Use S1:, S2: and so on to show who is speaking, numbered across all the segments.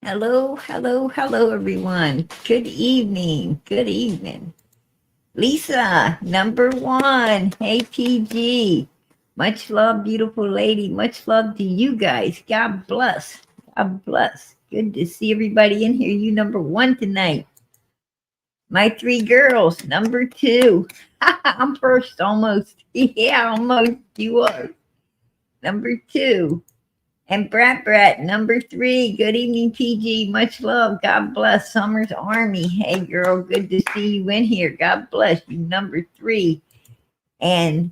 S1: Hello, hello, hello, everyone. Good evening. Good evening. Lisa, number one. Hey, PG. Much love, beautiful lady. Much love to you guys. God bless. God bless. Good to see everybody in here. You number one tonight. My three girls, number two. I'm first almost. Yeah, almost. You are. Number two. And Brat, number three. Good evening, PG. Much love. God bless. Summer's Army. Hey, girl. Good to see you in here. God bless you. Number three. And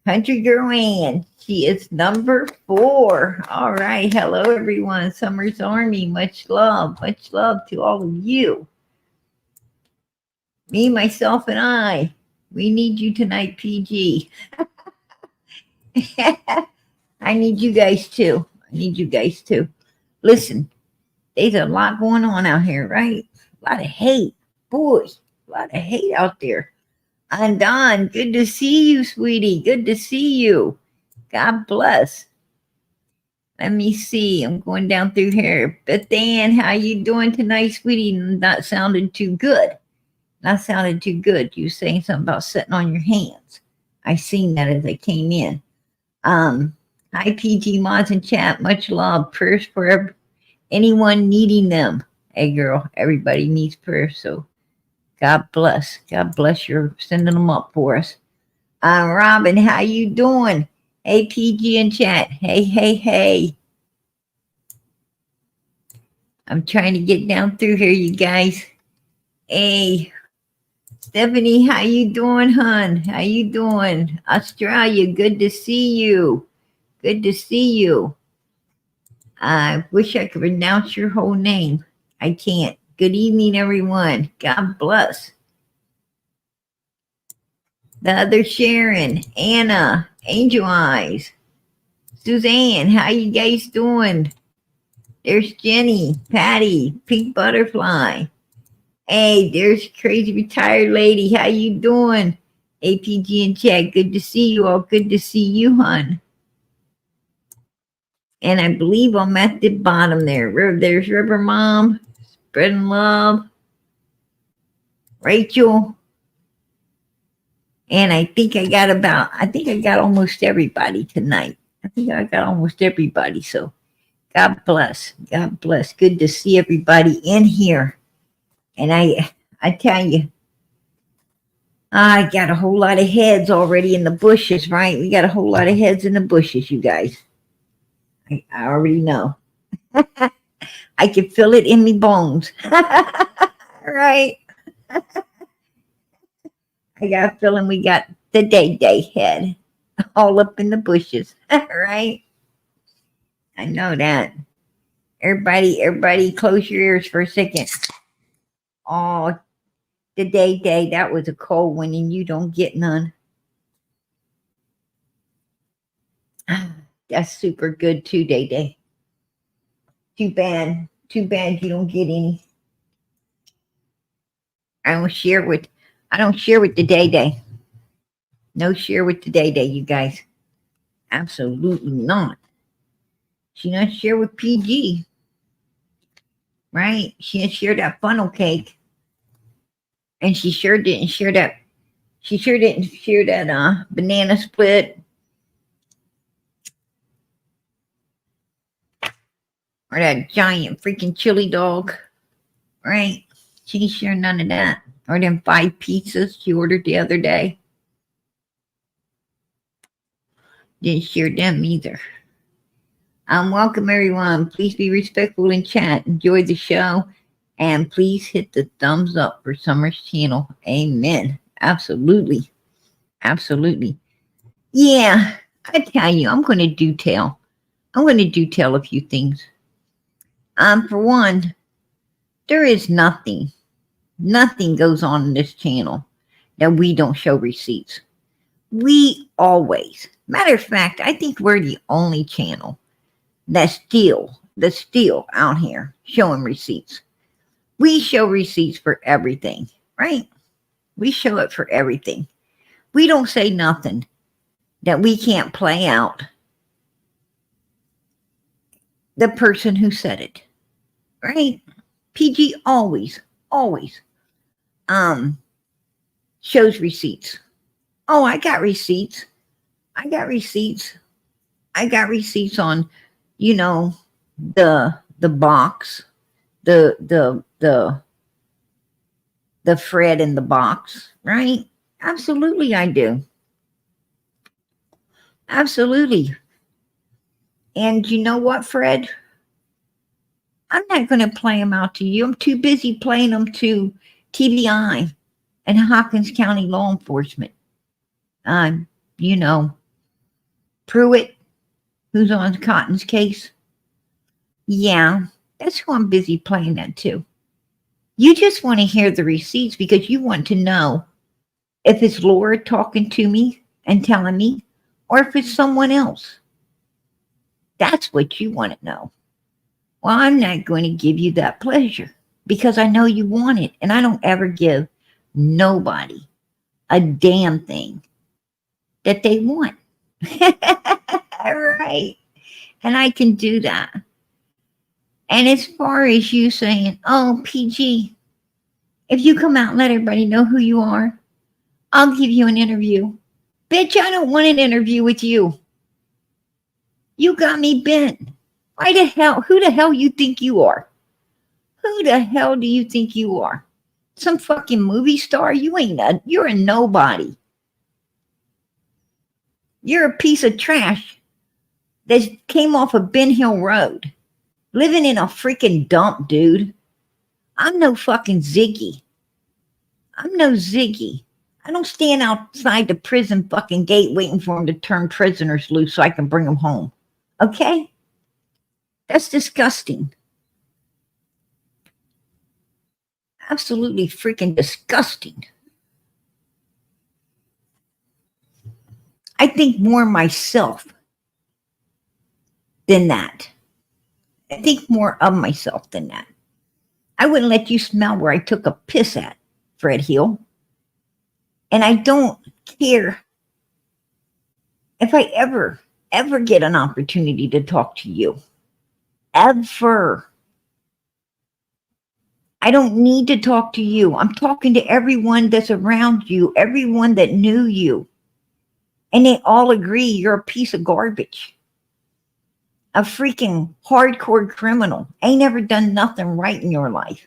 S1: Country Girl Ann. She is number four. All right. Hello, everyone. Summer's Army. Much love. Much love to all of you. Me, myself, and I. We need you tonight, PG. I need you guys too. I need you guys too. Listen, there's a lot going on out here, right? A lot of hate. Boy, a lot of hate out there. And Don, good to see you, sweetie. Good to see you. God bless. Let me see. I'm going down through here. Beth Ann, how you doing tonight, sweetie? Not sounding too good. Not sounding too good. You saying something about sitting on your hands. I seen that as I came in. Hi, PG Mods and chat. Much love. Prayers for anyone needing them. Hey, girl, everybody needs prayers, so God bless. God bless you sending them up for us. Robin, how you doing? Hey, PG in chat. Hey, hey, hey. I'm trying to get down through here, you guys. Hey, Stephanie, how you doing, hon? How you doing? Australia, good to see you. Good to see you. I wish I could pronounce your whole name. I can't. Good evening, everyone. God bless. The other Sharon, Anna, Angel Eyes, Suzanne, how you guys doing? There's Jenny, Patty, Pink Butterfly. Hey, there's Crazy Retired Lady. How you doing? APG and chat. Good to see you all. Good to see you, hon. And I believe I'm at the bottom there. There's River Mom, spreading love. Rachel. And I think I got almost everybody tonight. I think I got almost everybody. So God bless. God bless. Good to see everybody in here. And I tell you, I got a whole lot of heads already in the bushes, right? We got a whole lot of heads in the bushes, you guys. I already know. I can feel it in me bones. Right? I got a feeling we got the day head all up in the bushes. Right? I know that. Everybody close your ears for a second. Oh, the day, that was a cold one and you don't get none. That's super good too, Day. Too bad you don't get any. I don't share with the Day. No share with the Day, you guys. Absolutely not. She not share with PG. Right? She didn't share that funnel cake. And she sure didn't share that banana split. Or that giant freaking chili dog. Right? She didn't share none of that. Or them 5 pizzas she ordered the other day. Didn't share them either. Welcome everyone. Please be respectful in chat. Enjoy the show. And please hit the thumbs up for Summer's channel. Amen. Absolutely. Absolutely. Yeah, I tell you, I'm going to do tell a few things. For one, there is nothing goes on in this channel that we don't show receipts. We always, matter of fact, I think we're the only channel that's still out here showing receipts. We show receipts for everything, right? We show it for everything. We don't say nothing that we can't play out the person who said it. right? PG always um shows receipts. Oh, I got receipts. I got receipts. I got receipts on, you know, the box, the the Fred in the box, right? Absolutely I do. Absolutely. And you know what, Fred? I'm not going to play them out to you. I'm too busy playing them to TBI and Hawkins County law enforcement. Um, you know, Pruitt, who's on Cotton's case. Yeah, that's who I'm busy playing that to. You just want to hear the receipts because you want to know if it's Laura talking to me and telling me, or if it's someone else. That's what you want to know. Well, I'm not going to give you that pleasure because I know you want it, and I don't ever give nobody a damn thing that they want. All right. And I can do that. And as far as you saying, oh, PG, if you come out and let everybody know who you are, I'll give you an interview. Bitch, I don't want an interview with you. You got me bent. Why the hell? Who the hell you think you are? Who the hell do you think you are? Some fucking movie star? You ain't you're a nobody. You're a piece of trash that came off of Ben Hill Road. Living in a freaking dump, dude. I'm no fucking Ziggy. I'm no Ziggy. I don't stand outside the prison fucking gate waiting for them to turn prisoners loose so I can bring them home. Okay? That's disgusting. Absolutely freaking disgusting. I think more myself than that. I think more of myself than that. I wouldn't let you smell where I took a piss at, Fred Hill. And I don't care if I ever get an opportunity to talk to you. Ever. I don't need to talk to you. I'm talking to everyone that's around you, everyone that knew you. And they all agree you're a piece of garbage. A freaking hardcore criminal. Ain't never done nothing right in your life.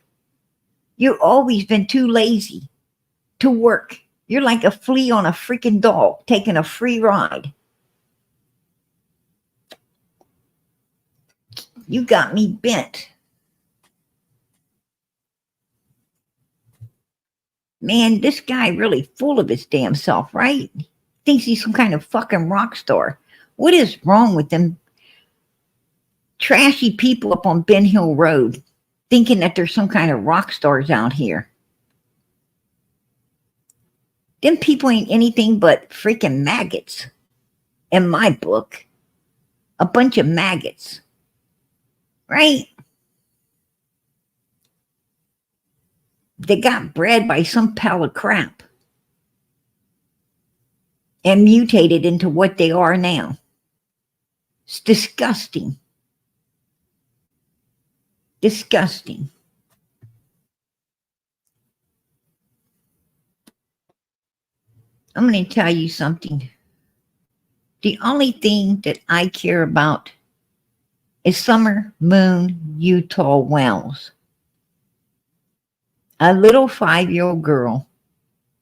S1: You've always been too lazy to work. You're like a flea on a freaking dog taking a free ride. You got me bent. Man, this guy really full of his damn self, right? Thinks he's some kind of fucking rock star. What is wrong with them trashy people up on Ben Hill Road thinking that there's some kind of rock stars out here? Them people ain't anything but freaking maggots in my book. A bunch of maggots, right? They got bred by some pile of crap and mutated into what they are now. It's disgusting. Disgusting. I'm going to tell you something. The only thing that I care about is Summer Moon Utah Wells, a little 5-year-old girl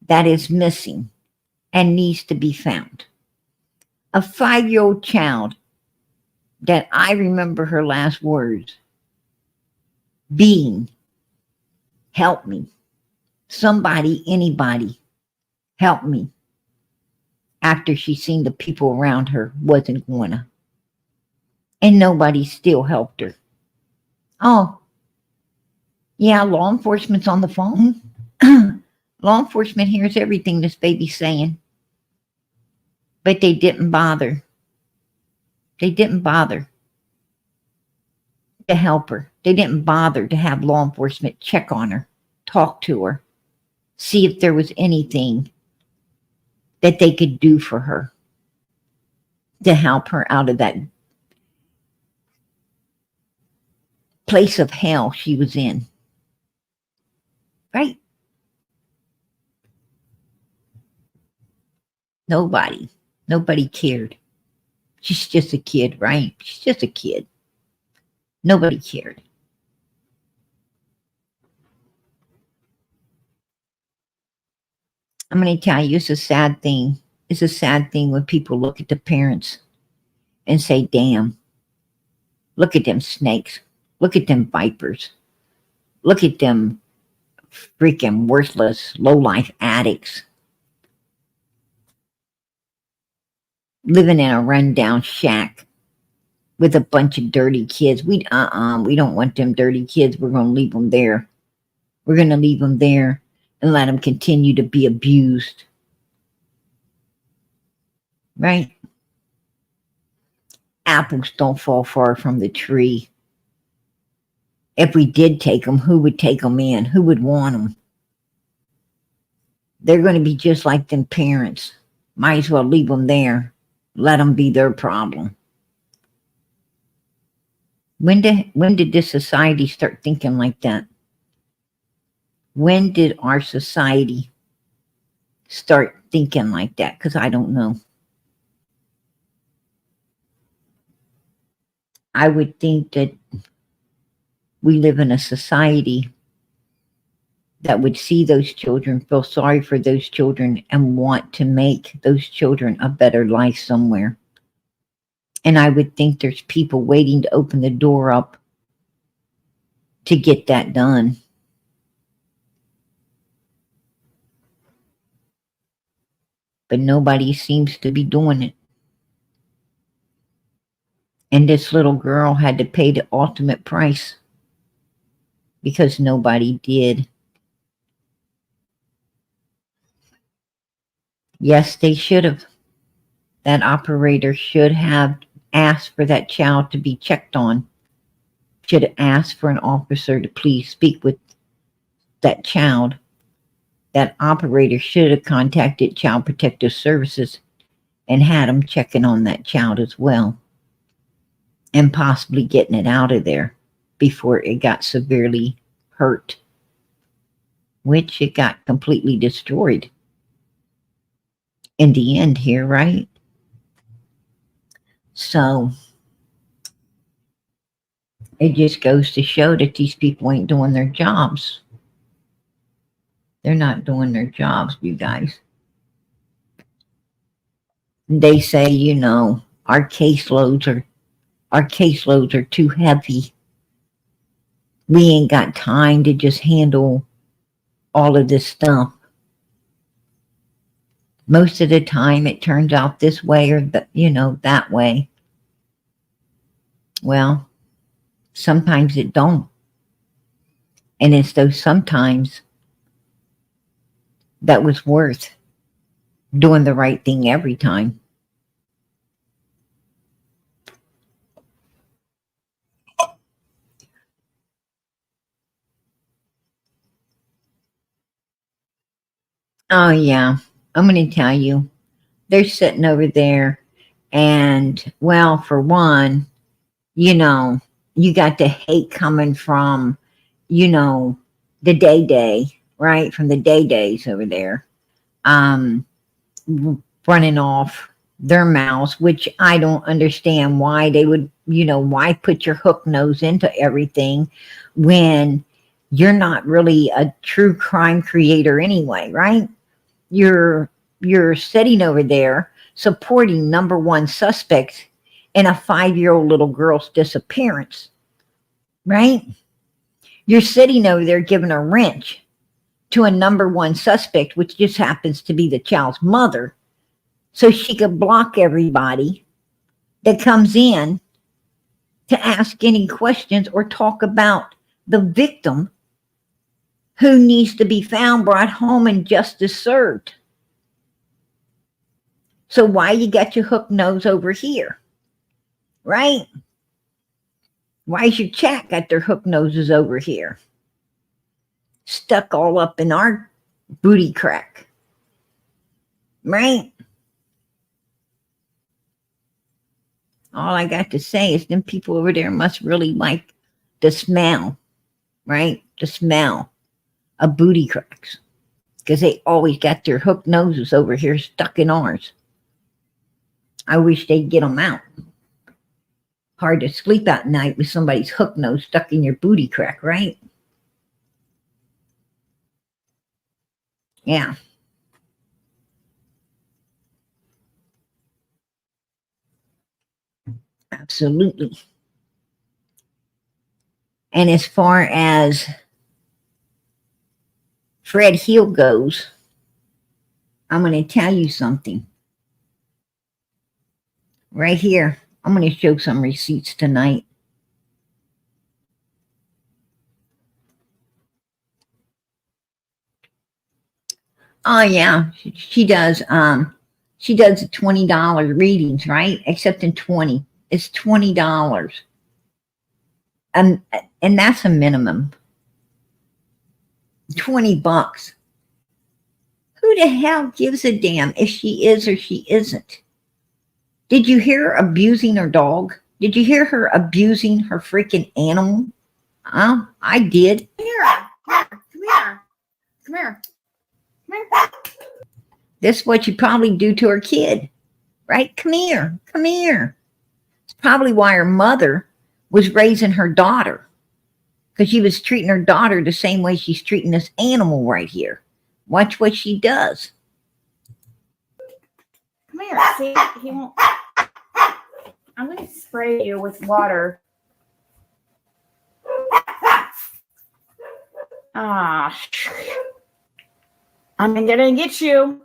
S1: that is missing and needs to be found. A 5-year-old child that I remember her last words being, help me. Somebody, anybody, help me. After she seen the people around her wasn't gonna. And nobody still helped her. Oh, yeah, law enforcement's on the phone. Law enforcement hears everything this baby's saying. But they didn't bother. They didn't bother to help her. They didn't bother to have law enforcement check on her, talk to her, see if there was anything that they could do for her to help her out of that place of hell she was in. Right? Nobody cared. She's just a kid, right? She's just a kid. Nobody cared. I'm going to tell you, it's a sad thing. It's a sad thing when people look at the parents and say, damn, look at them snakes. Look at them vipers. Look at them freaking worthless, low-life addicts living in a rundown shack with a bunch of dirty kids. We don't want them dirty kids. We're going to leave them there. We're going to leave them there and let them continue to be abused. Right? Apples don't fall far from the tree. If we did take them, who would take them in? Who would want them? They're going to be just like them parents. Might as well leave them there. Let them be their problem. When did this society start thinking like that? When did our society start thinking like that? Because I don't know. I would think that we live in a society that would see those children, feel sorry for those children, and want to make those children a better life somewhere. And I would think there's people waiting to open the door up to get that done. But nobody seems to be doing it. And this little girl had to pay the ultimate price because nobody did. Yes, they should have. That operator should have asked for that child to be checked on. Should have asked for an officer to please speak with that child. That operator should have contacted Child Protective Services and had them checking on that child as well. And possibly getting it out of there before it got severely hurt. Which it got completely destroyed in the end here, right? So it just goes to show that these people ain't doing their jobs. They're not doing their jobs, you guys. They say, you know, our caseloads are too heavy. We ain't got time to just handle all of this stuff. Most of the time it turns out this way or that way. Well, sometimes it don't. And it's those sometimes that was worth doing the right thing every time. Oh yeah, I'm going to tell you, they're sitting over there and, well, for one, you got the hate coming from, the day, right? From the days over there, running off their mouths, which I don't understand why they would, why put your hook nose into everything when you're not really a true crime creator anyway, right? You're sitting over there supporting number one suspect in a 5-year-old little girl's disappearance, right? You're sitting over there giving a wrench to a number one suspect, which just happens to be the child's mother, so she could block everybody that comes in to ask any questions or talk about the victim who needs to be found, brought home, and justice served. So why you got your hook nose over here, right? Why is your chat got their hook noses over here? Stuck all up in our booty crack, right? All I got to say is them people over there must really like the smell, right? The smell of booty cracks. Because they always got their hook noses over here stuck in ours. I wish they'd get them out. Hard to sleep at night with somebody's hook nose stuck in your booty crack, right? Yeah. Absolutely. And as far as Fred Hill goes, I'm going to tell you something. Right here, I'm going to show some receipts tonight. Oh yeah, she does. She does $20 readings, right? Except in 20, it's $20, and that's a minimum. $20. Who the hell gives a damn if she is or she isn't? Did you hear her abusing her dog? Did you hear her abusing her freaking animal? I did.
S2: Come here. Come here. Come here. Come here.
S1: This is what you probably do to her kid, right? Come here. Come here. It's probably why her mother was raising her daughter, because she was treating her daughter the same way she's treating this animal right here. Watch what she does.
S2: Come here. See, he won't. I'm going to spray you with water. Ah, I'm going to get you.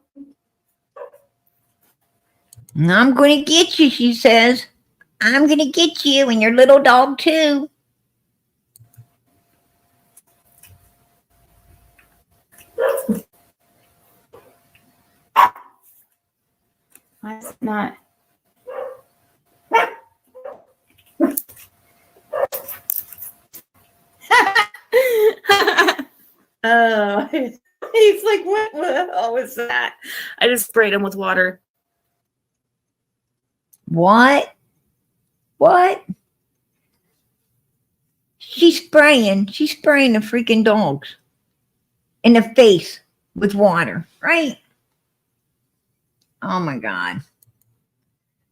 S1: I'm going to get you, she says. I'm going to get you and your little dog too.
S2: That's not. Oh, he's like, what the hell was that? I just sprayed him with water.
S1: What? What? She's spraying the freaking dogs in the face with water, right? Oh my God.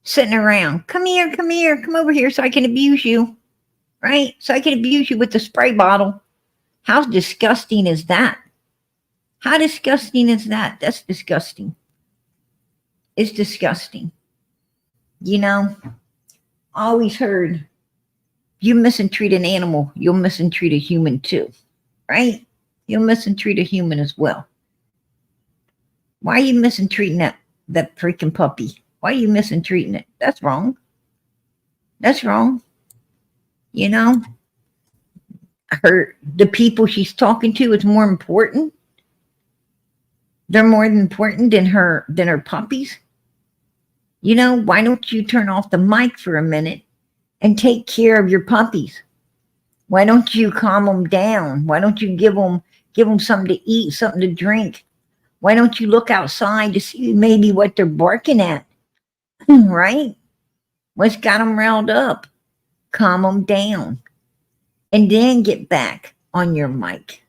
S1: Sitting around. Come here, come over here so I can abuse you, right? So I can abuse you with the spray bottle. How disgusting is that? How disgusting is that? That's disgusting. It's disgusting. You know, I always heard, you mistreat an animal, you'll mistreat a human too, right? You'll mistreat a human as well. Why are you mistreating that freaking puppy? Why are you mistreating it? That's wrong. That's wrong. You know, the people she's talking to is more important. They're more important than her puppies. You know, why don't you turn off the mic for a minute and take care of your puppies? Why don't you calm them down? Why don't you give them something to eat, something to drink? Why don't you look outside to see maybe what they're barking at? Right? What's got them riled up? Calm them down. And then get back on your mic.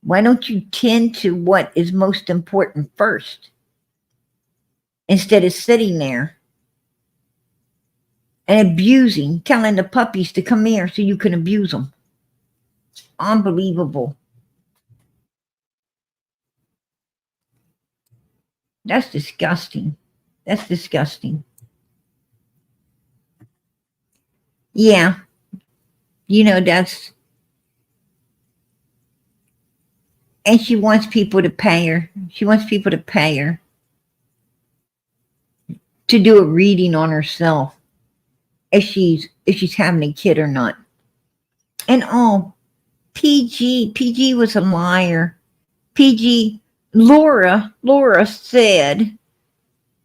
S1: Why don't you tend to what is most important first? Instead of sitting there and abusing, telling the puppies to come here so you can abuse them. Unbelievable. That's disgusting. That's disgusting. Yeah. You know, and she wants people to pay her. She wants people to pay her to do a reading on herself if she's having a kid or not. And PG was a liar. Laura said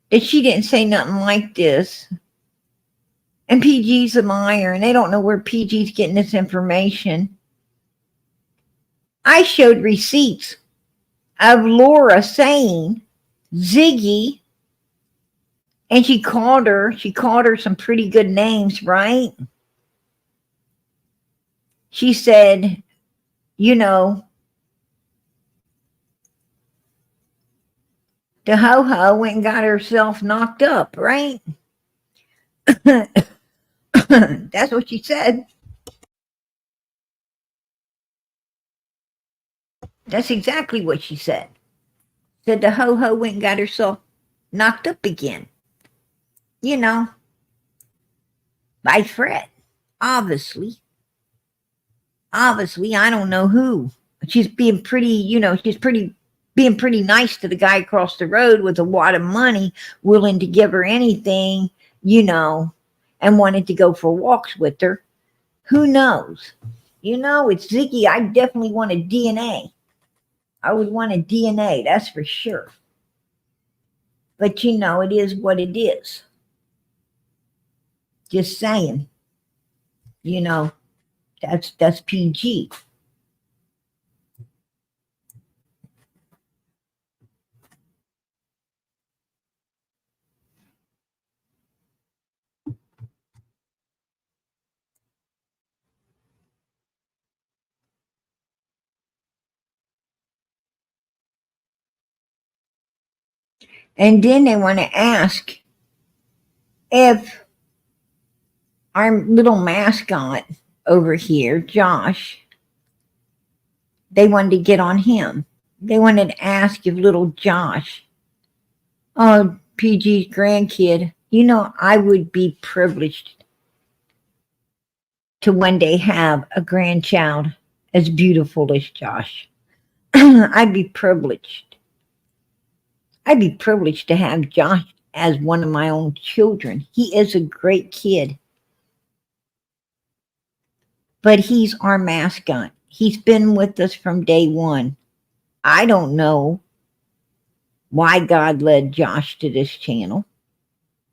S1: that she didn't say nothing like this. And PG's a liar, and they don't know where PG's getting this information. I showed receipts of Laura saying Ziggy, and she called her some pretty good names, right? She said, you know, the ho-ho went and got herself knocked up, right? That's what she said. That's exactly what she said. Said the ho-ho went and got herself knocked up again. You know, by Fred. Obviously. Obviously, I don't know who. She's being pretty, she's being pretty nice to the guy across the road with a wad of money, willing to give her anything, and wanted to go for walks with her. Who knows? It's Ziggy. I definitely want a DNA. I would want a DNA, that's for sure. But it is what it is. Just saying. That's PG. And then they want to ask if our little mascot over here, Josh, they wanted to get on him. They wanted to ask if little Josh, oh, PG's grandkid, I would be privileged to one day have a grandchild as beautiful as Josh. I'd be privileged. I'd be privileged to have Josh as one of my own children. He is a great kid. But he's our mascot. He's been with us from day one. I don't know why God led Josh to this channel,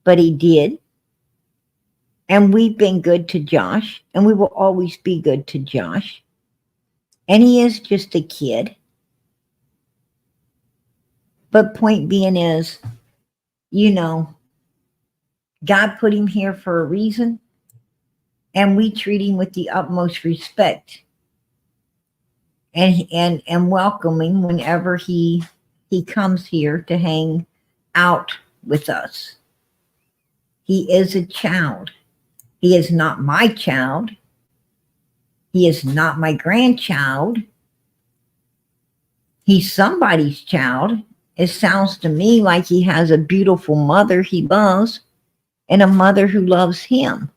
S1: but he did. And we've been good to Josh, and we will always be good to Josh. And he is just a kid. But point being is, God put him here for a reason, and we treat him with the utmost respect and welcome him whenever he comes here to hang out with us. He is a child. He is not my child. He is not my grandchild. He's somebody's child. It sounds to me like he has a beautiful mother he loves and a mother who loves him.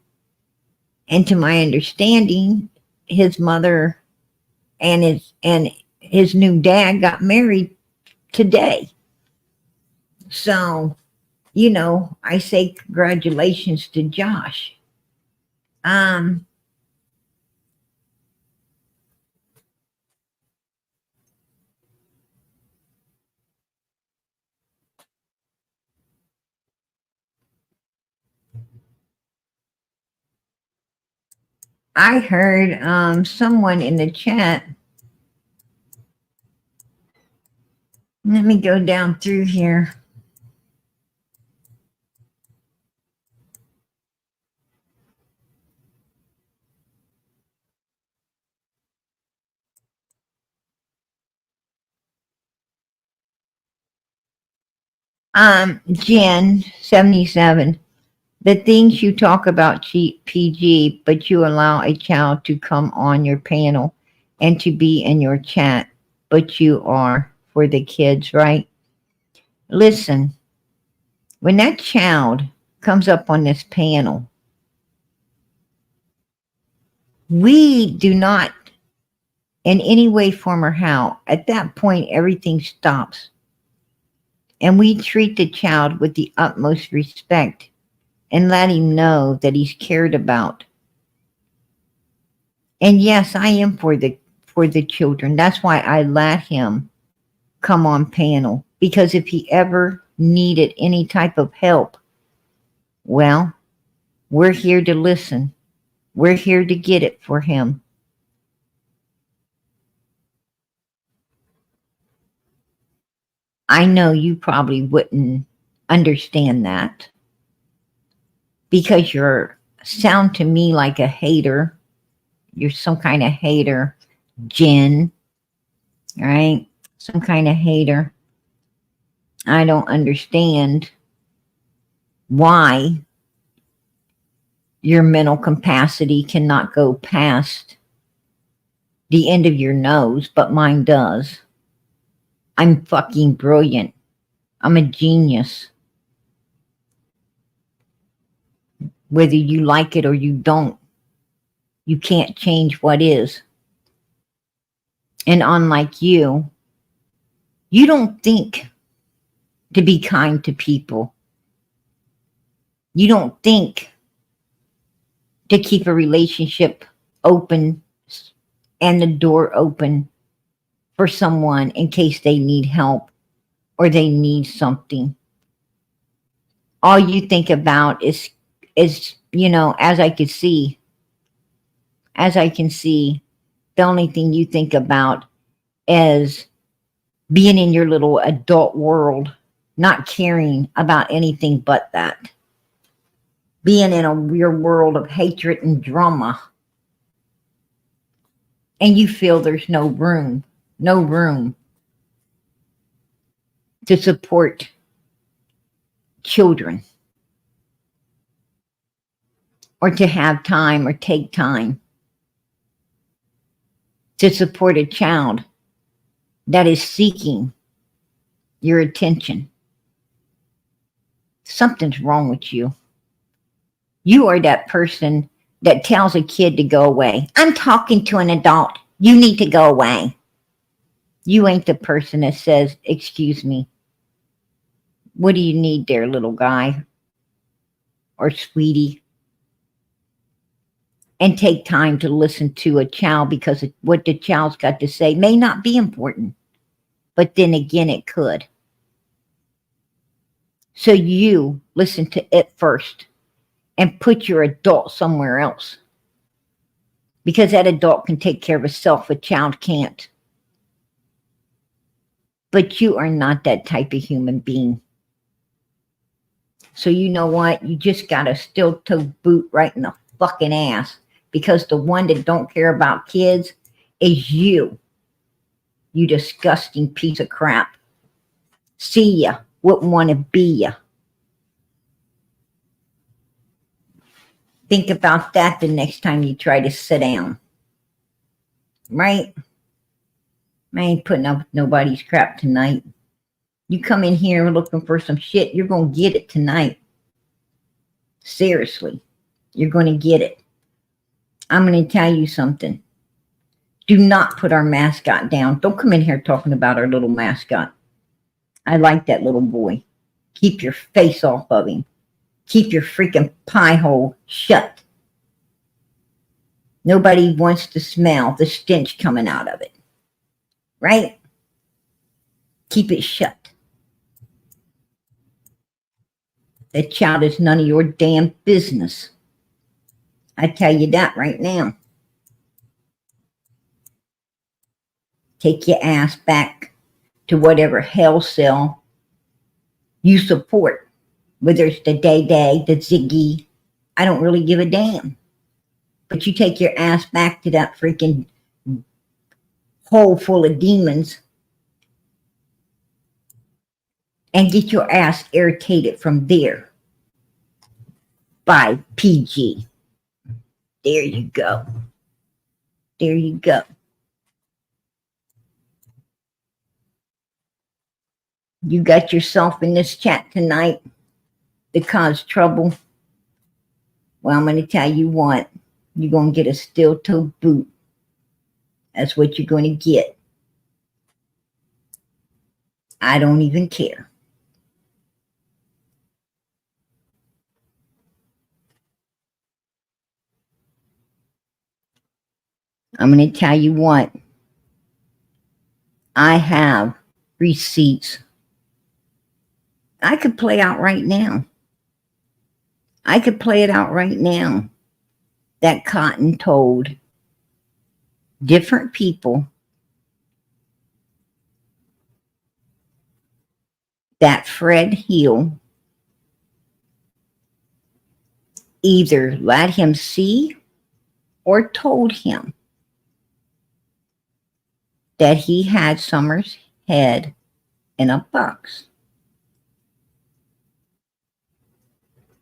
S1: And to my understanding, his mother and his new dad got married today. So, I say congratulations to Josh. I heard someone in the chat. Let me go down through here. Jen 77. The things you talk about PG, but you allow a child to come on your panel and to be in your chat, but you are for the kids, right? Listen, when that child comes up on this panel, we do not in any way, form, or how, at that point, everything stops. And we treat the child with the utmost respect and let him know that he's cared about. And yes, I am for the children. That's why I let him come on panel. Because if he ever needed any type of help, well, we're here to listen. We're here to get it for him. I know you probably wouldn't understand that because you sound to me like a hater. You're some kind of hater. Jen, right? Some kind of hater. I don't understand why your mental capacity cannot go past the end of your nose, but mine does. I'm fucking brilliant. I'm a genius. Whether you like it or you don't, you can't change what is. And unlike you don't think to be kind to people. You don't think to keep a relationship open and the door open for someone in case they need help or they need something. All you think about is as I can see, the only thing you think about is being in your little adult world, not caring about anything but that. Being in your world of hatred and drama. And you feel there's no room to support children or to have time or take time to support a child that is seeking your attention. Something's wrong with you. You are that person that tells a kid to go away. I'm talking to an adult. You need to go away. You ain't the person that says, excuse me, what do you need there, little guy or sweetie? And take time to listen to a child, because what the child's got to say may not be important, but then again, it could. So you listen to it first and put your adult somewhere else, because that adult can take care of itself, a child can't. But you are not that type of human being. So you know what? You just got a steel-toe boot right in the fucking ass, because the one that don't care about kids is you. You disgusting piece of crap. See ya. Wouldn't want to be ya. Think about that the next time you try to sit down. Right? I ain't putting up with nobody's crap tonight. You come in here looking for some shit, you're going to get it tonight. Seriously. You're going to get it. I'm going to tell you something. Do not put our mascot down. Don't come in here talking about our little mascot. I like that little boy. Keep your face off of him. Keep your freaking pie hole shut. Nobody wants to smell the stench coming out of it. Right? Keep it shut. That child is none of your damn business. I tell you that right now. Take your ass back to whatever hell cell you support. Whether it's the Day, the Ziggy, I don't really give a damn. But you take your ass back to that freaking hole full of demons and get your ass irritated from there by PG. There you go. There you go. You got yourself in this chat tonight to cause trouble. Well, I'm going to tell you what. You're going to get a steel-toe boot. That's what you're going to get. I don't even care. I'm going to tell you what. I have receipts. I could play out right now. I could play it out right now. That Cotton told different people that Fred Hill either let him see or told him that he had Summer's head in a box.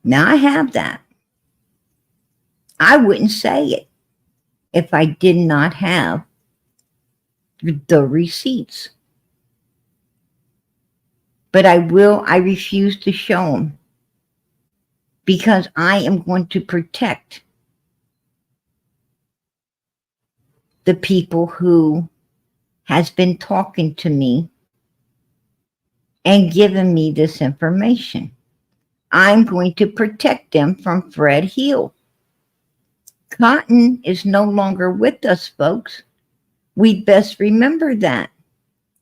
S1: Now I have that. I wouldn't say it if I did not have the receipts. But I refuse to show them because I am going to protect the people who has been talking to me and giving me this information. I'm going to protect them from Fred Hill. Cotton is no longer with us, folks. We best remember that.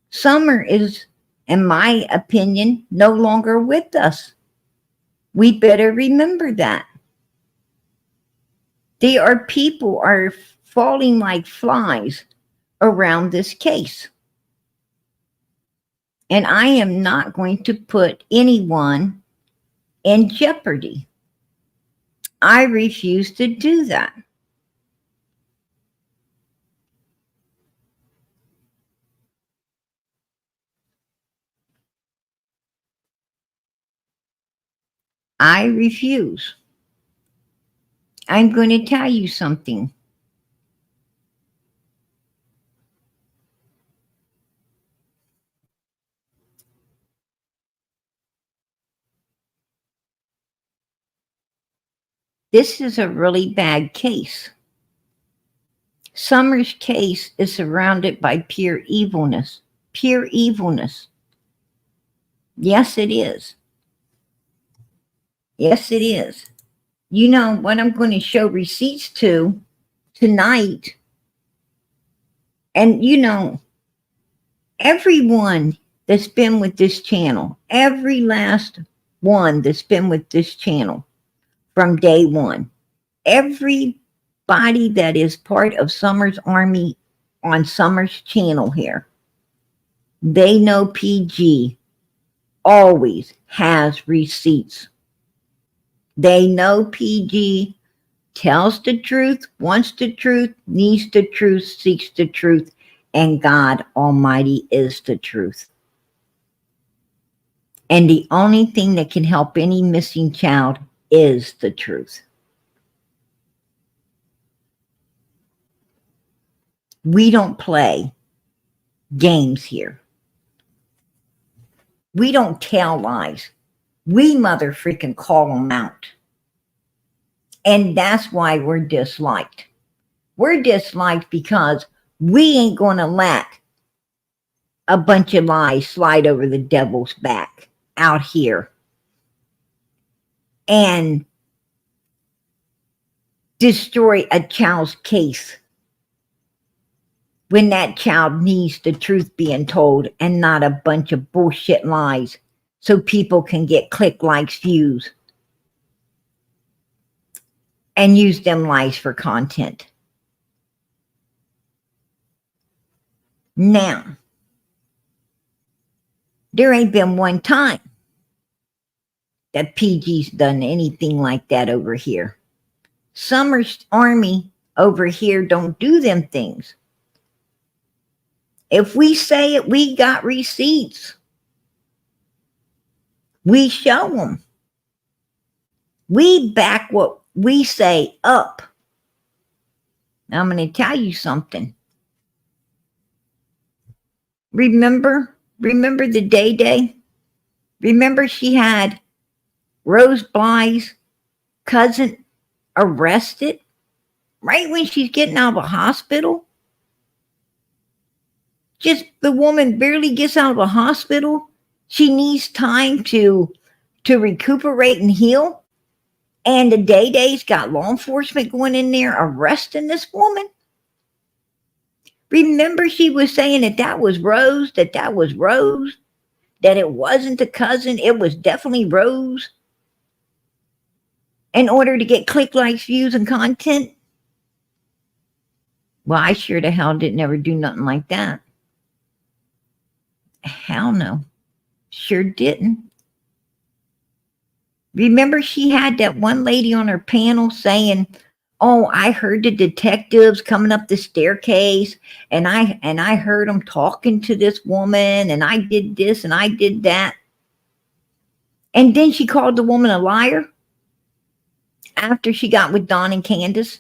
S1: Summer is, in my opinion, no longer with us. We better remember that. There are people are falling like flies around this case. And I am not going to put anyone in jeopardy. I refuse to do that. I refuse. I'm going to tell you something. This is a really bad case. Summer's case is surrounded by pure evilness. Pure evilness. Yes, it is. Yes, it is. You know what I'm going to show receipts to tonight? And you know, everyone that's been with this channel, every last one that's been with this channel from day one, everybody that is part of Summer's Army on Summer's channel here, they know PG always has receipts. They know PG tells the truth, wants the truth, needs the truth, seeks the truth, and God Almighty is the truth. And the only thing that can help any missing child is the truth. We don't play games here. We don't tell lies. We mother freaking call them out. And that's why we're disliked. We're disliked because we ain't going to let a bunch of lies slide over the devil's back out here and destroy a child's case when that child needs the truth being told and not a bunch of bullshit lies so people can get click, likes, views and use them lies for content. Now, there ain't been one time that PG's done anything like that over here. Summer's Army over here don't do them things. If we say it, we got receipts. We show them. We back what we say up. Now I'm going to tell you something. Remember the Day? Remember she had Rose Bly's cousin arrested right when she's getting out of a hospital? Just the woman barely gets out of a hospital. She needs time to recuperate and heal. And the Day's got law enforcement going in there arresting this woman. Remember she was saying that was Rose, that it wasn't the cousin, it was definitely Rose. In order to get click, likes, views, and content. Well, I sure the hell didn't ever do nothing like that. Hell no. Sure didn't. Remember she had that one lady on her panel saying, Oh, I heard the detectives coming up the staircase, and I heard them talking to this woman, and I did this and I did that. And then she called the woman a liar after she got with Don and Candace.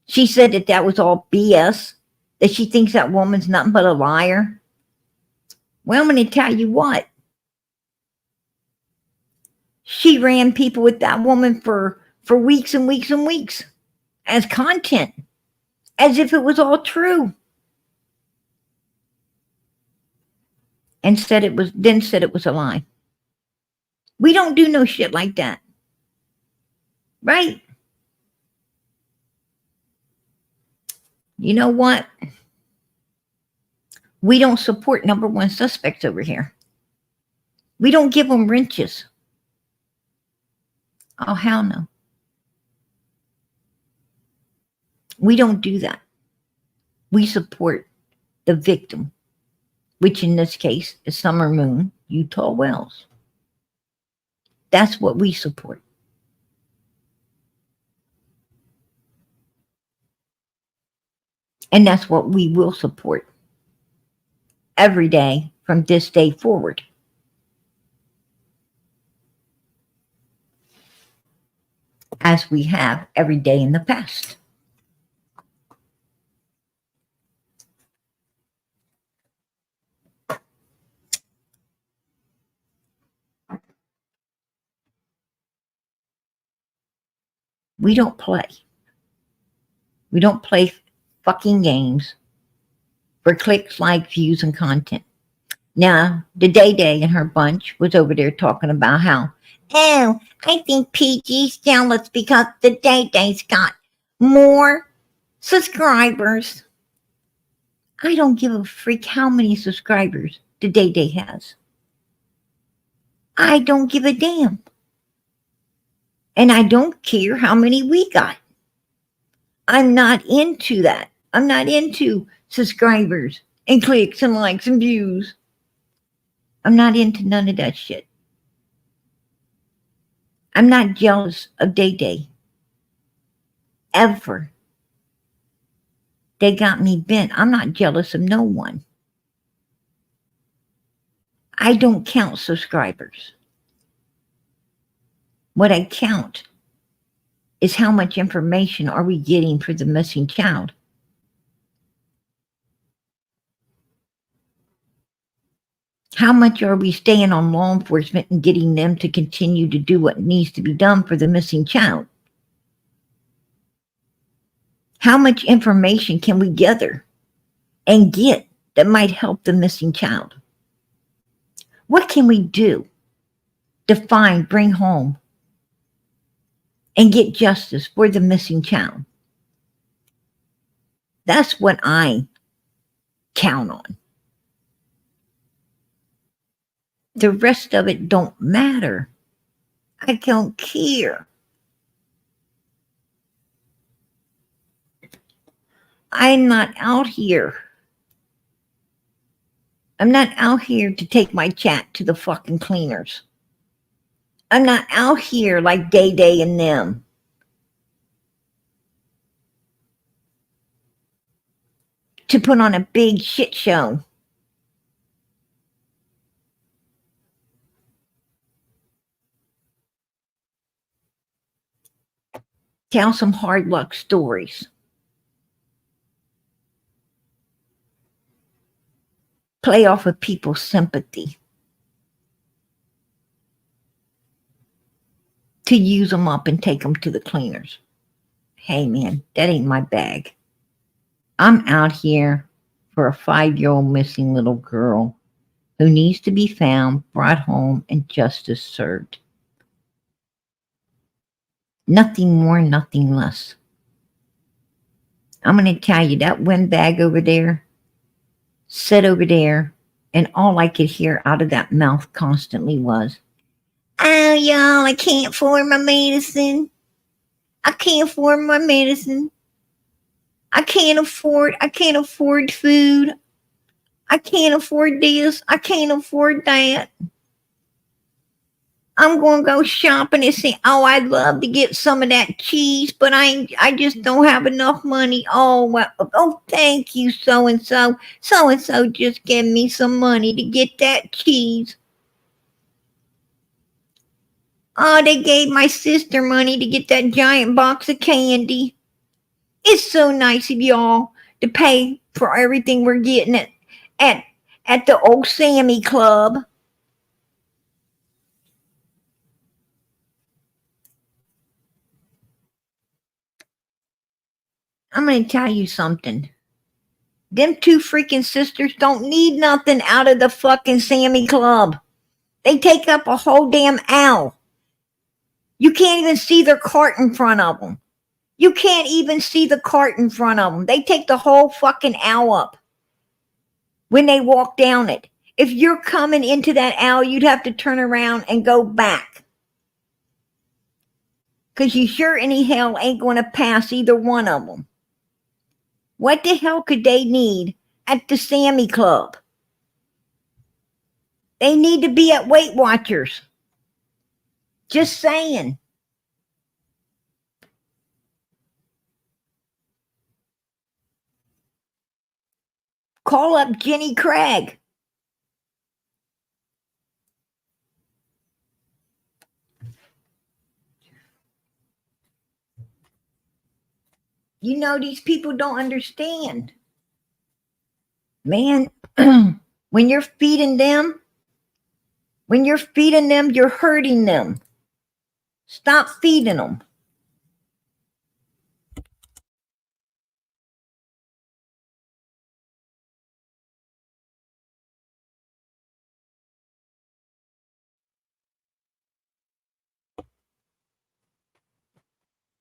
S1: She said that that was all BS, that she thinks that woman's nothing but a liar. Well, I'm going to tell you what. She ran people with that woman for weeks and weeks and weeks as content, as if it was all true. And said it was, then said it was a lie. We don't do no shit like that. Right? You know what? We don't support number one suspects over here. We don't give them wrenches. Oh, hell no. We don't do that. We support the victim, which in this case is Summer Moon, Utah Wells. That's what we support. And that's what we will support every day from this day forward. As we have every day in the past. We don't play. We don't play fucking games for clicks, likes, views, and content. Now, the Day Day and her bunch was over there talking about how, oh, I think PG's jealous because the Day Day's got more subscribers. I don't give a freak how many subscribers the Day Day has. I don't give a damn. And I don't care how many we got. I'm not into that. I'm not into subscribers and clicks and likes and views. I'm not into none of that shit. I'm not jealous of Day Day. Ever. They got me bent. I'm not jealous of no one. I don't count subscribers. What I count is how much information are we getting for the missing child. How much are we staying on law enforcement and getting them to continue to do what needs to be done for the missing child? How much information can we gather and get that might help the missing child? What can we do to find, bring home, and get justice for the missing child? That's what I count on. The rest of it don't matter. I don't care. I'm not out here. I'm not out here to take my chat to the fucking cleaners. I'm not out here like Day Day and them. To put on a big shit show. Tell some hard luck stories. Play off of people's sympathy. To use them up and take them to the cleaners. Hey man, that ain't my bag. I'm out here for a 5-year-old missing little girl who needs to be found, brought home, and justice served. Nothing more, nothing less. I'm going to tell you, that windbag over there, sit over there, and all I could hear out of that mouth constantly was, oh, y'all, I can't afford my medicine. I can't afford my medicine. I can't afford food. I can't afford this. I can't afford that. I'm going to go shopping and say, oh, I'd love to get some of that cheese, but I just don't have enough money. Oh, well, oh, thank you, so and so. So and so just gave me some money to get that cheese. Oh, they gave my sister money to get that giant box of candy. It's so nice of y'all to pay for everything we're getting at, at the old Sammy Club. I'm going to tell you something. Them two freaking sisters don't need nothing out of the fucking Sammy Club. They take up a whole damn aisle. You can't even see their cart in front of them. You can't even see the cart in front of them. They take the whole fucking aisle up when they walk down it. If you're coming into that aisle, you'd have to turn around and go back. Because you sure any hell ain't going to pass either one of them. What the hell could they need at the Sammy Club? They need to be at Weight Watchers. Just saying. Call up Jenny Craig. You know, these people don't understand. Man, when you're feeding them, you're hurting them. Stop feeding them.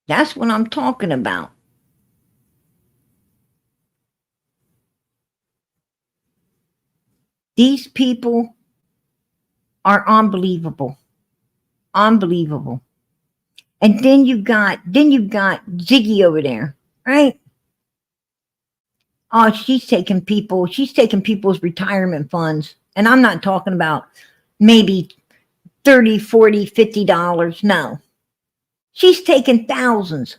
S1: That's what I'm talking about. These people are unbelievable. Unbelievable. And then you've got Ziggy over there, right? Oh, she's taking people's retirement funds. And I'm not talking about maybe $30, $40, $50. No. She's taking thousands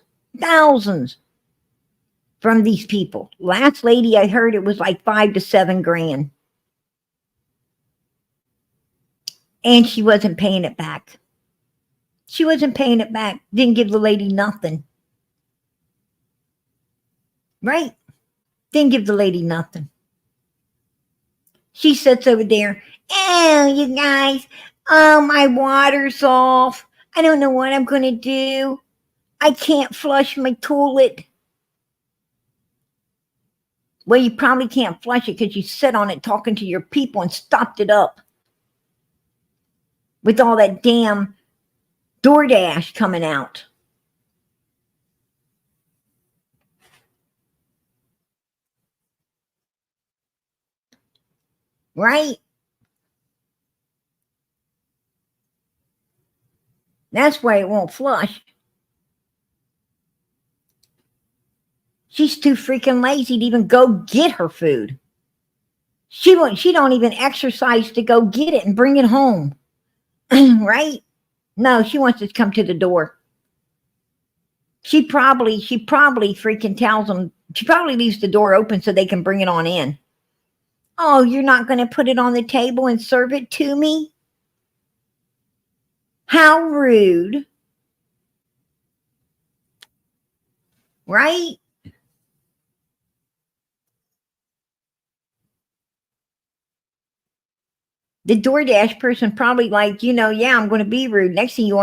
S1: from these people. Last lady I heard it was like $5 to $7 grand. And she wasn't paying it back. She wasn't paying it back. Didn't give the lady nothing. Right? Didn't give the lady nothing. She sits over there. Oh, you guys. Oh, my water's off. I don't know what I'm going to do. I can't flush my toilet. Well, you probably can't flush it because you sit on it talking to your people and stopped it up with all that damn DoorDash coming out. Right? That's why it won't flush. She's too freaking lazy to even go get her food. She don't even exercise to go get it and bring it home. Right? No, she wants to come to the door. She probably freaking tells them, she probably leaves the door open so they can bring it on in. Oh, you're not going to put it on the table and serve it to me? How rude. Right? The DoorDash person probably like, yeah, I'm going to be rude. Next thing you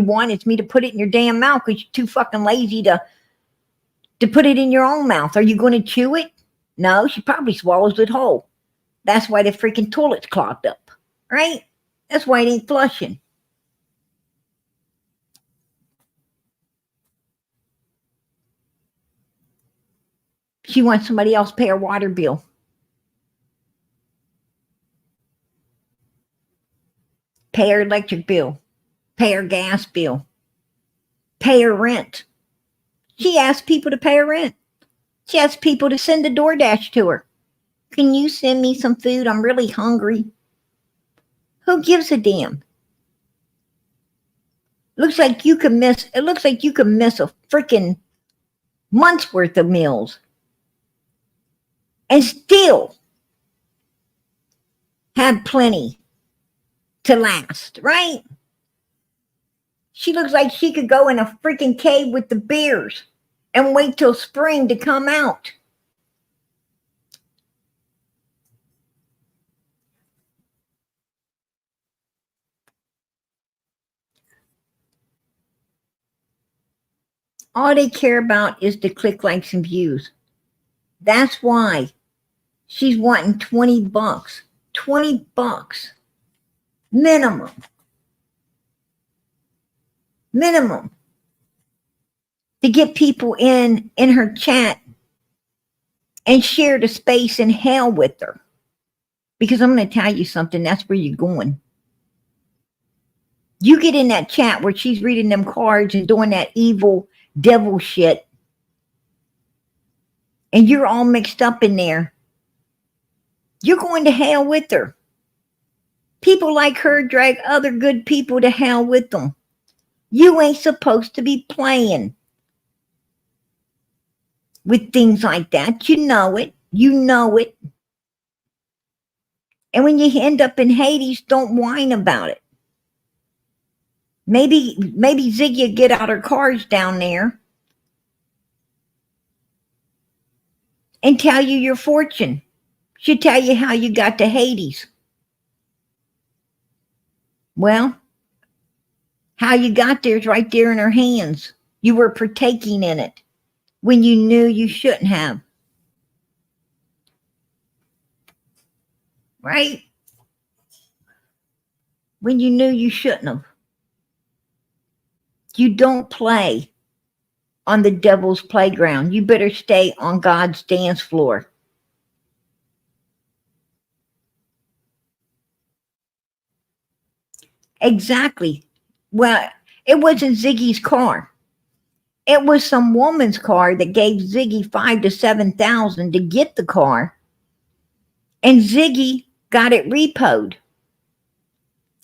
S1: want is me to put it in your damn mouth because you're too fucking lazy to put it in your own mouth. Are you going to chew it? No, she probably swallows it whole. That's why the freaking toilet's clogged up, right? That's why it ain't flushing. She wants somebody else to pay her water bill. Pay her electric bill. Pay her gas bill. Pay her rent. She asks people to pay her rent. She asks people to send a DoorDash to her. Can you send me some food? I'm really hungry. Who gives a damn? Looks like you can miss, it looks like you can miss a freaking month's worth of meals and still have plenty to last, right? She looks like she could go in a freaking cave with the bears and wait till spring to come out. All they care about is to click likes and views. That's why she's wanting $20. $20 minimum. Minimum to get people in her chat and share the space in hell with her. Because I'm going to tell you something, that's where you're going. You get in that chat where she's reading them cards and doing that evil devil shit, and you're all mixed up in there. You're going to hell with her. People like her drag other good people to hell with them. You ain't supposed to be playing with things like that. You know it. You know it. And when you end up in Hades, don't whine about it. Maybe Ziggy will get out her cards down there and tell you your fortune. She'll tell you how you got to Hades. Well, how you got there is right there in her hands. You were partaking in it when you knew you shouldn't have. Right? When you knew you shouldn't have. You don't play on the devil's playground. You better stay on God's dance floor. Exactly. Well, it wasn't Ziggy's car. It was some woman's car that gave Ziggy 5,000 to 7,000 to get the car, and Ziggy got it repoed,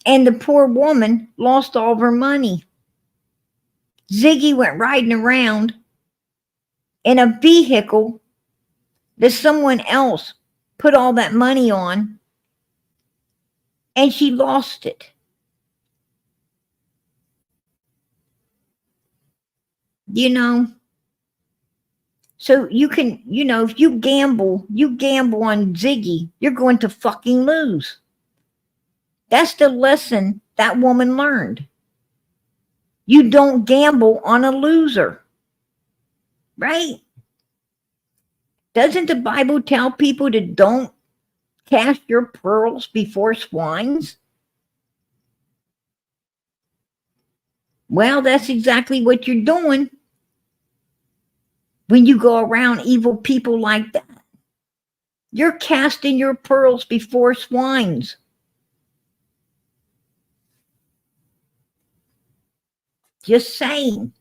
S1: and the poor woman lost all of her money. Ziggy went riding around in a vehicle that someone else put all that money on, and she lost it. You know, so you can, if you gamble on Ziggy, you're going to fucking lose. That's the lesson that woman learned. You don't gamble on a loser, right? Doesn't the Bible tell people to don't cast your pearls before swines? Well, that's exactly what you're doing when you go around evil people like that. You're casting your pearls before swines. Just saying.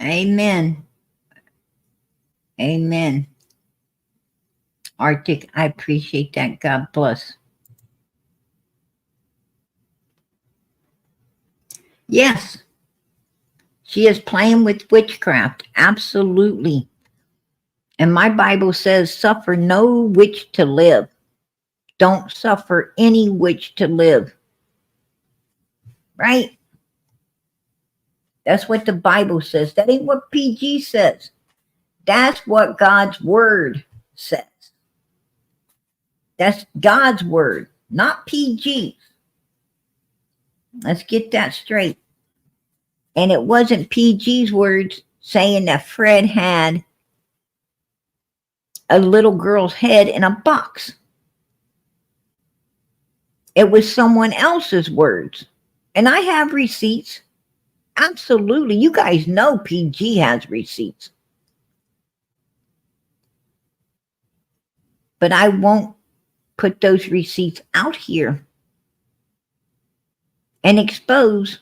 S1: Amen. Amen. Arctic, I appreciate that. God bless. Yes, she is playing with witchcraft. Absolutely. And my Bible says, suffer no witch to live. Don't suffer any witch to live. Right? That's what the Bible says. That ain't what PG says. That's what God's word says. That's God's word, not PG. Let's get that straight. And it wasn't PG's words saying that Fred had a little girl's head in a box. It was someone else's words. And I have receipts. Absolutely. You guys know PG has receipts. But I won't put those receipts out here. and expose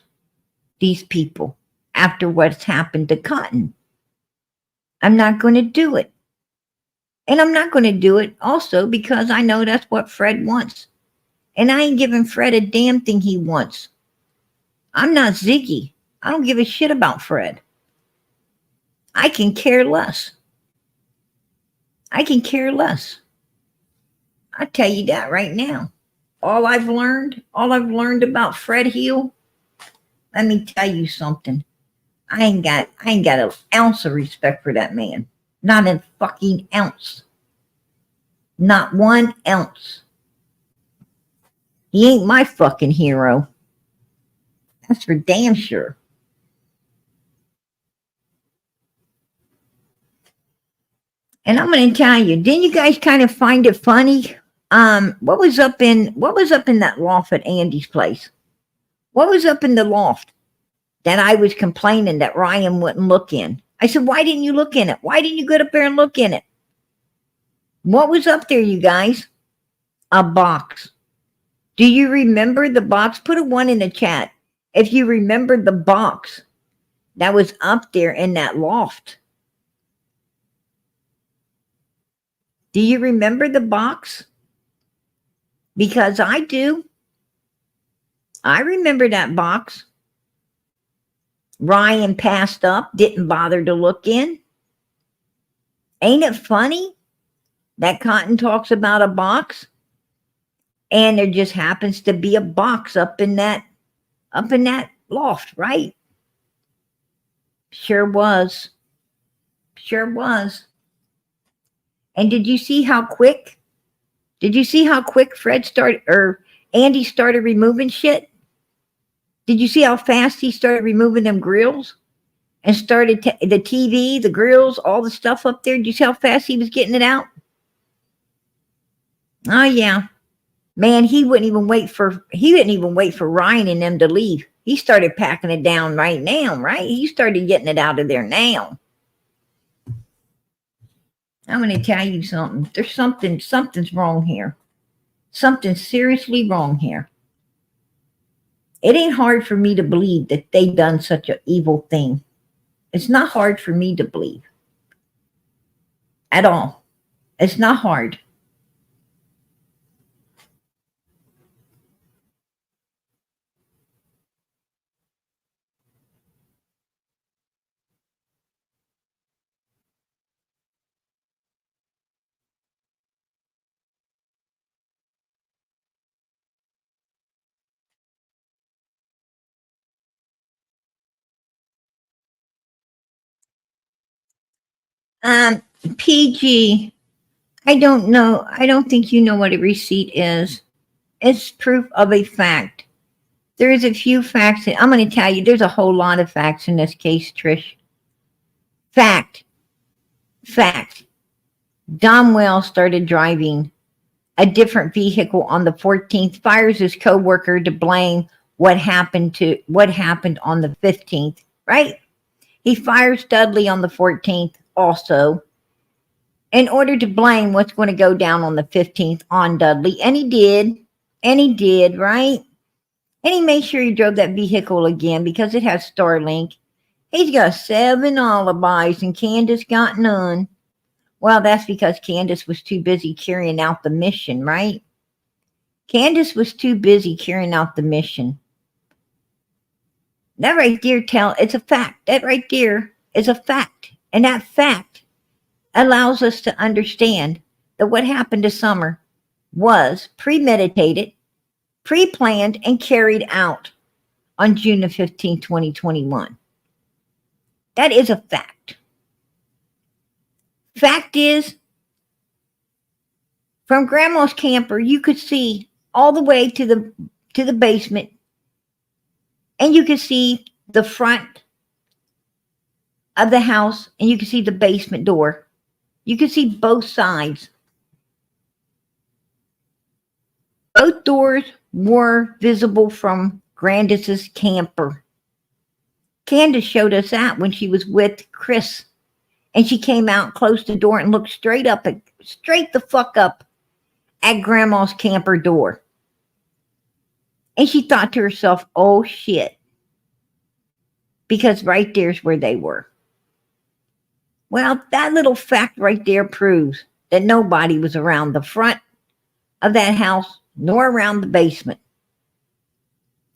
S1: these people after what's happened to Cotton. I'm not going to do it. And I'm not going to do it also because I know that's what Fred wants. And I ain't giving Fred a damn thing he wants. I'm not Ziggy. I don't give a shit about Fred. I can care less. I can care less. I tell you that right now. All I've learned about Fred Hill, let me tell you something. I ain't got an ounce of respect for that man. Not a fucking ounce. Not 1 ounce. He ain't my fucking hero. That's for damn sure. And I'm going to tell you, didn't you guys kind of find it funny? What was up in that loft at Andy's place? What was up in the loft that I was complaining that Ryan wouldn't look in? I said, why didn't you look in it? Why didn't you get up there and look in it? What was up there, you guys? A box. Do you remember the box? Put a 1 in the chat if you remember the box that was up there in that loft. Do you remember the box? Because I do. I remember that box. Ryan passed up, didn't bother to look in. Ain't it funny that Cotton talks about a box and there just happens to be a box up in that loft, right? Sure was. Sure was. And did you see how quick Fred started, or Andy started removing shit? Did you see how fast he started removing them grills? And started the TV, the grills, all the stuff up there. Did you see how fast he was getting it out? Oh yeah. Man, he didn't even wait for Ryan and them to leave. He started packing it down right now, right? He started getting it out of there now. I'm going to tell you something. There's something's wrong here. Something's seriously wrong here. It ain't hard for me to believe that they done such an evil thing. It's not hard for me to believe. At all. It's not hard. PG, I don't know. I don't think you know what a receipt is. It's proof of a fact. There is a few facts. I'm going to tell you, there's a whole lot of facts in this case, Trish. Fact. Dom Wells started driving a different vehicle on the 14th, fires his co-worker to blame what happened on the 15th, right? He fires Dudley on the 14th also in order to blame what's going to go down on the 15th on Dudley. And he did, right? And he made sure he drove that vehicle again because it has Starlink. He's got 7 alibis and Candace got none. Well, that's because Candace was too busy carrying out the mission, right? Candace was too busy carrying out the mission. That right there it's a fact. That right there is a fact. And that fact allows us to understand that what happened to Summer was premeditated, pre-planned, and carried out on June the 15th, 2021. That is a fact. Fact is, from Grandma's camper, you could see all the way to the basement, and you could see the front of the house, and you could see the basement door. You could see both sides. Both doors were visible from Grandis's camper. Candace showed us that when she was with Chris. And she came out, closed the door, and looked straight the fuck up at Grandma's camper door. And she thought to herself, oh shit, because right there's where they were. Well, that little fact right there proves that nobody was around the front of that house nor around the basement.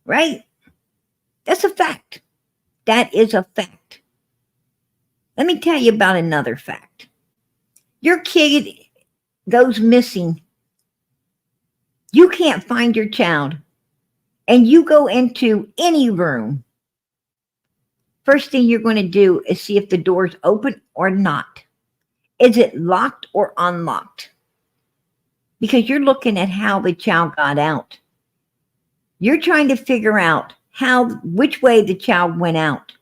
S1: Right? That's a fact. That is a fact. Let me tell you about another fact. Your kid goes missing. You can't find your child. And you go into any room. First thing you're going to do is see if the door's open or not. Is it locked or unlocked? Because you're looking at how the child got out. You're trying to figure out which way the child went out.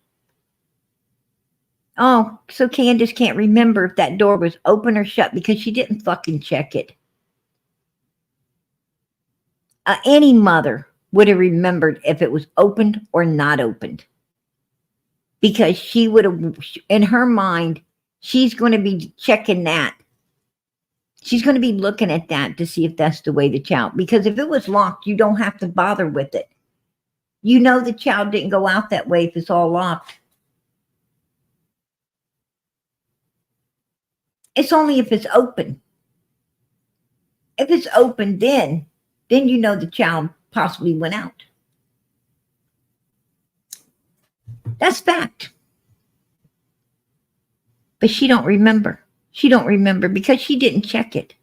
S1: Oh, so Candace can't remember if that door was open or shut because she didn't fucking check it. Any mother would have remembered if it was opened or not opened. Because she would have, in her mind, she's going to be checking that. She's going to be looking at that to see if that's the way the child, because if it was locked, you don't have to bother with it. You know the child didn't go out that way if it's all locked. It's only if it's open. If it's open, then you know the child possibly went out. That's fact. But she don't remember. She don't remember because she didn't check it.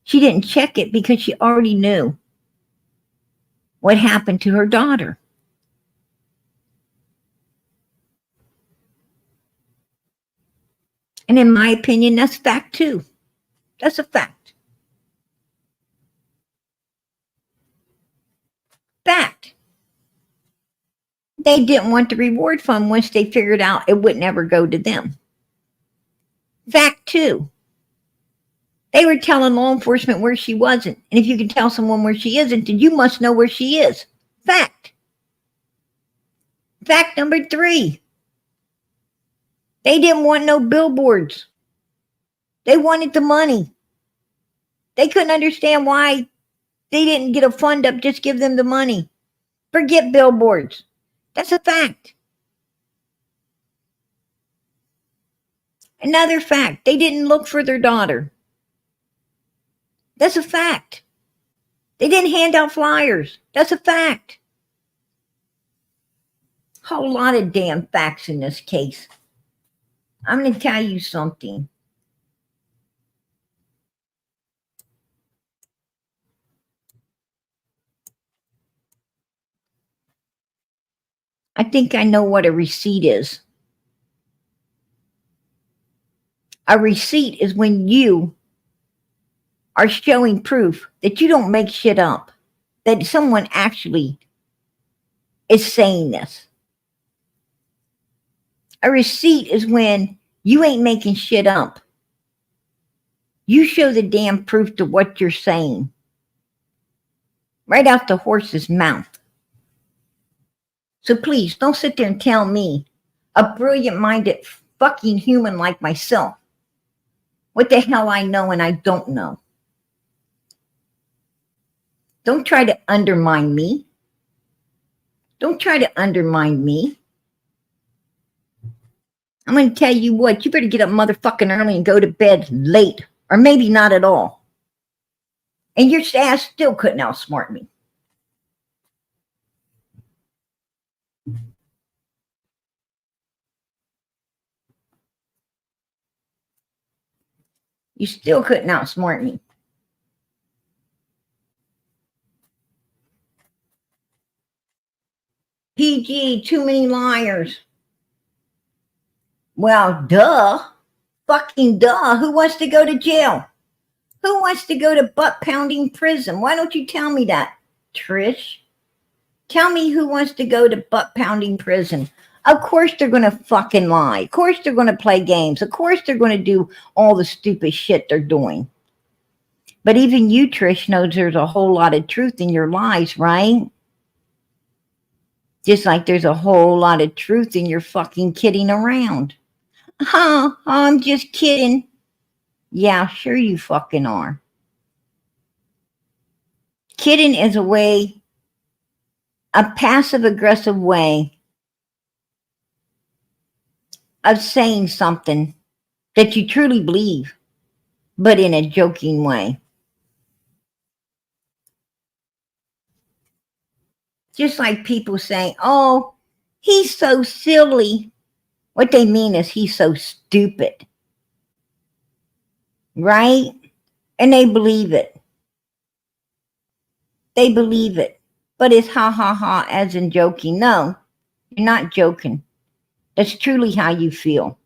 S1: She didn't check it because she already knew what happened to her daughter. And in my opinion, that's fact too. That's a fact. Fact. They didn't want the reward fund once they figured out it would never go to them. Fact two. They were telling law enforcement where she wasn't. And if you can tell someone where she isn't, then you must know where she is. Fact. Fact number three. They didn't want no billboards. They wanted the money. They couldn't understand why they didn't get a fund up, just give them the money. Forget billboards. That's a fact. Another fact, they didn't look for their daughter. That's a fact. They didn't hand out flyers. That's a fact. Whole lot of damn facts in this case. I'm going to tell you something. I think I know what a receipt is. A receipt is when you are showing proof that you don't make shit up, that someone actually is saying this. A receipt is when you ain't making shit up. You show the damn proof to what you're saying. Right out the horse's mouth. So please, don't sit there and tell me, a brilliant-minded fucking human like myself, what the hell I know and I don't know. Don't try to undermine me. Don't try to undermine me. I'm going to tell you what, you better get up motherfucking early and go to bed late, or maybe not at all. And your ass still couldn't outsmart me. You still couldn't outsmart me. PG, too many liars. Well, duh. Fucking duh. Who wants to go to jail? Who wants to go to butt-pounding prison? Why don't you tell me that, Trish? Tell me who wants to go to butt-pounding prison. Of course they're going to fucking lie. Of course they're going to play games. Of course they're going to do all the stupid shit they're doing. But even you, Trish, knows there's a whole lot of truth in your lies, right? Just like there's a whole lot of truth in your fucking kidding around. Oh, I'm just kidding. Yeah, sure you fucking are. Kidding is a way a passive aggressive way of saying something that you truly believe, but in a joking way. Just like people saying, oh, he's so silly. What they mean is he's so stupid. Right? And they believe it. They believe it. But it's ha ha ha as in joking. No, you're not joking. That's truly how you feel.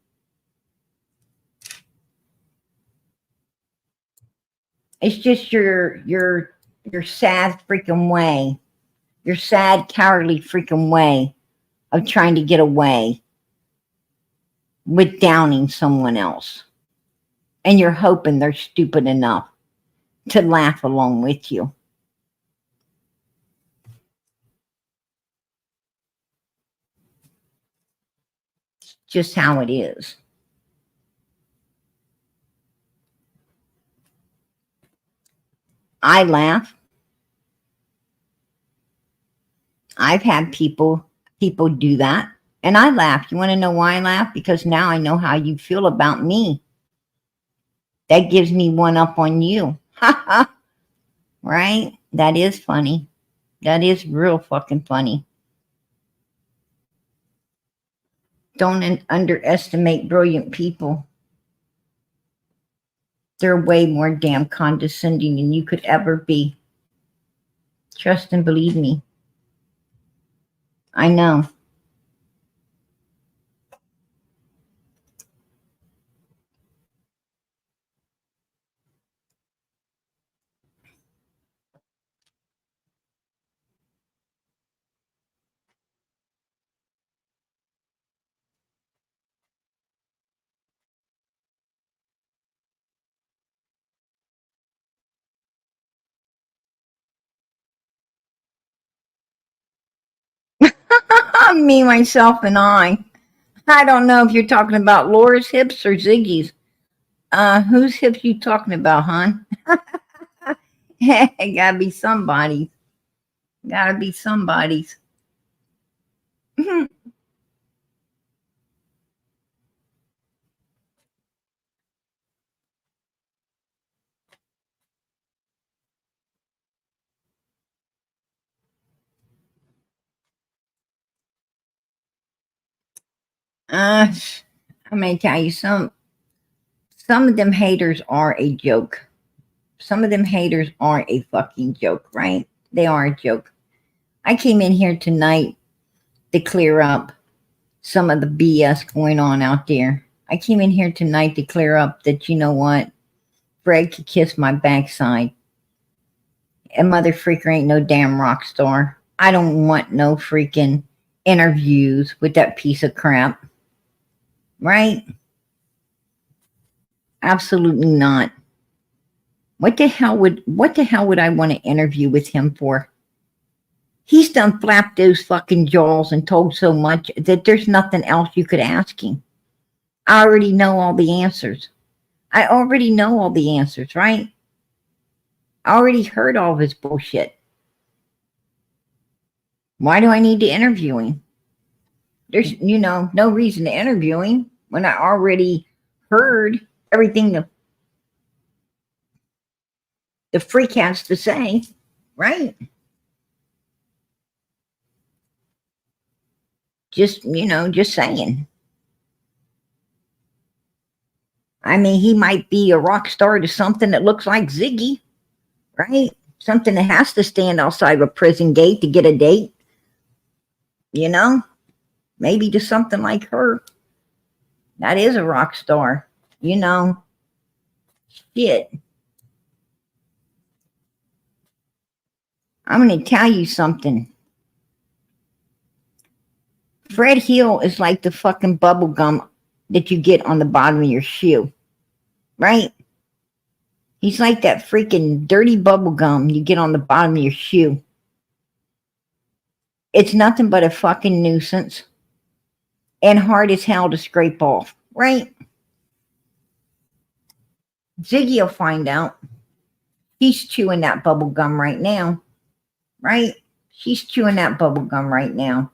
S1: It's just your sad freaking way. Your sad, cowardly freaking way of trying to get away with downing someone else. And you're hoping they're stupid enough to laugh along with you. Just how it is. I laugh. I've had people do that, and I laugh. You want to know why I laugh? Because now I know how you feel about me. That gives me one up on you. Right? That is funny. That is real fucking funny. Don't underestimate brilliant people. They're way more damn condescending than you could ever be. Trust and believe me. I know. Me, myself, and I. I don't know if you're talking about Laura's hips or Ziggy's. Whose hips you talking about, hon? It gotta be somebody's. Gotta be somebody's. I'm gonna tell you some of them haters are a joke. Some of them haters are a fucking joke, right? They are a joke. I came in here tonight to clear up some of the BS going on out there. I came in here tonight to clear up that, you know what? Fred could kiss my backside. A mother freaker ain't no damn rock star. I don't want no freaking interviews with that piece of crap. Right? Absolutely not. What the hell would I want to interview with him for? He's done flapped those fucking jaws and told so much that there's nothing else you could ask him. I already know all the answers. I already know all the answers, right? I already heard all of his bullshit. Why do I need to interview him? There's, no reason to interview him when I already heard everything the freak has to say, right? Just saying. I mean, he might be a rock star to something that looks like Ziggy, right? Something that has to stand outside of a prison gate to get a date, you know? Maybe to something like her. That is a rock star, you know? Shit. I'm going to tell you something. Fred Hill is like the fucking bubble gum that you get on the bottom of your shoe, right? He's like that freaking dirty bubble gum you get on the bottom of your shoe. It's nothing but a fucking nuisance and hard as hell to scrape off, right? Ziggy will find out. He's chewing that bubble gum right now, right? She's chewing that bubble gum right now.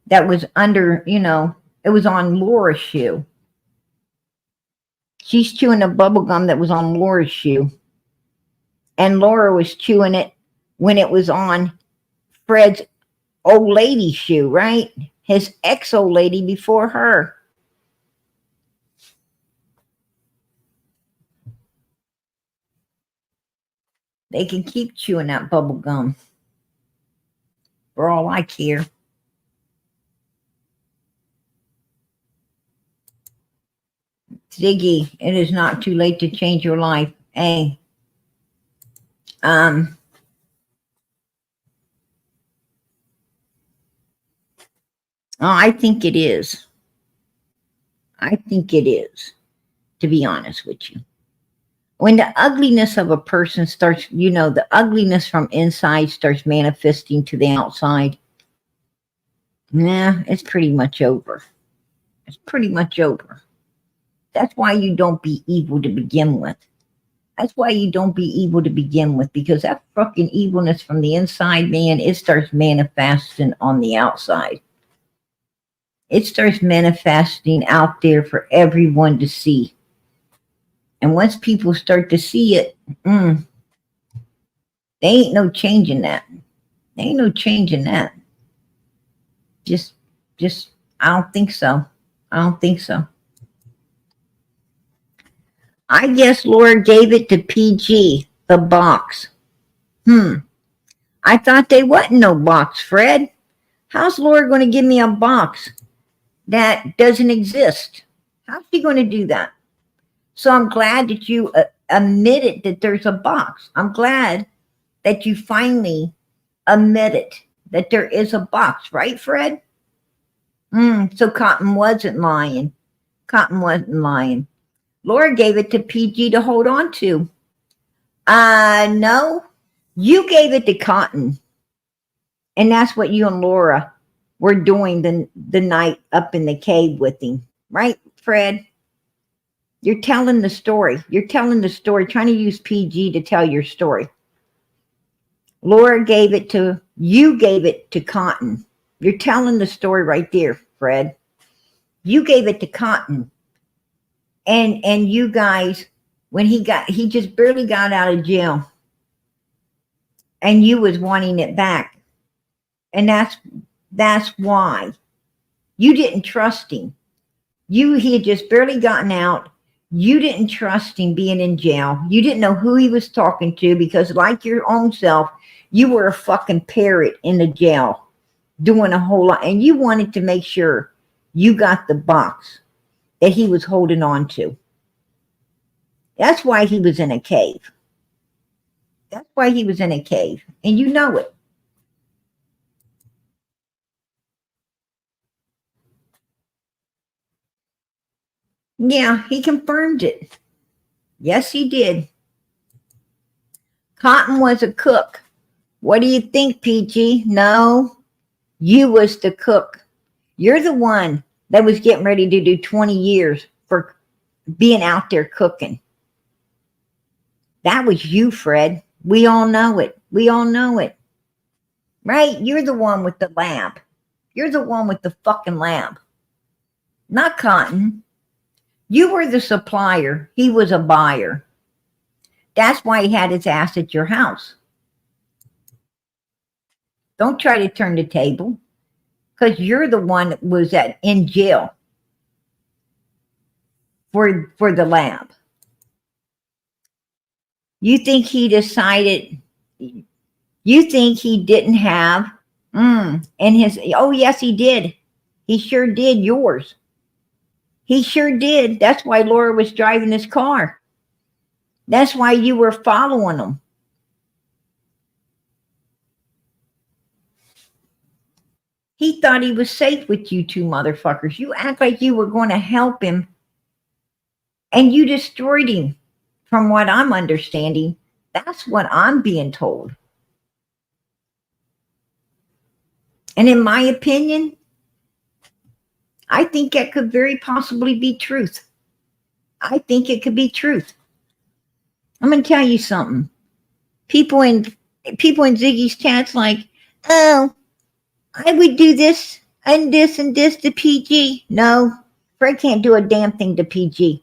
S1: That was under, it was on Laura's shoe. She's chewing the bubble gum that was on Laura's shoe. And Laura was chewing it when it was on Fred's old lady shoe, right? His ex-old lady before her. They can keep chewing that bubble gum. For all I care. Ziggy, it is not too late to change your life. Hey. Oh, I think it is. I think it is, to be honest with you. When the ugliness of a person starts, the ugliness from inside starts manifesting to the outside, it's pretty much over. It's pretty much over. That's why you don't be evil to begin with. That's why you don't be evil to begin with, because that fucking evilness from the inside, man, it starts manifesting on the outside. It starts manifesting out there for everyone to see. And once people start to see it, there ain't no changing that. There ain't no changing that. Just, I don't think so. I don't think so. I guess Laura gave it to PG, the box. I thought they wasn't no box, Fred. How's Laura going to give me a box that doesn't exist? How's she going to do that? So I'm glad that you admitted that there's a box. I'm glad that you finally admitted that there is a box, right, Fred? So Cotton wasn't lying. Cotton wasn't lying. Laura gave it to PG to hold on to. No, you gave it to Cotton. And that's what you and Laura were doing the night up in the cave with him. Right, Fred? You're telling the story. You're telling the story, trying to use PG to tell your story. Laura gave it to, you gave it to Cotton. You're telling the story right there, Fred. You gave it to Cotton. And you guys, when he just barely got out of jail. And you was wanting it back. And that's why. You didn't trust him. He had just barely gotten out. You didn't trust him being in jail. You didn't know who he was talking to because, like your own self, you were a fucking parrot in the jail doing a whole lot. And you wanted to make sure you got the box that he was holding on to. That's why he was in a cave. That's why he was in a cave. And you know it. Yeah, he confirmed it. Yes, he did. Cotton was a cook. What do you think, PG? No, you was the cook. You're the one that was getting ready to do 20 years for being out there cooking. That was you, Fred. We all know it. We all know it. Right? You're the one with the lab. You're the one with the fucking lab. Not Cotton. You were the supplier. He was a buyer. That's why he had his ass at your house. Don't try to turn the table. Because you're the one that was in jail for the lab. You think he decided, you think he didn't have, and his, oh yes he did. He sure did yours. He sure did. That's why Laura was driving his car. That's why you were following him. He thought he was safe with you two motherfuckers. You act like you were going to help him. And you destroyed him. From what I'm understanding. That's what I'm being told. And in my opinion, I think that could very possibly be truth. I think it could be truth. I'm going to tell you something. People in Ziggy's chats like, oh, I would do this and this and this to PG. No, Fred can't do a damn thing to PG.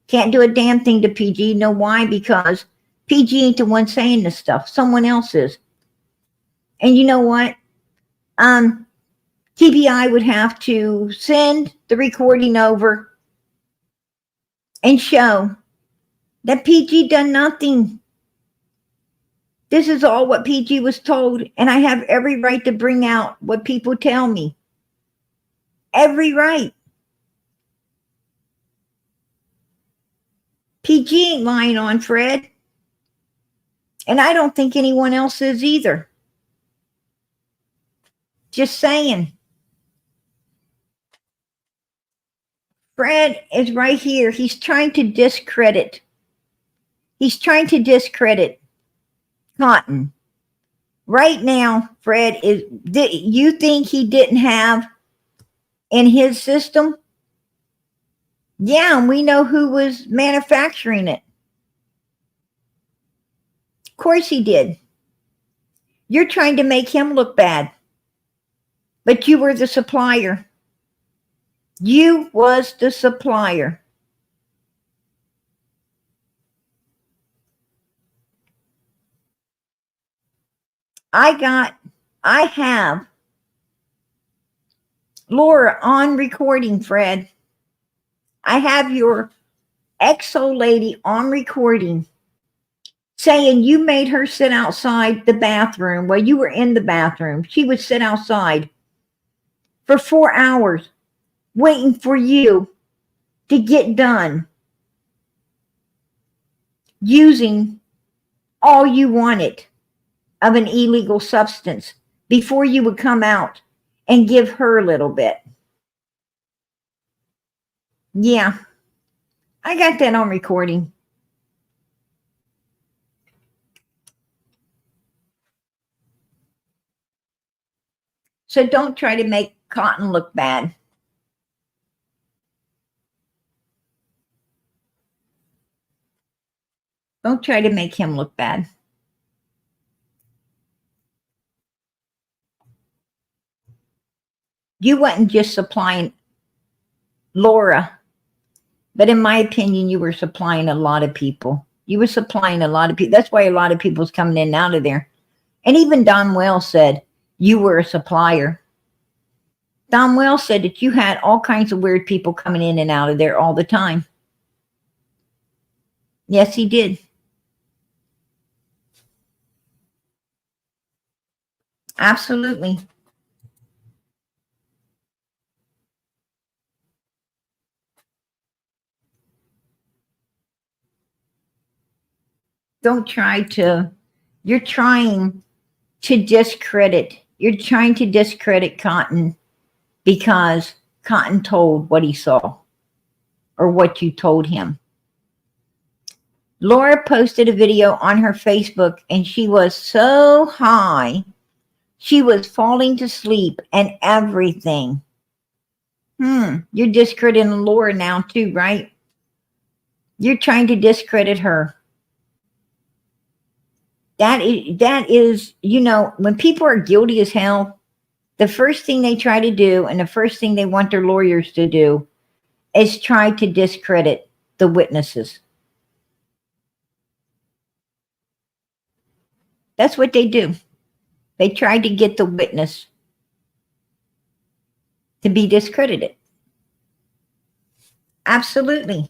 S1: Can't do a damn thing to PG. Know why? Because PG ain't the one saying this stuff. Someone else is. And you know what? TBI would have to send the recording over and show that PG done nothing. This is all what PG was told, and I have every right to bring out what people tell me. Every right. PG ain't lying on Fred. And I don't think anyone else is either. Just saying. Fred is right here. He's trying to discredit. He's trying to discredit Cotton. Right now, Fred is, you think he didn't have in his system? Yeah, and we know who was manufacturing it. Of course he did. You're trying to make him look bad. But you were the supplier. You was the supplier. I have Laura on recording, Fred. I have your exo lady on recording saying you made her sit outside the bathroom while you were in the bathroom. She would sit outside for 4 hours waiting for you to get done using all you wanted of an illegal substance before you would come out and give her a little bit. Yeah, I got that on recording. So don't try to make Cotton look bad. Don't try to make him look bad. You wasn't just supplying Laura, but in my opinion, you were supplying a lot of people. You were supplying a lot of people. That's why a lot of people's coming in and out of there. And even Don Wells said you were a supplier. Don Wells said that you had all kinds of weird people coming in and out of there all the time. Yes, he did. Absolutely. Don't try to, you're trying to discredit. You're trying to discredit Cotton because Cotton told what he saw or what you told him. Laura posted a video on her Facebook and she was so high, she was falling to sleep and everything. You're discrediting Laura now too, right? You're trying to discredit her. That is, you know, when people are guilty as hell, the first thing they try to do and the first thing they want their lawyers to do is try to discredit the witnesses. That's what they do. They try to get the witness to be discredited. Absolutely.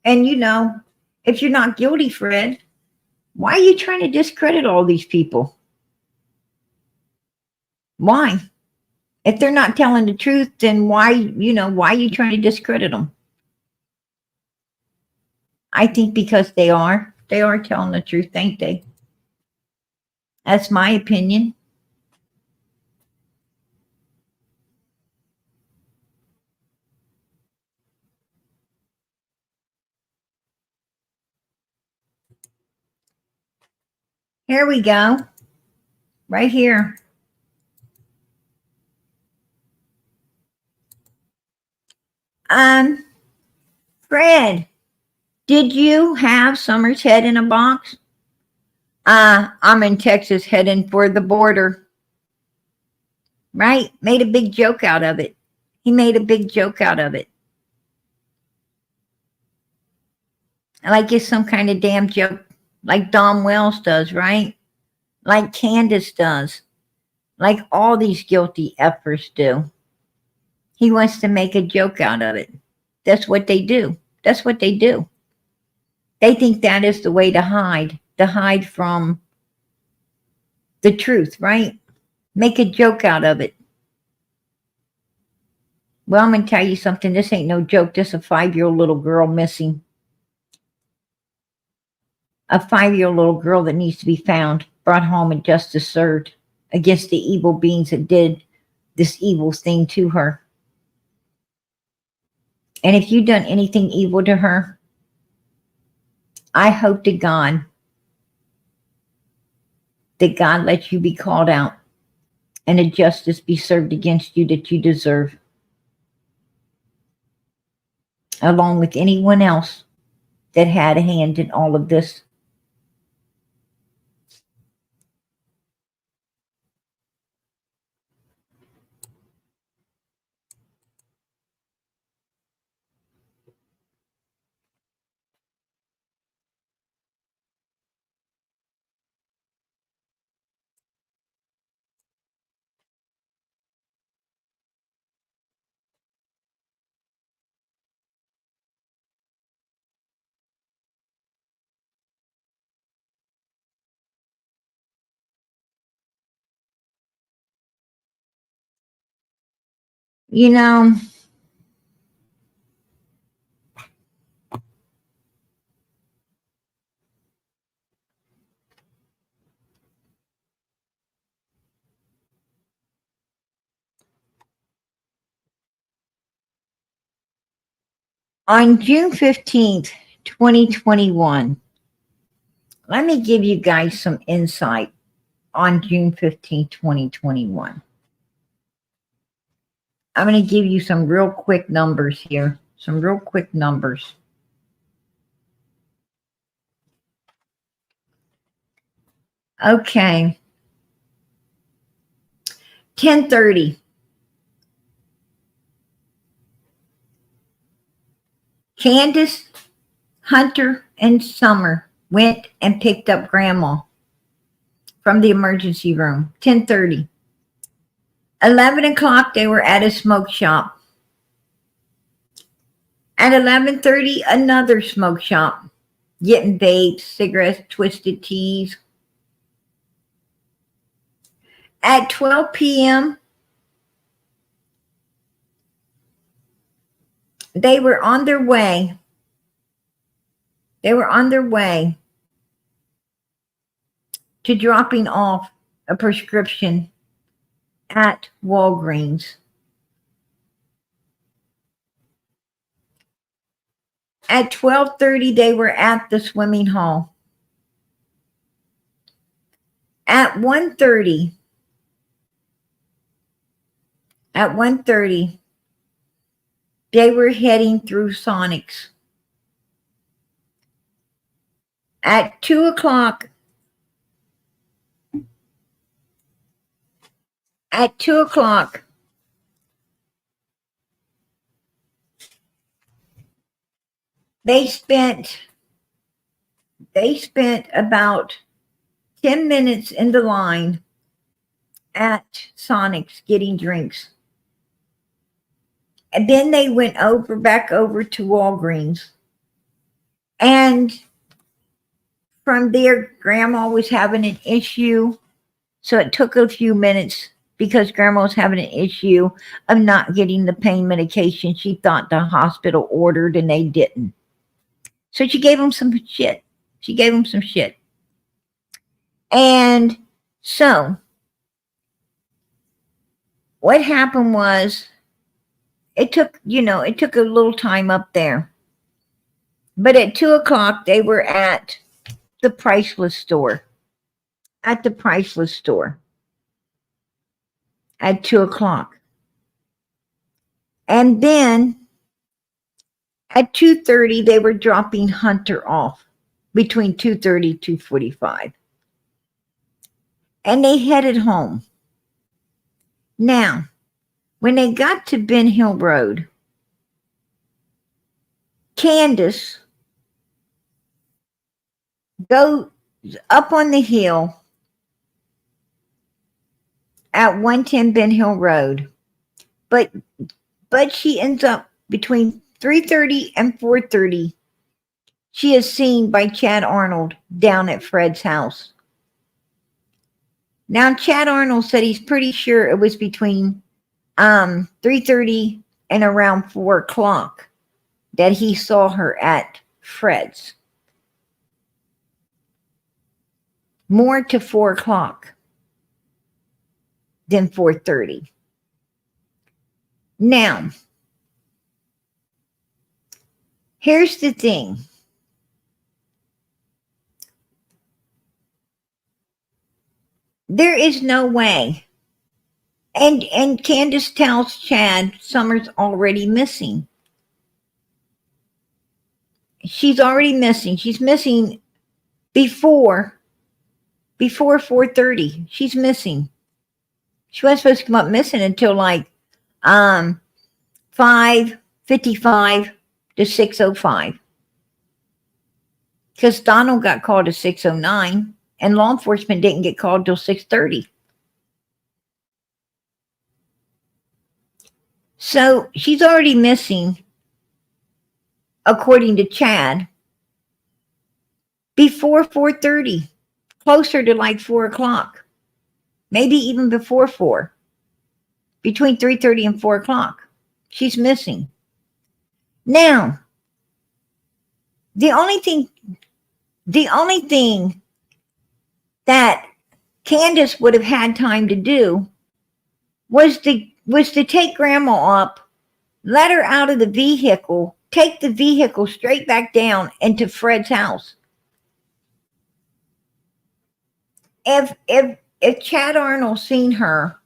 S1: And you know, if you're not guilty, Fred, why are you trying to discredit all these people? Why? If they're not telling the truth, then why are you trying to discredit them? I think because they are telling the truth, ain't they? That's my opinion. Here we go. Right here. Fred, did you have Summer's head in a box? I'm in Texas heading for the border. Right? Made a big joke out of it. He made a big joke out of it. Like it's some kind of damn joke, like Dom Wells does, right? Like Candace does, like all these guilty effers do. He wants to make a joke out of it. That's what they do. That's what they do. They think that is the way to hide from the truth, right? Make a joke out of it. Well, I'm going to tell you something. This ain't no joke. This is a 5-year-old little girl missing. A 5-year-old little girl that needs to be found, brought home, and justice served against the evil beings that did this evil thing to her. And if you've done anything evil to her, I hope to God that God lets you be called out and a justice be served against you that you deserve, along with anyone else that had a hand in all of this. You know, on June 15th, 2021, let me give you guys some insight on June 15th, 2021. I'm going to give you some real quick numbers here. Some real quick numbers. Okay. 10:30. Candace, Hunter, and Summer went and picked up Grandma from the emergency room. 10:30. 11 o'clock, they were at a smoke shop. At 11:30, another smoke shop, getting vapes, cigarettes, twisted teas. At 12 p.m., they were on their way. They were on their way to dropping off a prescription at Walgreens. At 12:30, they were at the swimming hole. At 1:30, they were heading through Sonic's. At 2 o'clock, they spent about 10 minutes in the line at Sonic's getting drinks. And then they went back over to Walgreens. And from there, Grandma was having an issue. So it took a few minutes because Grandma was having an issue of not getting the pain medication she thought the hospital ordered, and they didn't. So she gave them some shit. And so what happened was, it took a little time up there. But at 2 o'clock, they were at the Priceless store. At 2 o'clock. And then at 2:30, they were dropping Hunter off between 2:30 and 2:45. and they headed home. Now, when they got to Ben Hill Road, Candace goes up on the hill at 110 Ben Hill Road, but she ends up between 3:30 and 4:30. She is seen by Chad Arnold down at Fred's house. Now, Chad Arnold said he's pretty sure it was between 3:30 and around 4 o'clock that he saw her at Fred's. More to 4 o'clock than 4:30. Now, here's the thing. There is no way. And Candace tells Chad Summer's already missing. She's already missing. She's missing before 4:30. She's missing. She wasn't supposed to come up missing until like 5:55 to 6:05. Because Donald got called at 6:09 and law enforcement didn't get called till 6:30. So she's already missing, according to Chad, before 4:30, closer to like 4 o'clock, maybe even before 4, between 3:30 and 4 o'clock. She's missing. Now, the only thing that Candace would have had time to do was to take Grandma up, let her out of the vehicle, take the vehicle straight back down into Fred's house. If Chad Arnold seen her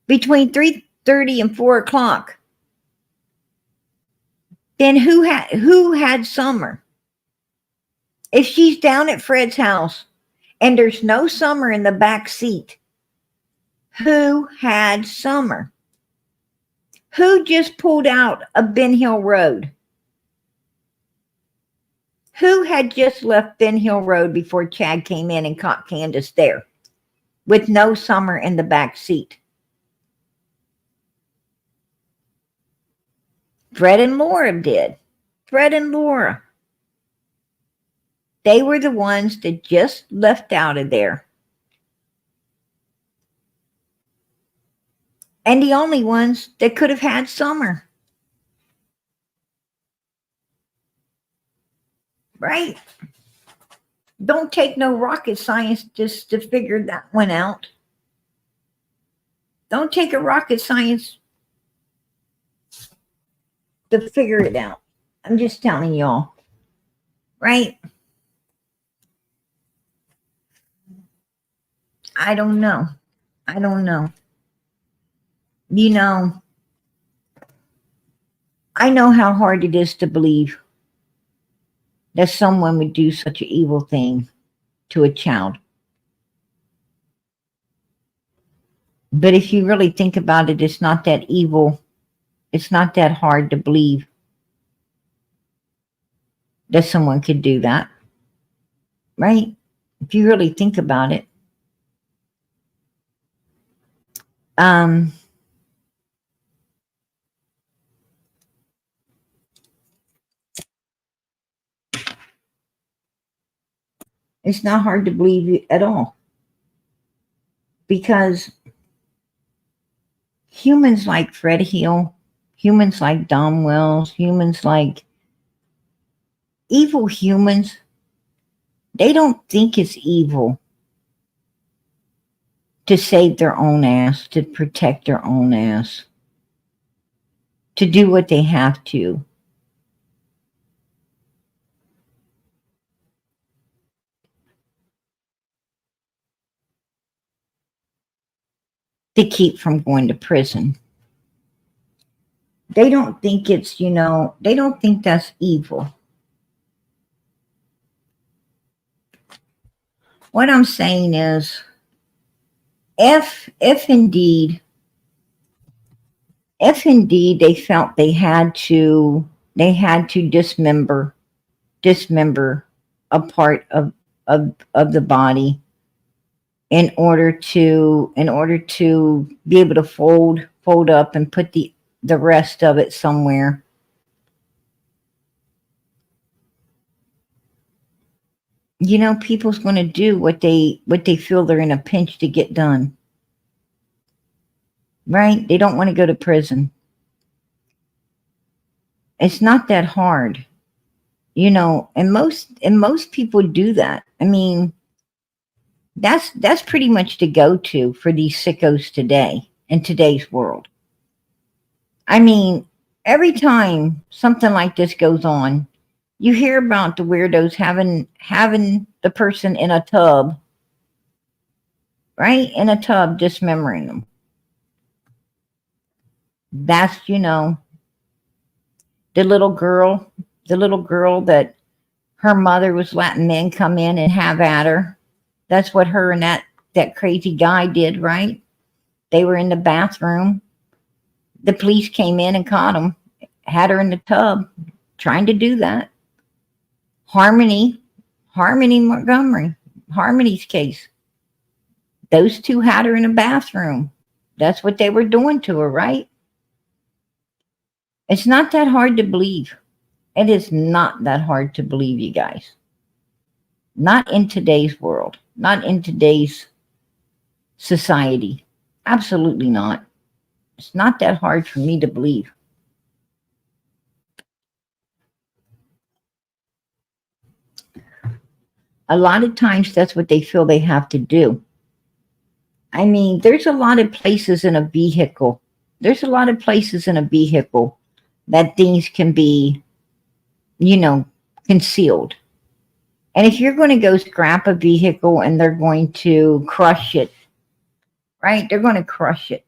S1: between 3:30 and 4 o'clock, then who had Summer? If she's down at Fred's house and there's no Summer in the back seat, who had Summer? Who just pulled out of Ben Hill Road? Who had just left Ben Hill Road before Chad came in and caught Candace there with no Summer in the back seat? Fred and Laura did. Fred and Laura. They were the ones that just left out of there. And the only ones that could have had Summer. Right? Don't take no rocket science just to figure that one out. Don't take a rocket science to figure it out. I'm just telling y'all. Right? I don't know. You know, I know how hard it is to believe that someone would do such an evil thing to a child. But if you really think about it, it's not that evil. It's not that hard to believe that someone could do that. Right? If you really think about it. It's not hard to believe at all. Because humans like Fred Hill, humans like Dom Wells, humans like evil humans, they don't think it's evil to save their own ass, to protect their own ass, to do what they have to. To keep from going to prison. They don't think it's, they don't think that's evil. What I'm saying is, if indeed they felt they had to dismember a part of the body in order to be able to fold up and put the rest of it somewhere. People's going to do what they feel they're in a pinch to get done, right? They don't want to go to prison. It's not that hard, and most people do that. I mean, that's pretty much the go-to for these sickos today in today's world. I mean, every time something like this goes on, you hear about the weirdos having the person in a tub, right? In a tub, dismembering them. That's the little girl that her mother was letting men come in and have at her. That's what her and that crazy guy did, right? They were in the bathroom. The police came in and caught them, had her in the tub, trying to do that. Harmony Montgomery, Harmony's case. Those two had her in a bathroom. That's what they were doing to her, right? It's not that hard to believe. It is not that hard to believe, you guys. Not in today's world. Not in today's society. Absolutely not. It's not that hard for me to believe. A lot of times that's what they feel they have to do. I mean, there's a lot of places in a vehicle. There's a lot of places in a vehicle that things can be, concealed. And if you're going to go scrap a vehicle and they're going to crush it, right? They're going to crush it.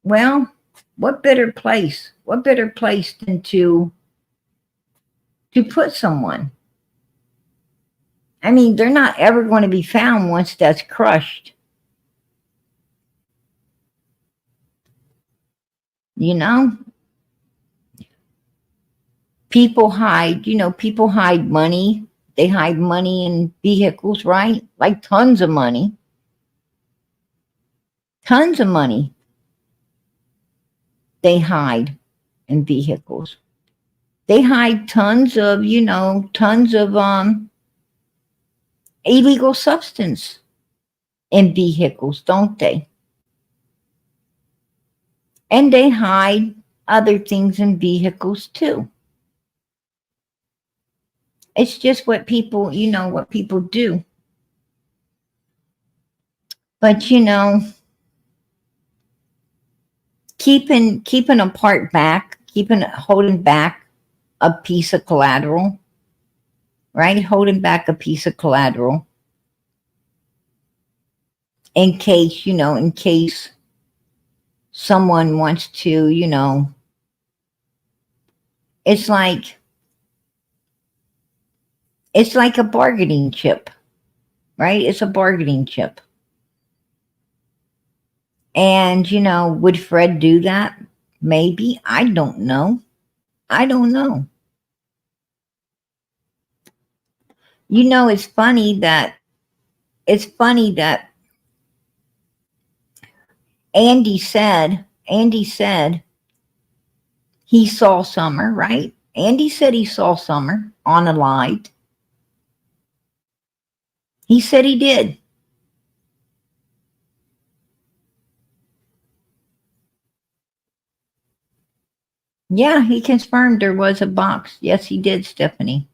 S1: Well, what better place? What better place than to put someone? I mean, they're not ever going to be found once that's crushed. People hide money. They hide money in vehicles, right? Like tons of money. Tons of money they hide in vehicles. They hide tons of illegal substance in vehicles, don't they? And they hide other things in vehicles too. It's just what people do. But keeping a part back, holding back a piece of collateral, right? Holding back a piece of collateral in case someone wants to, it's like a bargaining chip, right? It's a bargaining chip. And, would Fred do that? Maybe. I don't know. It's funny that Andy said he saw Summer, right? Andy said he saw Summer on a light. He said he did. Yeah, he confirmed there was a box. Yes, he did, Stephanie.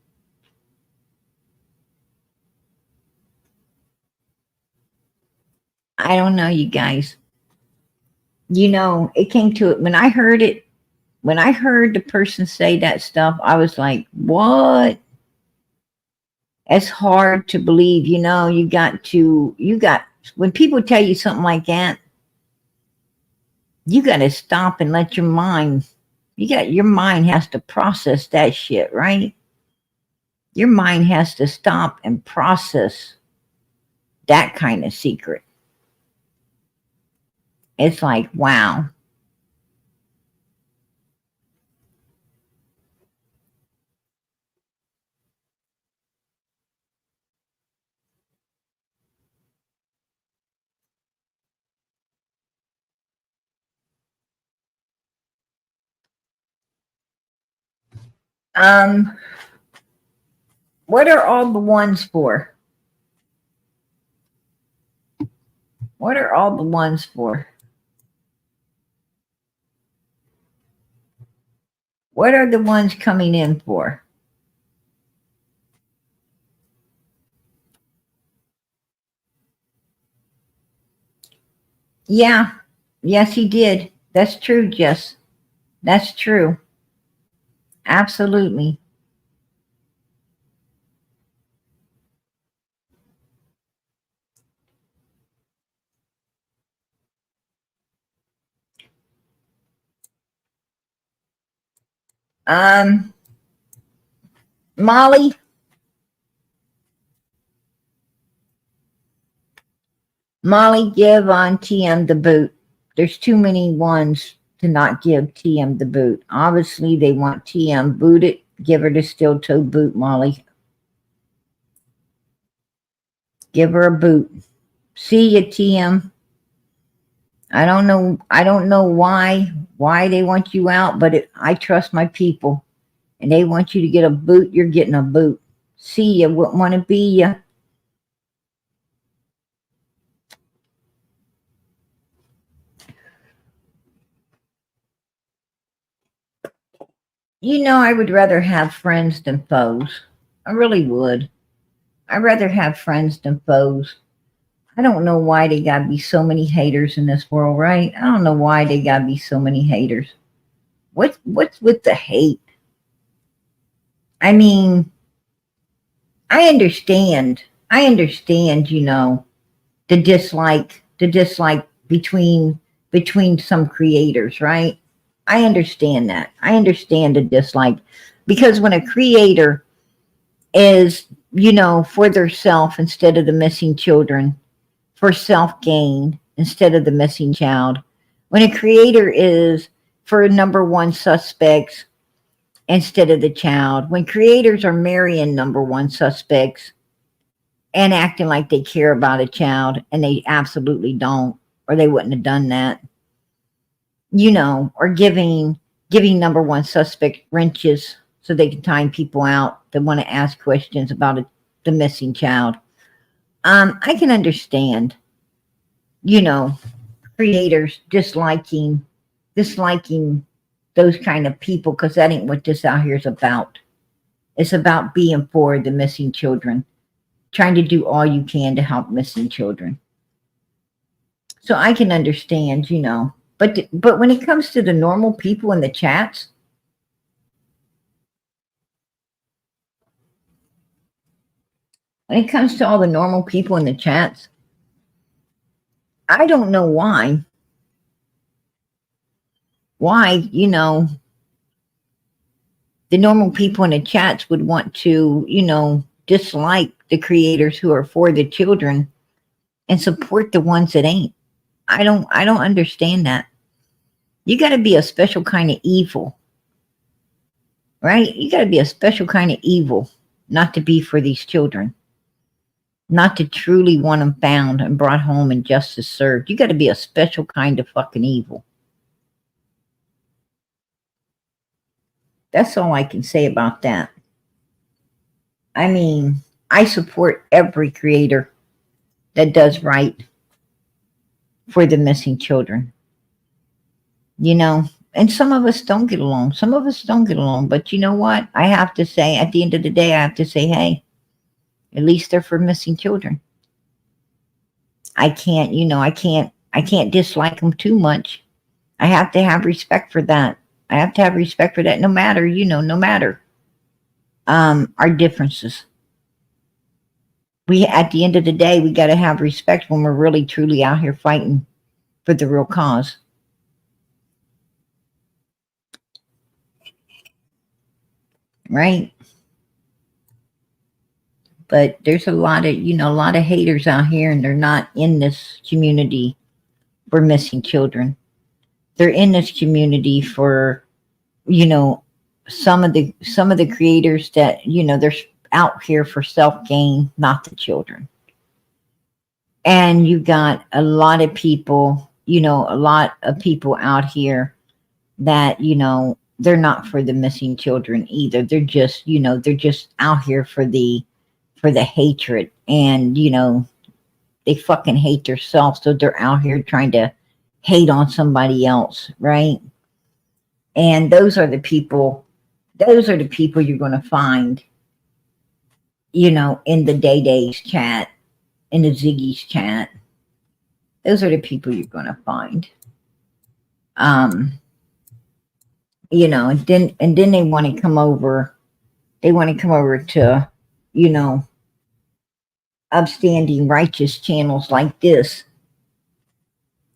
S1: I don't know, you guys. It came to it when I heard it. When I heard the person say that stuff, I was like, what? It's hard to believe, when people tell you something like that, you got to stop and let your mind has to process that shit, right? Your mind has to stop and process that kind of secret. It's like, wow. Um, what are all the ones for? What are all the ones for? What are the ones coming in for? Yeah. Yes, he did. That's true, Jess. That's true. Absolutely. Um, Molly, Molly, give on TM the boot. There's too many ones to not give TM the boot. Obviously, they want TM booted. Give her the steel toe boot, Molly. Give her a boot. See ya, TM. I don't know. I don't know why they want you out, but I trust my people, and they want you to get a boot. You're getting a boot. See ya. Wouldn't want to be ya. You know, I would rather have friends than foes. I really would. I'd rather have friends than foes. I don't know why they gotta be so many haters in this world, right? I don't know why they gotta be so many haters. What's with the hate? I mean, I understand. I understand, you know, the dislike between some creators, right? I understand that. I understand the dislike because when a creator is, you know, for their self instead of the missing children, for self gain instead of the missing child, when a creator is for number one suspects instead of the child, when creators are marrying number one suspects and acting like they care about a child and they absolutely don't, or they wouldn't have done that, you know, or giving number one suspect wrenches so they can time people out that want to ask questions about the missing child. I can understand, you know, creators disliking those kind of people because that ain't what this out here is about. It's about being for the missing children, trying to do all you can to help missing children. So I can understand, you know, but when it comes to the normal people in the chats, when it comes to all the normal people in the chats, I don't know why, you know, the normal people in the chats would want to, you know, dislike the creators who are for the children and support the ones that ain't. I don't understand that. You got to be a special kind of evil, right? You got to be a special kind of evil not to be for these children, not to truly want them found and brought home and justice served. You got to be a special kind of fucking evil. That's all I can say about that. I mean, I support every creator that does right for the missing children, you know. And some of us don't get along. Some of us don't get along. But you know what? I have to say, at the end of the day, I have to say, hey, at least they're for missing children. I can't, you know, I can't dislike them too much. I have to have respect for that. I have to have respect for that no matter, you know, no matter our differences. We at the end of the day, we got to have respect when we're really truly out here fighting for the real cause. Right? But there's a lot of, you know, a lot of haters out here and they're not in this community for missing children. They're in this community for, you know, some of the creators that, you know, they're out here for self gain, not the children. And you got a lot of people, you know, a lot of people out here that, you know, they're not for the missing children either. They're just, you know, they're just out here for the hatred, and, you know, they fucking hate themselves, so they're out here trying to hate on somebody else, right? And those are the people you're going to find, you know, in the Day-Day's chat, in the Ziggy's chat. Those are the people you're going to find. You know, and then they want to come over. They want to come over to, you know, upstanding righteous channels like this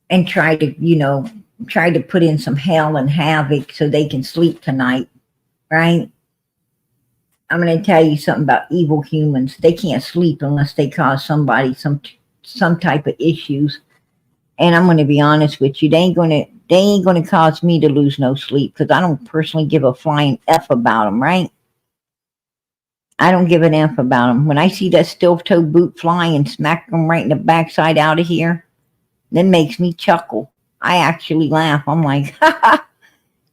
S1: and try to, you know, try to put in some hell and havoc so they can sleep tonight, right? I'm going to tell you something about evil humans. They can't sleep unless they cause somebody some type of issues. And I'm going to be honest with you, they ain't going to cause me to lose no sleep, because I don't personally give a flying F about them, right? I don't give an F about them. When I see that steel-toe boot fly and smack them right in the backside out of here, that makes me chuckle. I actually laugh. I'm like, ha ha,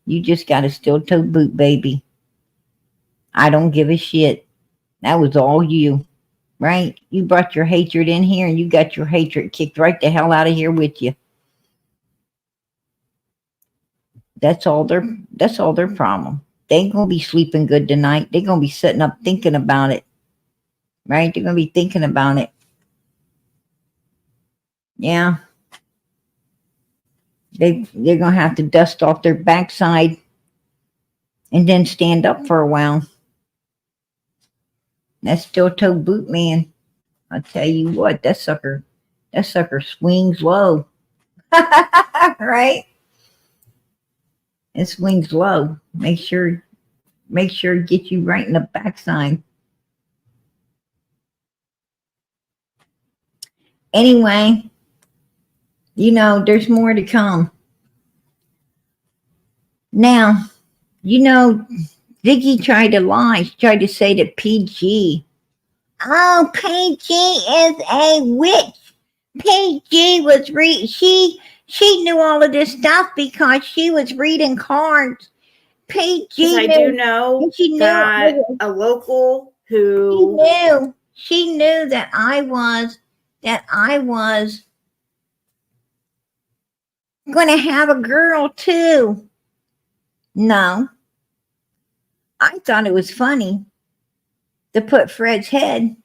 S1: you just got a steel-toe boot, baby. I don't give a shit. That was all you, right? You brought your hatred in here, and you got your hatred kicked right the hell out of here with you. That's all their problem. They ain't gonna be sleeping good tonight. They're gonna be sitting up thinking about it. Right? They're gonna be thinking about it. Yeah. They're gonna have to dust off their backside and then stand up for a while. That steel-toe boot man, I'll tell you what, that sucker swings low. Right? It swings low. Make sure it gets you right in the backside. Anyway, you know, there's more to come. Now, you know, Ziggy tried to lie. She tried to say that PG. Oh, PG is a witch. PG was she knew all of this stuff because she was reading cards. PG
S2: I do know that a local who
S1: she knew that I was going to have a girl too. No. I thought it was funny to put Fred's head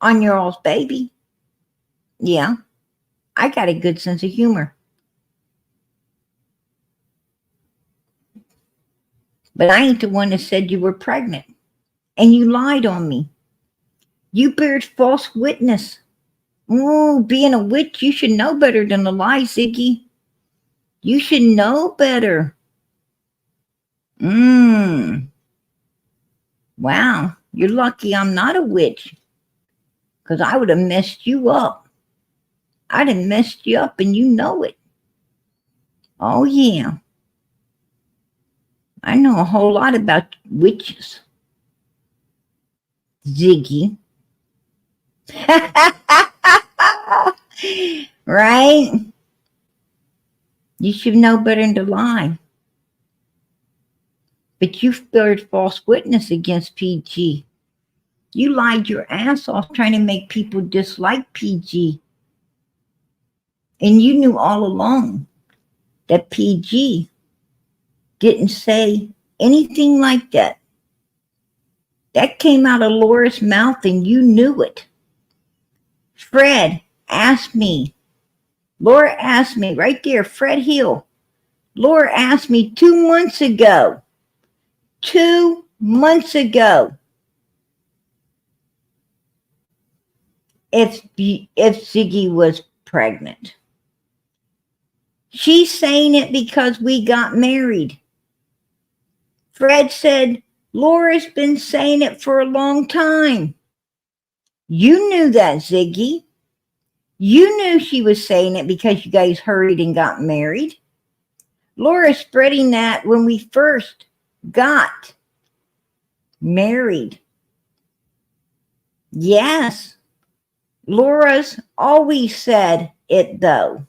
S1: on your all's baby. Yeah. I got a good sense of humor. But I ain't the one that said you were pregnant. And you lied on me. You bears false witness. Oh, being a witch, you should know better than to lie, Ziggy. You should know better. Wow, you're lucky I'm not a witch, because I would have messed you up. I'd have messed you up, and you know it. Oh, yeah. I know a whole lot about witches. Ziggy. Right? You should know better than to lie. But you bears false witness against PG. You lied your ass off trying to make people dislike PG. And you knew all along that PG didn't say anything like that. That came out of Laura's mouth and you knew it. Fred asked me. Laura asked me right there, Fred Hill. Laura asked me 2 months ago. 2 months ago. If Ziggy was pregnant. She's saying it because we got married. Fred said, Laura's been saying it for a long time. You knew that, Ziggy. You knew she was saying it because you guys hurried and got married. Laura's spreading that when we first got married. Yes, Laura's always said it though.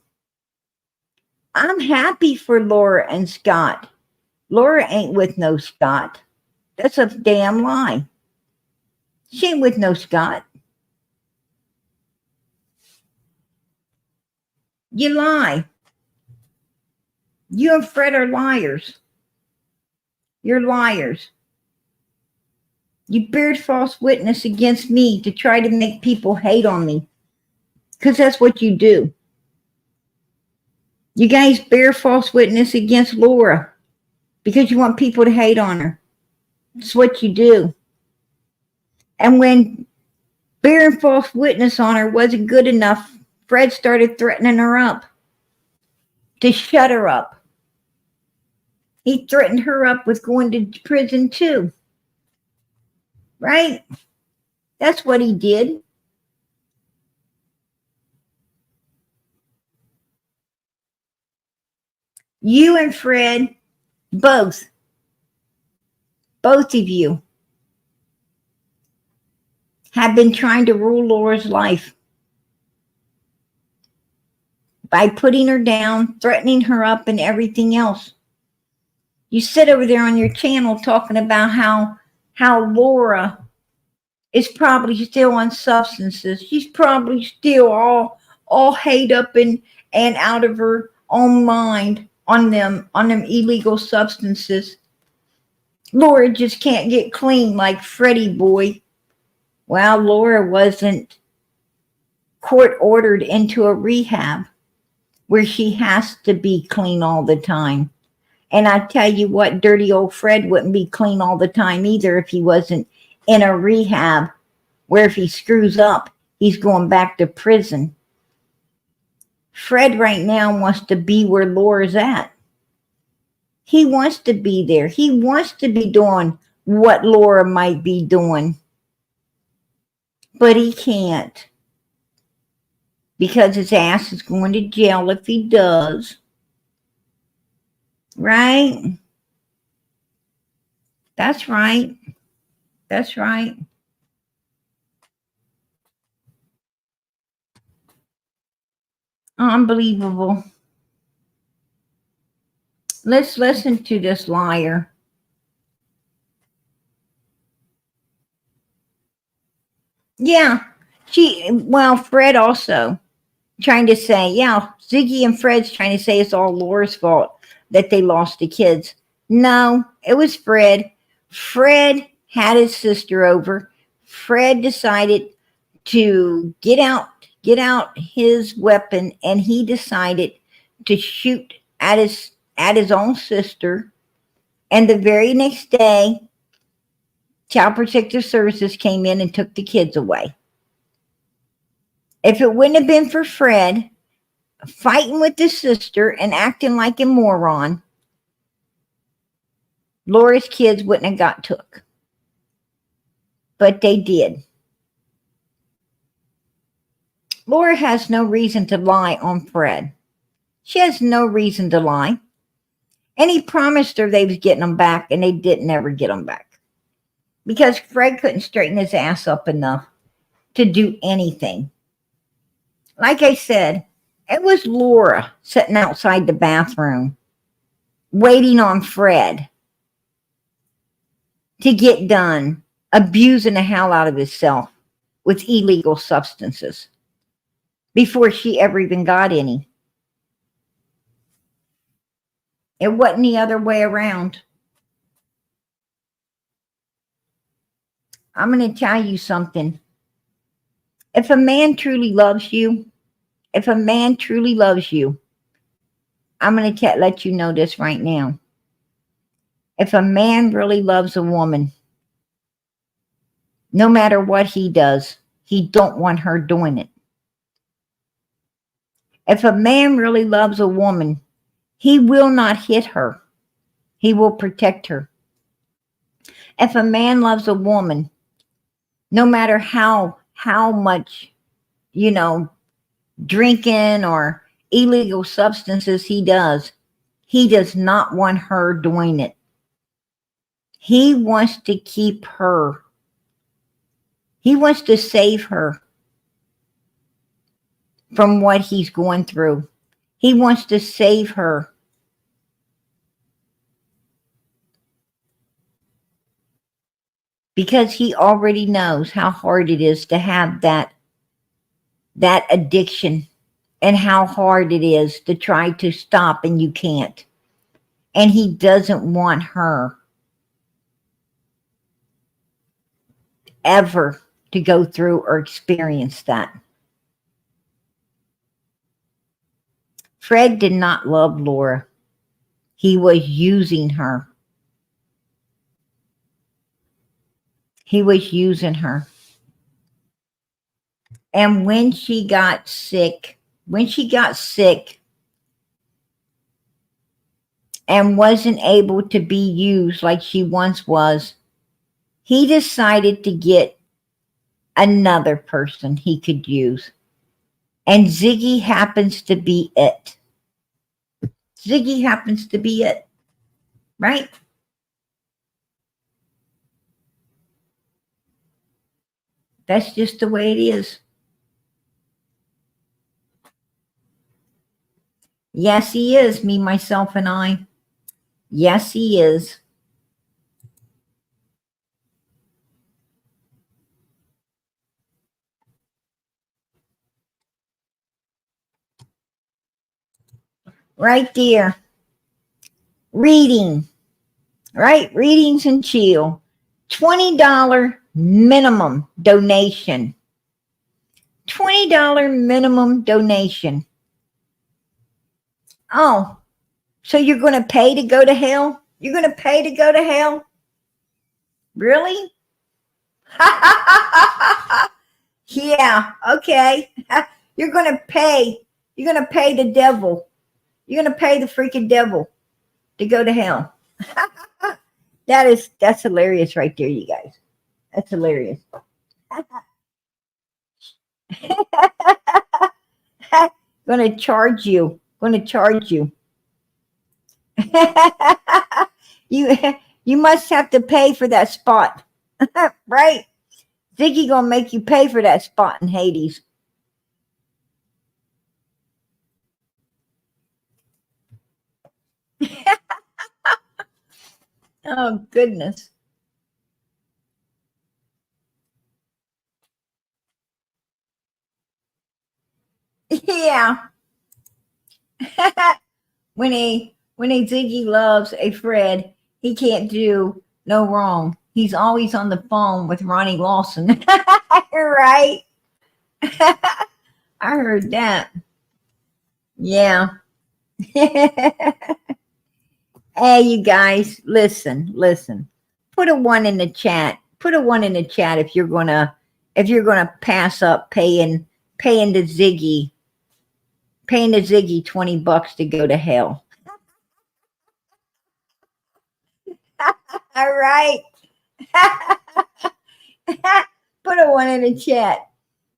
S1: I'm happy for Laura and Scott. Laura ain't with no Scott. That's a damn lie. She ain't with no Scott. You lie. You and Fred are liars. You're liars. You bear false witness against me to try to make people hate on me. Because that's what you do. You guys bear false witness against Laura because you want people to hate on her. That's what you do. And when bearing false witness on her wasn't good enough, Fred started threatening her up to shut her up. He threatened her up with going to prison too. Right? That's what he did. You and Fred, both of you, have been trying to rule Laura's life by putting her down, threatening her up, and everything else. You sit over there on your channel talking about how Laura is probably still on substances. She's probably still all hate up and out of her own mind on them illegal substances. Laura just can't get clean like Freddie boy. Well, Laura wasn't court ordered into a rehab where she has to be clean all the time. And I tell you what, dirty old Fred wouldn't be clean all the time either if he wasn't in a rehab where if he screws up, he's going back to prison. Fred right now wants to be where Laura's at. He wants to be there. He wants to be doing what Laura might be doing. But he can't. Because his ass is going to jail if he does. Right? That's right. That's right. Unbelievable. Let's listen to this liar. Yeah. Fred also trying to say, yeah, Ziggy and Fred's trying to say it's all Laura's fault that they lost the kids. No, it was Fred. Fred had his sister over. Fred decided to get out his weapon, and he decided to shoot at his own sister. And the very next day, Child Protective Services came in and took the kids away. If it wouldn't have been for Fred fighting with his sister and acting like a moron, Laura's kids wouldn't have got took. But they did. Laura has no reason to lie on Fred. She has no reason to lie. And he promised her they was getting them back, and they didn't ever get them back. Because Fred couldn't straighten his ass up enough to do anything. Like I said, it was Laura sitting outside the bathroom waiting on Fred to get done abusing the hell out of himself with illegal substances before she ever even got any. It wasn't the other way around. I'm going to tell you something. If a man truly loves you, I'm going to let you know this right now. If a man really loves a woman, no matter what he does, he don't want her doing it. If a man really loves a woman, he will not hit her. He will protect her. If a man loves a woman, no matter how much, drinking or illegal substances he does not want her doing it. He wants to keep her. He wants to save her from what he's going through. He wants to save her. Because he already knows how hard it is to have that addiction, and how hard it is to try to stop and you can't. And he doesn't want her ever to go through or experience that. Fred did not love Laura. He was using her. He was using her. And when she got sick and wasn't able to be used like she once was, he decided to get another person he could use. And Ziggy happens to be it. Ziggy happens to be it. Right? That's just the way it is. Yes, he is. Me, myself, and I. Yes, he is. Right there. Reading. Right? Readings and chill. $20 minimum donation. $20 minimum donation. Oh, so you're going to pay to go to hell? You're going to pay to go to hell? Really? Yeah, okay. You're going to pay. You're going to pay the devil. You're going to pay the freaking devil to go to hell. That's hilarious right there, you guys. That's hilarious. Going to charge you. Going to charge you. You must have to pay for that spot. Right? Ziggy gonna make you pay for that spot in Hades. Oh goodness. Yeah. when a Ziggy loves a Fred, he can't do no wrong. He's always on the phone with Ronnie Lawson. Right? I heard that. Yeah. Hey, you guys, listen. Put a 1 in the chat. Put a 1 in the chat if you're gonna pass up paying the Ziggy $20 to go to hell. All right. Put a 1 in the chat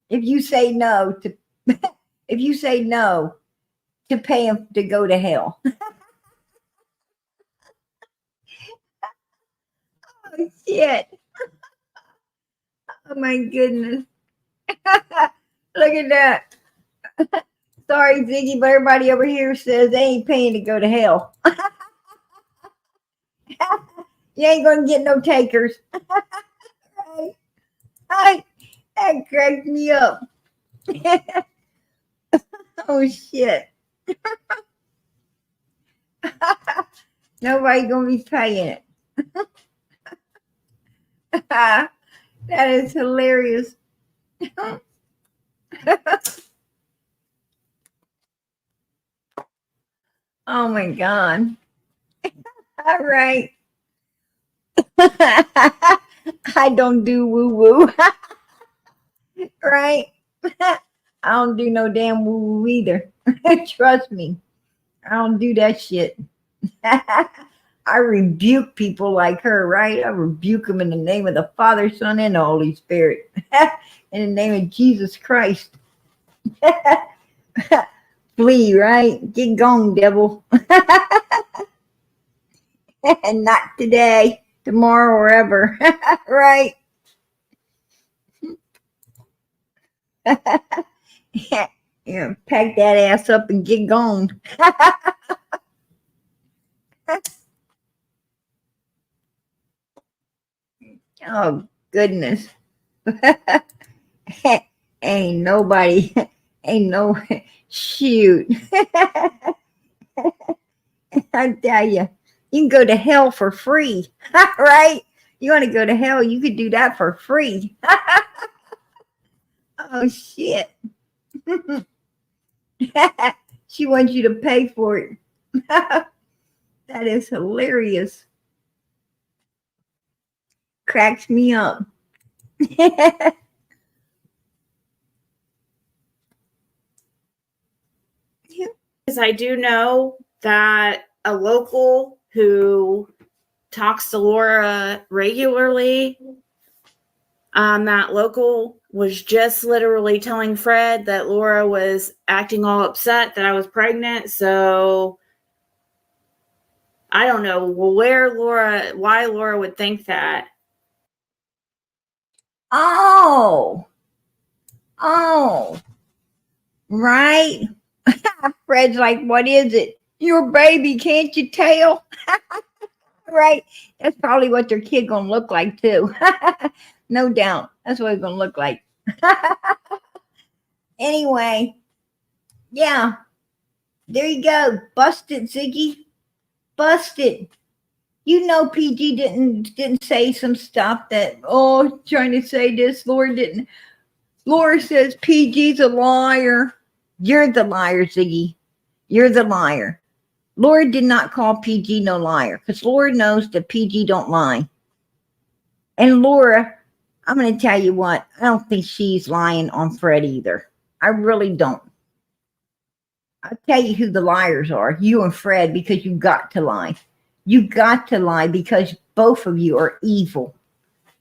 S1: if you say no to pay him to go to hell. Oh shit. Oh my goodness. Look at that. Sorry, Ziggy, but everybody over here says they ain't paying to go to hell. You ain't gonna get no takers. That cracked me up. Oh shit. Nobody gonna be paying it. That is hilarious. Oh my god. All right. I don't do woo woo. Right? I don't do no damn woo woo either. Trust me. I don't do that shit. I rebuke people like her, right? I rebuke them in the name of the Father, Son, and the Holy Spirit. In the name of Jesus Christ. Flee, right? Get gone, devil. And not today, tomorrow, or ever. Right? Yeah, pack that ass up and get gone. Oh, goodness. Ain't nobody, ain't no, shoot. I tell you, you can go to hell for free, right? You want to go to hell, you could do that for free. Oh, shit. She wants you to pay for it. That is hilarious. Cracks me up.
S2: Because I do know that a local who talks to Laura regularly, that local was just literally telling Fred that Laura was acting all upset that I was pregnant. So I don't know why Laura would think that.
S1: Oh, right. Fred's like, what is it? Your baby, can't you tell? Right. That's probably what their kid gonna look like too. No doubt. That's what it's gonna look like. Anyway, yeah. There you go. Busted, Ziggy. Busted. You know PG didn't say some stuff that, oh, trying to say this. Laura didn't. Laura says PG's a liar. You're the liar, Ziggy. You're the liar. Laura did not call PG no liar because Laura knows that PG don't lie. And Laura, I'm going to tell you what, I don't think she's lying on Fred either. I really don't. I'll tell you who the liars are, you and Fred, because you got to lie. You got to lie because both of you are evil.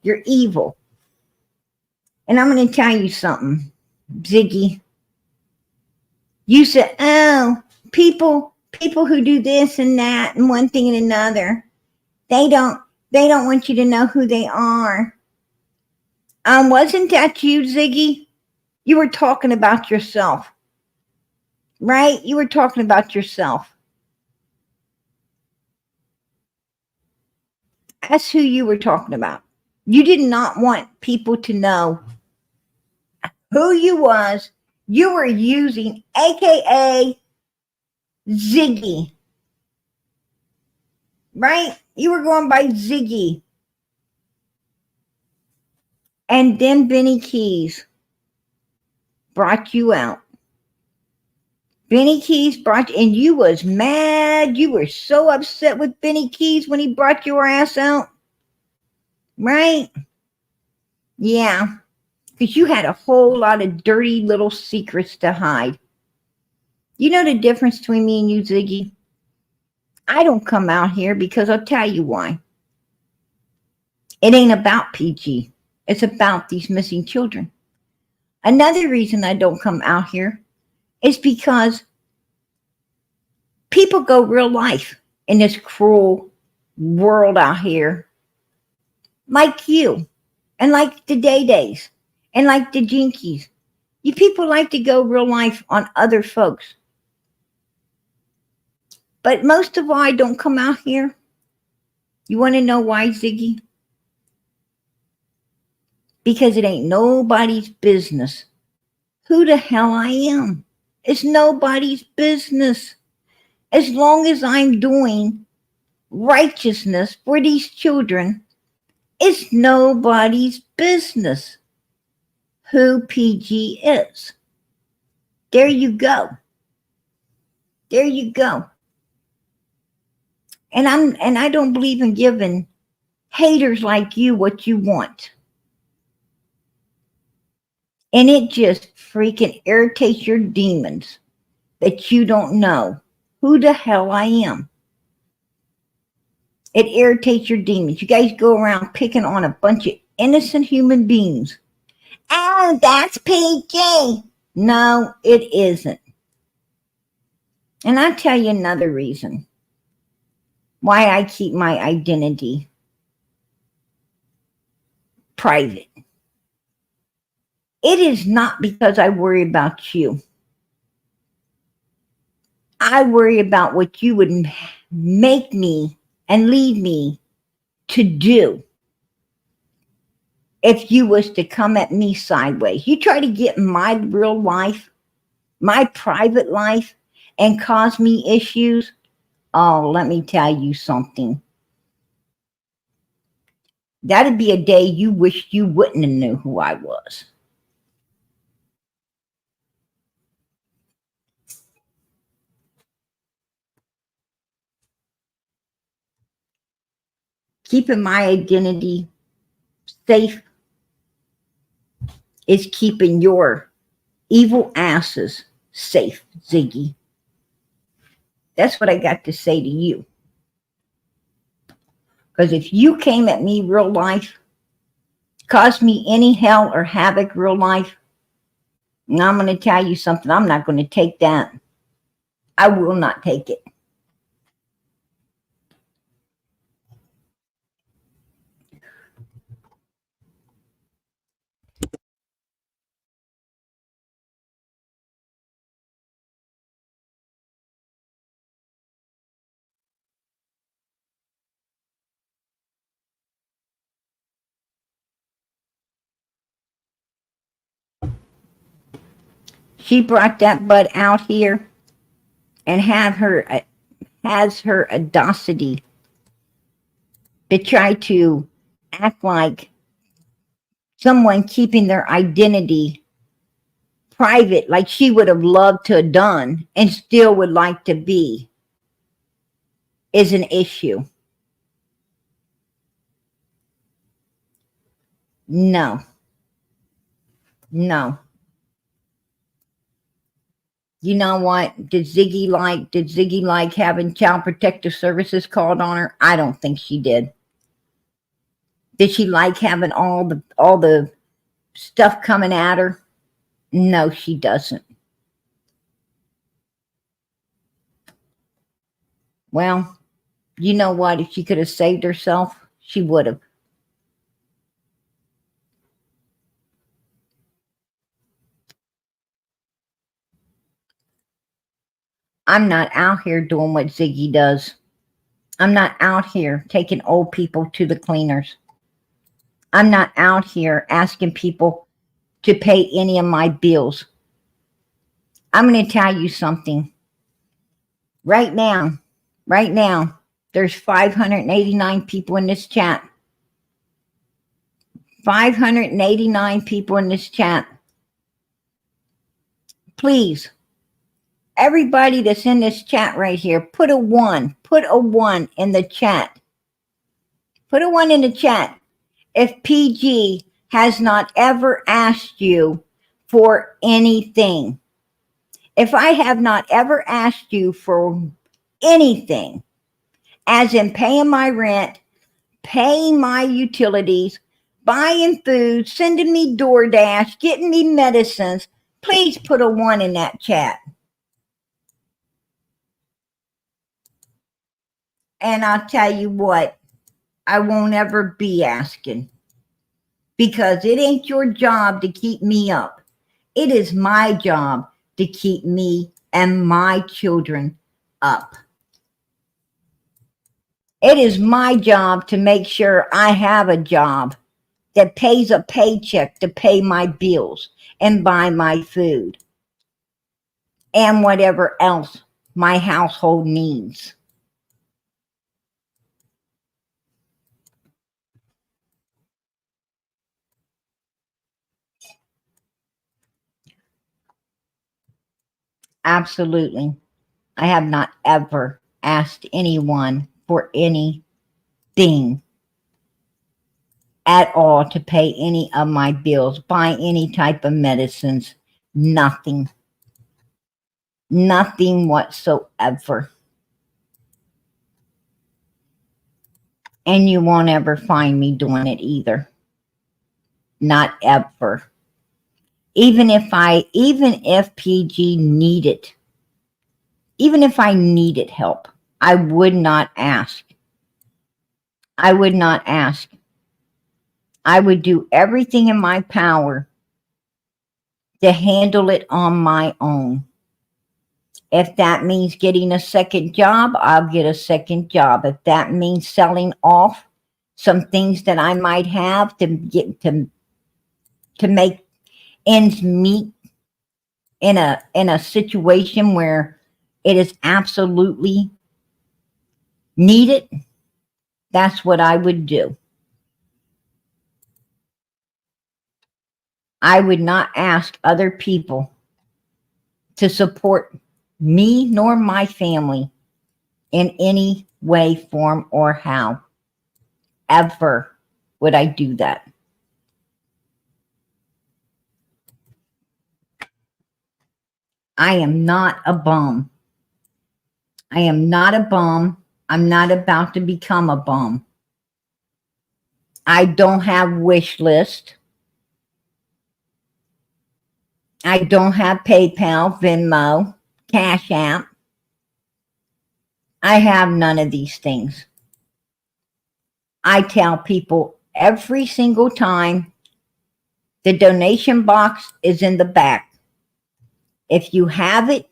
S1: You're evil. And I'm going to tell you something, Ziggy. You said, oh, people who do this and that and one thing and another, they don't want you to know who they are. Wasn't that you, Ziggy? You were talking about yourself, right? You were talking about yourself. That's who you were talking about. You did not want people to know who you was. You were using AKA Ziggy, right? You were going by Ziggy. And then Benny Keys brought you out. Benny Keys brought you, and you was mad. You were so upset with Benny Keys when he brought your ass out. Right? Yeah. Because you had a whole lot of dirty little secrets to hide. You know the difference between me and you, Ziggy? I don't come out here because I'll tell you why. It ain't about PG. It's about these missing children. Another reason I don't come out here is because people go real life in this cruel world out here. Like you, and like the Day-Days, and like the Jinkies. You people like to go real life on other folks. But most of all, I don't come out here. You want to know why, Ziggy? Because it ain't nobody's business who the hell I am. It's nobody's business. As long as I'm doing righteousness for these children, it's nobody's business who PG is. There you go. There you go. And I don't believe in giving haters like you what you want. And it just freaking irritates your demons that you don't know who the hell I am. It irritates your demons. You guys go around picking on a bunch of innocent human beings. Oh, that's PG. No, it isn't. And I'll tell you another reason why I keep my identity private. It is not because I worry about you. I worry about what you would make me and lead me to do if you was to come at me sideways. You try to get my real life, my private life, and cause me issues. Oh, let me tell you something. That'd be a day you wish you wouldn't have knew who I was. Keeping my identity safe is keeping your evil asses safe, Ziggy. That's what I got to say to you. Because if you came at me real life, caused me any hell or havoc real life, and I'm going to tell you something, I'm not going to take that. I will not take it. She brought that butt out here and has her audacity to try to act like someone keeping their identity private, like she would have loved to have done and still would like to be, is an issue. No. No. You know what? Did Ziggy like having child protective services called on her? I don't think she did. Did she like having all the stuff coming at her? No, she doesn't. Well, you know what? If she could have saved herself, she would have. I'm not out here doing what Ziggy does. I'm not out here taking old people to the cleaners. I'm not out here asking people to pay any of my bills. I'm going to tell you something. Right now, there's 589 people in this chat. 589 people in this chat. Please, everybody that's in this chat right here, put a 1. Put a 1 in the chat. Put a 1 in the chat if PG has not ever asked you for anything. If I have not ever asked you for anything, as in paying my rent, paying my utilities, buying food, sending me DoorDash, getting me medicines, please put a 1 in that chat. And I'll tell you what, I won't ever be asking, because it ain't your job to keep me up. It is my job to keep me and my children up. It is my job to make sure I have a job that pays a paycheck to pay my bills and buy my food and whatever else my household needs. Absolutely. I have not ever asked anyone for anything at all to pay any of my bills, buy any type of medicines, nothing. Nothing whatsoever. And you won't ever find me doing it either. Not ever. Even if PG needed Even if I needed help, I would not ask. I would not ask. I would do everything in my power to handle it on my own. If that means getting a second job, I'll get a second job. If that means selling off some things that I might have to get to make ends meet in a situation where it is absolutely needed, that's what I would do. I would not ask other people to support me nor my family in any way, form, or how. Ever would I do that. I am not a bum. I am not a bum. I'm not about to become a bum. I don't have wish list. I don't have PayPal, Venmo, Cash App. I have none of these things. I tell people every single time the donation box is in the back. If you have it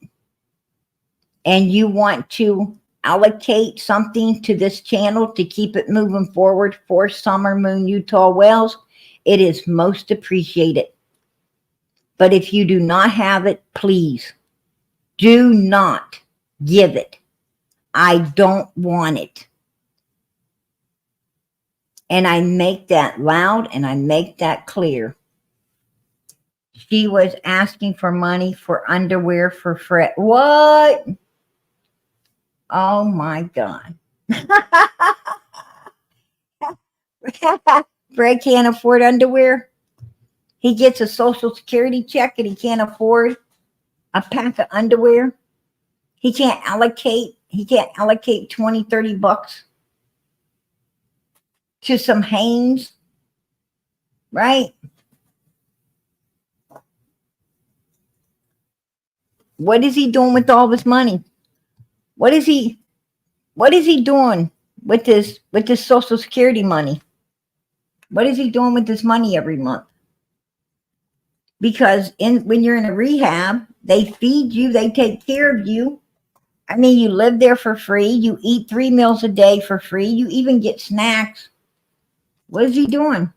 S1: and you want to allocate something to this channel to keep it moving forward for Summer Moon Utah Wells, it is most appreciated. But if you do not have it, please do not give it. I don't want it. And I make that loud and I make that clear. She was asking for money for underwear for Fred. What? Oh my God. Fred can't afford underwear. He gets a Social Security check and he can't afford a pack of underwear. He can't allocate 20, 30 bucks to some Hanes, right? What is he doing with all this money? What is he doing with this Social Security money? What is he doing with this money every month? Because when you're in a rehab, they feed you, they take care of you. I mean, you live there for free. You eat 3 meals a day for free. You even get snacks. What is he doing?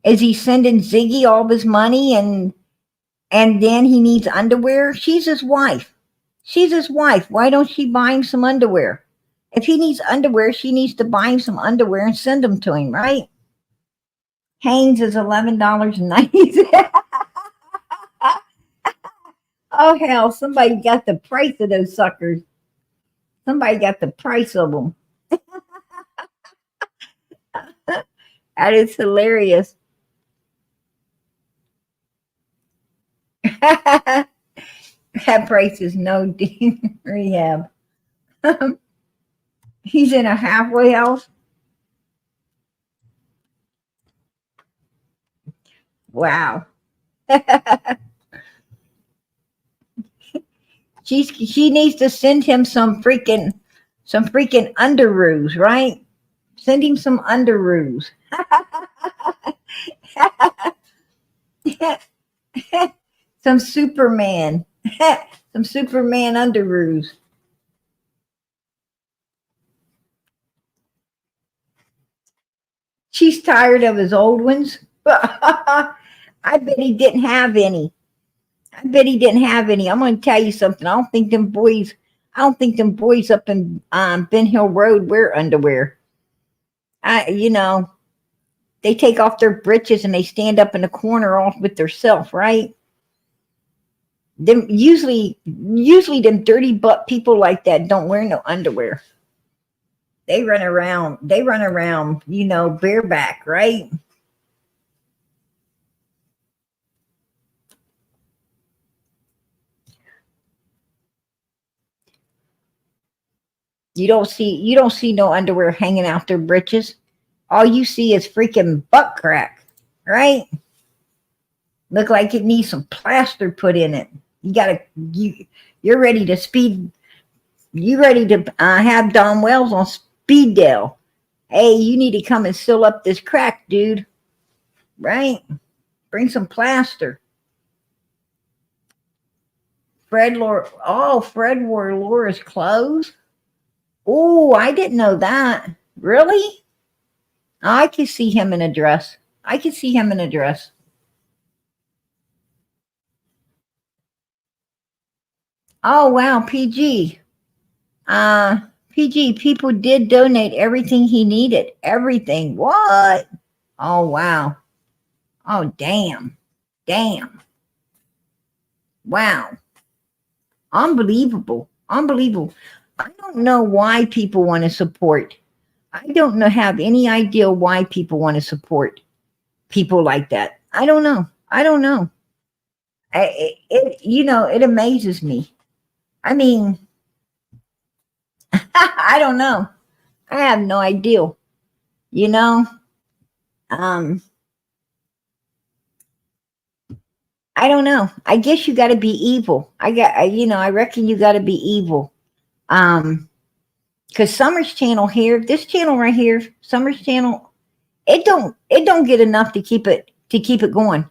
S1: Is he sending Ziggy all of his money and then he needs underwear? She's his wife. She's his wife. Why don't she buy him some underwear? If he needs underwear, she needs to buy him some underwear and send them to him, right? Hanes is $11.90. Oh, hell, somebody got the price of those suckers. Somebody got the price of them. That is hilarious. That price is no rehab. He's in a halfway house. Wow. She needs to send him some freaking underoos, right? Send him some underoos. Some Superman. Some Superman underoos. She's tired of his old ones. I bet he didn't have any. I'm going to tell you something. I don't think them boys up in Ben Hill Road wear underwear. They take off their breeches and they stand up in the corner all with their self, right? Them usually them dirty butt people like that don't wear no underwear. They run around, bareback, right? You don't see no underwear hanging out their breeches. All you see is freaking butt crack, right? Look like it needs some plaster put in it. You gotta you're ready to speed. You ready to have Don Wells on speed dial? Hey, you need to come and seal up this crack, dude. Right? Bring some plaster. Fred wore Laura's clothes. Oh, I didn't know that. Really? I could see him in a dress. I could see him in a dress. Oh wow, PG. PG, people did donate everything he needed. Everything. What? Oh wow. Oh damn. Damn. Wow. Unbelievable. Unbelievable. I don't know why people want to support. I don't know have any idea why people want to support people like that. I don't know. I don't know. It amazes me. I mean, I don't know. I have no idea. You know, um, I don't know. I guess you got to be evil. I reckon you got to be evil. Um, because Summer's channel here, this channel right here, Summer's channel, it don't get enough to keep it going.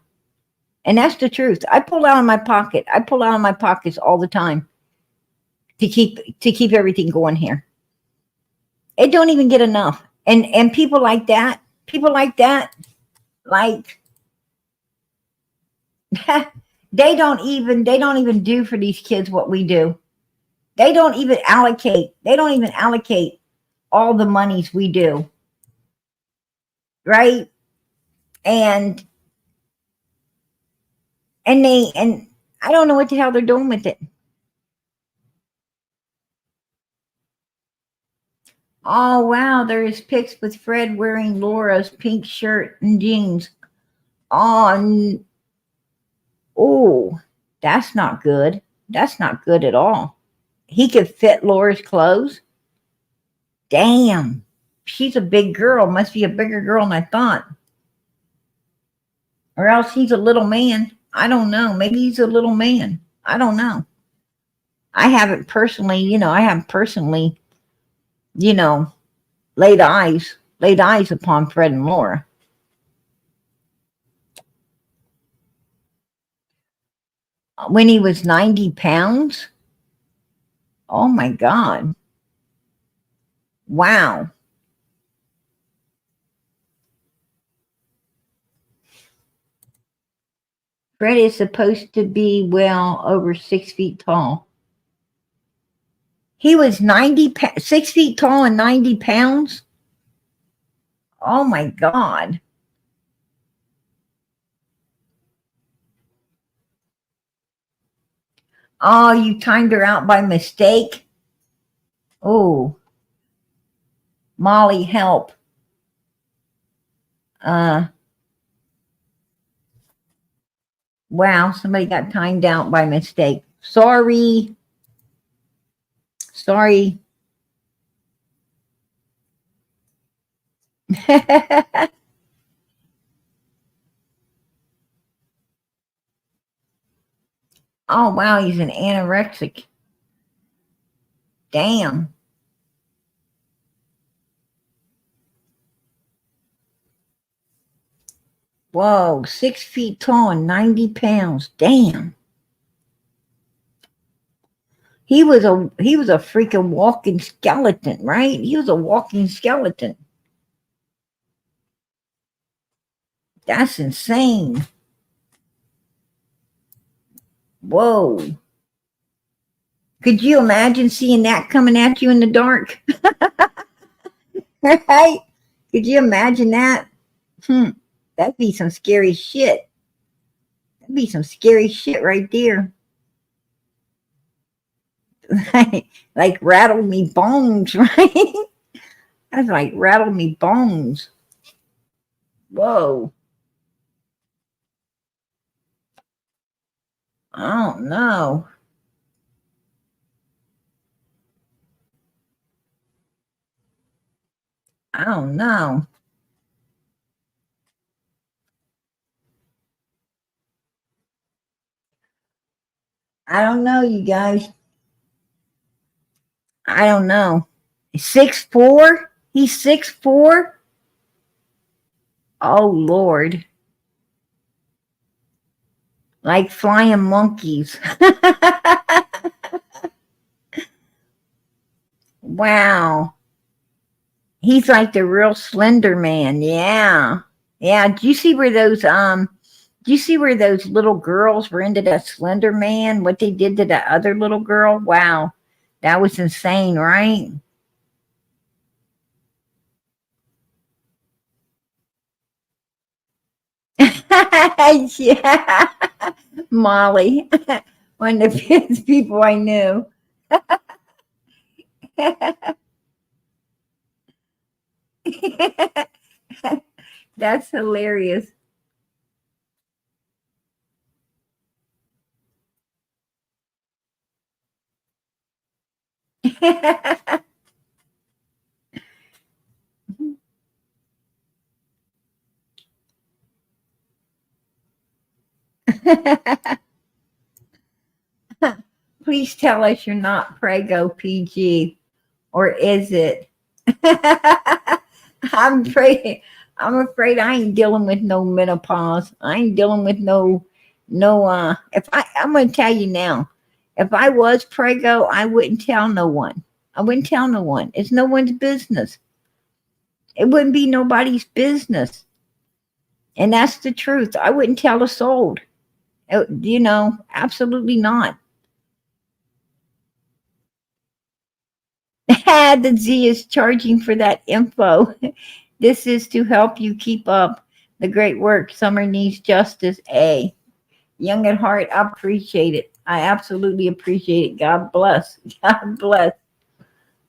S1: And that's the truth. I pull out of my pocket. I pull out of my pockets all the time to keep everything going here. It don't even get enough. And people like that, like they don't even do for these kids what we do. They don't even allocate all the monies we do, right? And and I don't know what the hell they're doing with it. Oh wow, there is pics with Fred wearing Laura's pink shirt and jeans. Oh, oh, that's not good. That's not good at all. He could fit Laura's clothes. Damn, she's a big girl. Must be a bigger girl than I thought. Or else he's a little man. I don't know. Maybe he's a little man. I don't know. I haven't personally, you know, laid eyes upon Fred and Laura. When he was 90 pounds? Oh my God. Wow. Fred is supposed to be well over 6 feet tall. He was 6 feet tall and 90 pounds. Oh my God. Oh, you timed her out by mistake. Oh, Molly, help. Uh, wow, somebody got timed out by mistake. Sorry. Sorry. Oh, wow, he's an anorexic. Damn. Whoa, 6 feet tall and 90 pounds. Damn. He was a freaking walking skeleton, right? He was a walking skeleton. That's insane. Whoa. Could you imagine seeing that coming at you in the dark? Right? Could you imagine that? Hmm. That'd be some scary shit. That'd be some scary shit right there. Like rattle me bones, right? That's like rattle me bones. Whoa. I don't know. I don't know. I don't know, you guys. I don't know. 6'4"? He's 6'4"? Oh Lord. Like flying monkeys. Wow. He's like the real slender man. Yeah. Yeah. Do you see where those little girls were into that slender man? What they did to that other little girl? Wow. That was insane, right? Yeah. Molly. One of the best people I knew. That's hilarious. Please tell us you're not Prego PG, or is it? I'm afraid. I'm afraid I ain't dealing with no menopause. I ain't dealing with no. If I'm gonna tell you now, if I was Prego, I wouldn't tell no one. I wouldn't tell no one. It's no one's business. It wouldn't be nobody's business, and that's the truth. I wouldn't tell a soul. Absolutely not. The Z is charging for that info. This is to help you keep up the great work. Summer needs justice. A. Young at heart, I appreciate it. I absolutely appreciate it. God bless. God bless.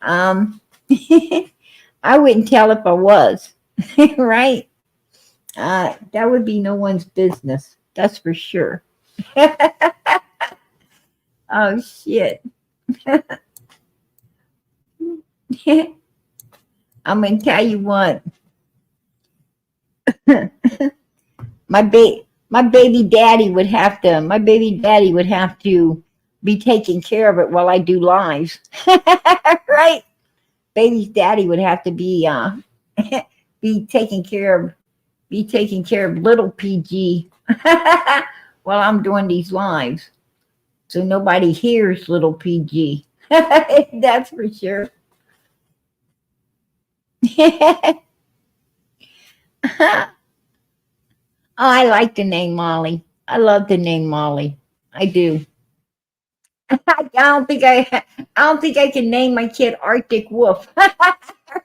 S1: Um, I wouldn't tell if I was, right? That would be no one's business. That's for sure. Oh, shit. I'm going to tell you what. My baby daddy would have to be taking care of it while I do lives. Right? Baby's daddy would have to be be taking care of little PG while I'm doing these lives. So nobody hears little PG. That's for sure. Oh, I like the name Molly. I love the name Molly. I do. I don't think I can name my kid Arctic Wolf.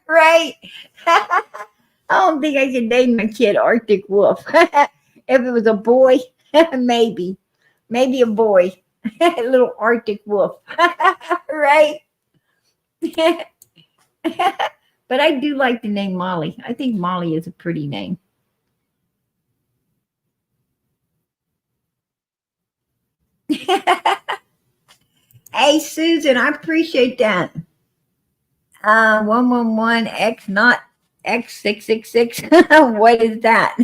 S1: Right? I don't think I can name my kid Arctic Wolf. If it was a boy, maybe. Maybe a boy. A little Arctic Wolf. Right? But I do like the name Molly. I think Molly is a pretty name. Hey, Susan, I appreciate that. 111 X not X666. What is that?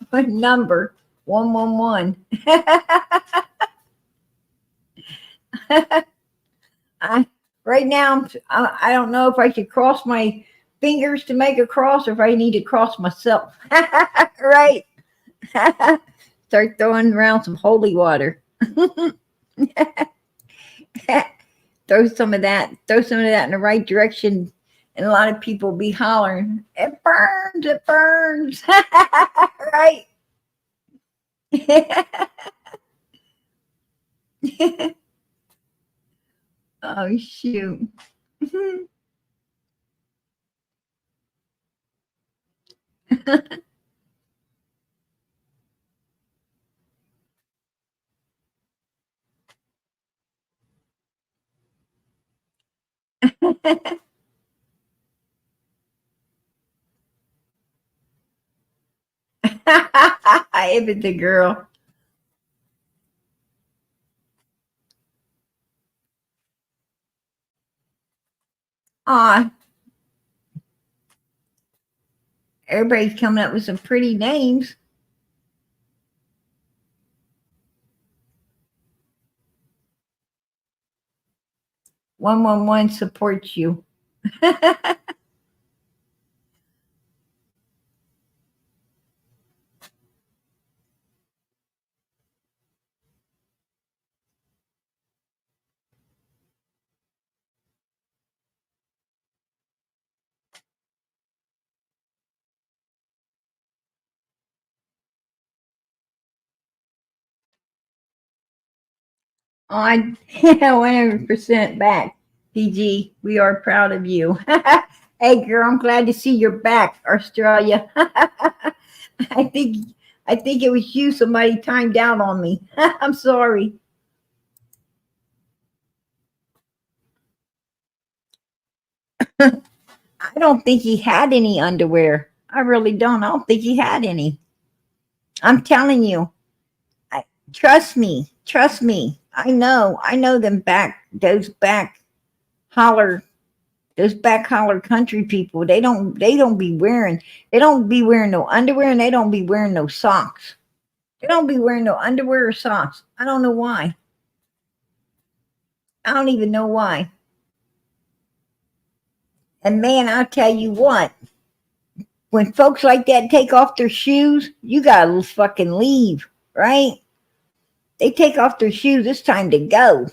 S1: What number? 111. I, right now, I don't know if I should cross my fingers to make a cross or if I need to cross myself. Right? Start throwing around some holy water. Throw some of that in the right direction, and a lot of people be hollering, "It burns! It burns!" Right? Oh shoot! If it's a girl, ah, everybody's coming up with some pretty names. 111 supports you. I 100% back. PG, we are proud of you. Hey girl, I'm glad to see you're back, Australia. I think I think it was you. Somebody timed out on me. I'm sorry. I don't think he had any underwear. I really don't. I don't think he had any. I'm telling you. I, trust me. Trust me. I know them back. Holler. Those back holler country people. They don't be wearing. They don't be wearing no underwear, and they don't be wearing no socks. They don't be wearing no underwear or socks. I don't know why. I don't even know why. And man, I'll tell you what. When folks like that take off their shoes, you gotta fucking leave, right? They take off their shoes, it's time to go.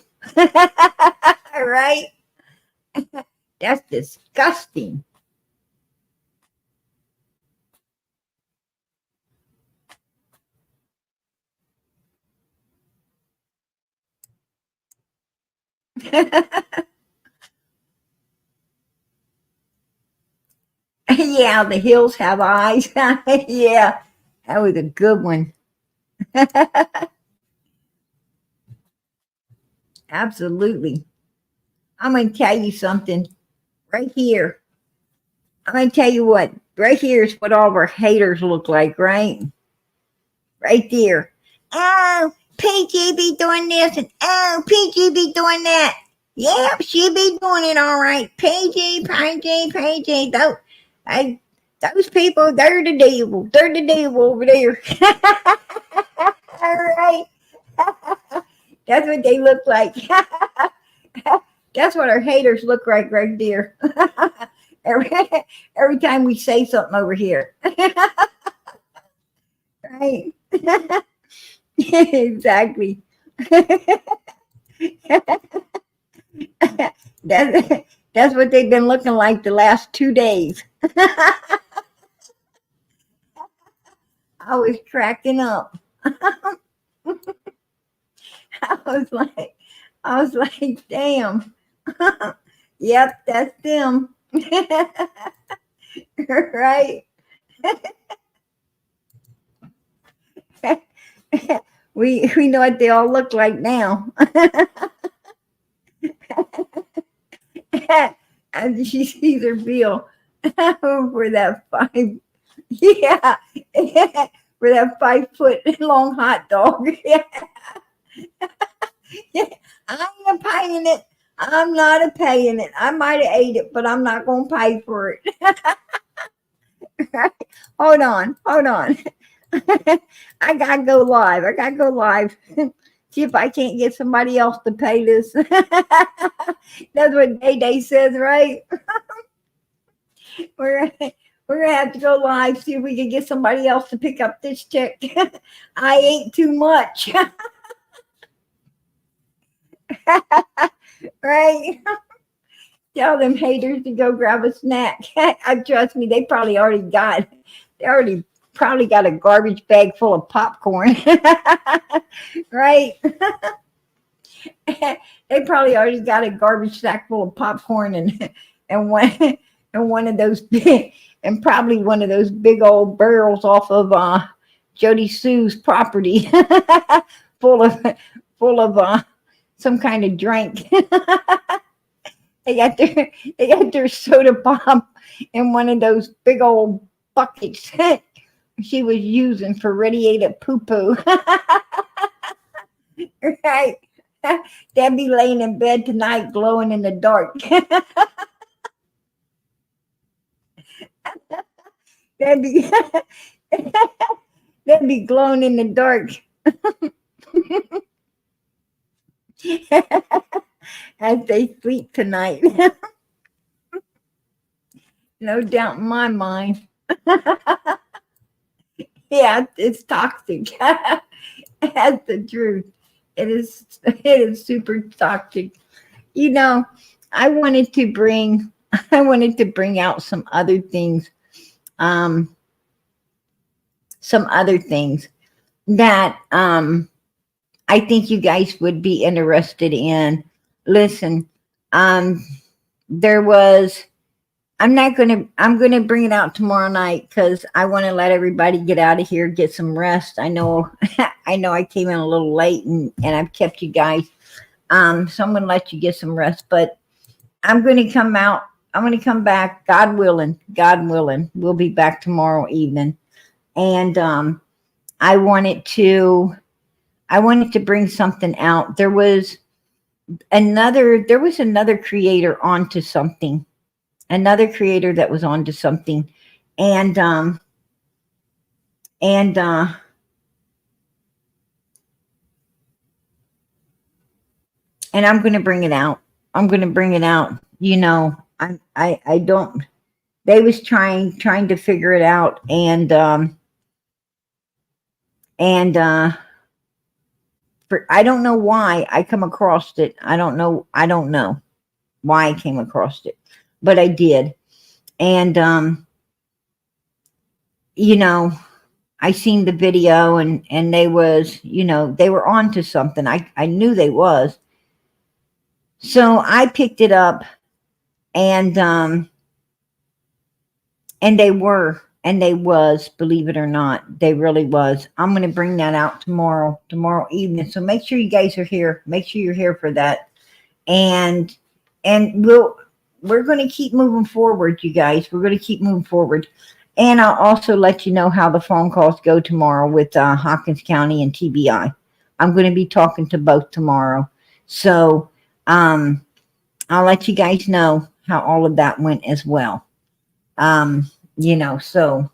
S1: Right? That's disgusting. Yeah, the hills have eyes. Yeah, that was a good one. Absolutely. I'm going to tell you something right here. I'm going to tell you what, right here is what all of our haters look like, right? Right there. Oh, PG be doing this and oh, PG be doing that. Yep, she be doing it all right. PG. Those people, they're the devil. They're the devil over there. All right. That's what they look like. That's what our haters look like right there. every, every time we say something over here. Right. Exactly. That, that's what they've been looking like the last 2 days. I was cracking up. I was like, I was like, damn. Yep, that's them. Right? We know what they all look like now. And she sees her bill for that five, yeah, for that 5 foot long hot dog. Yeah. I'm not paying it. I'm not paying it. I might have ate it, but I'm not going to pay for it. Hold on, hold on. I gotta go live. I gotta go live. See if I can't get somebody else to pay this. That's what Day Day says, right? We're we're gonna have to go live, see if we can get somebody else to pick up this check. I ate too much. Right? Tell them haters to go grab a snack. I trust me, they already probably got a garbage bag full of popcorn. Right? They probably already got a garbage sack full of popcorn and one and one of those big and probably one of those big old barrels off of Jody Sue's property full of full of some kind of drink. They got their soda pop in one of those big old buckets she was using for radiated poo poo. Right? They'll be laying in bed tonight glowing in the dark. They'll be they'll be glowing in the dark. as they sleep tonight. No doubt in my mind. Yeah, it's toxic. That's the truth. It is super toxic. You know, I wanted to bring I wanted to bring out um some other things that I think you guys would be interested in. Listen, um there was I'm gonna bring it out tomorrow night because I want to let everybody get out of here, get some rest. I know I know I came in a little late and I've kept you guys. So I'm gonna let you get some rest, but I'm gonna come out. I'm gonna come back, God willing. God willing, we'll be back tomorrow evening. And I wanted to I wanted to bring something out. There was another creator onto something, another creator that was onto something, and and uh and I'm going to bring it out. I'm going to bring it out. You know, I don't. They was trying to figure it out, and for I don't know why I come across it. I don't know. I don't know why I came across it, but I did, and you know, I seen the video, and they was, you know, they were on to something. I knew they was. So I picked it up, and and they was, believe it or not, they really was. I'm going to bring that out tomorrow evening. So make sure you guys are here. Make sure you're here for that. And we're going to keep moving forward, you guys. We're going to keep moving forward. And I'll also let you know how the phone calls go tomorrow with Hawkins County and TBI. I'm going to be talking to both tomorrow. So I'll let you guys know how all of that went as well. You know, so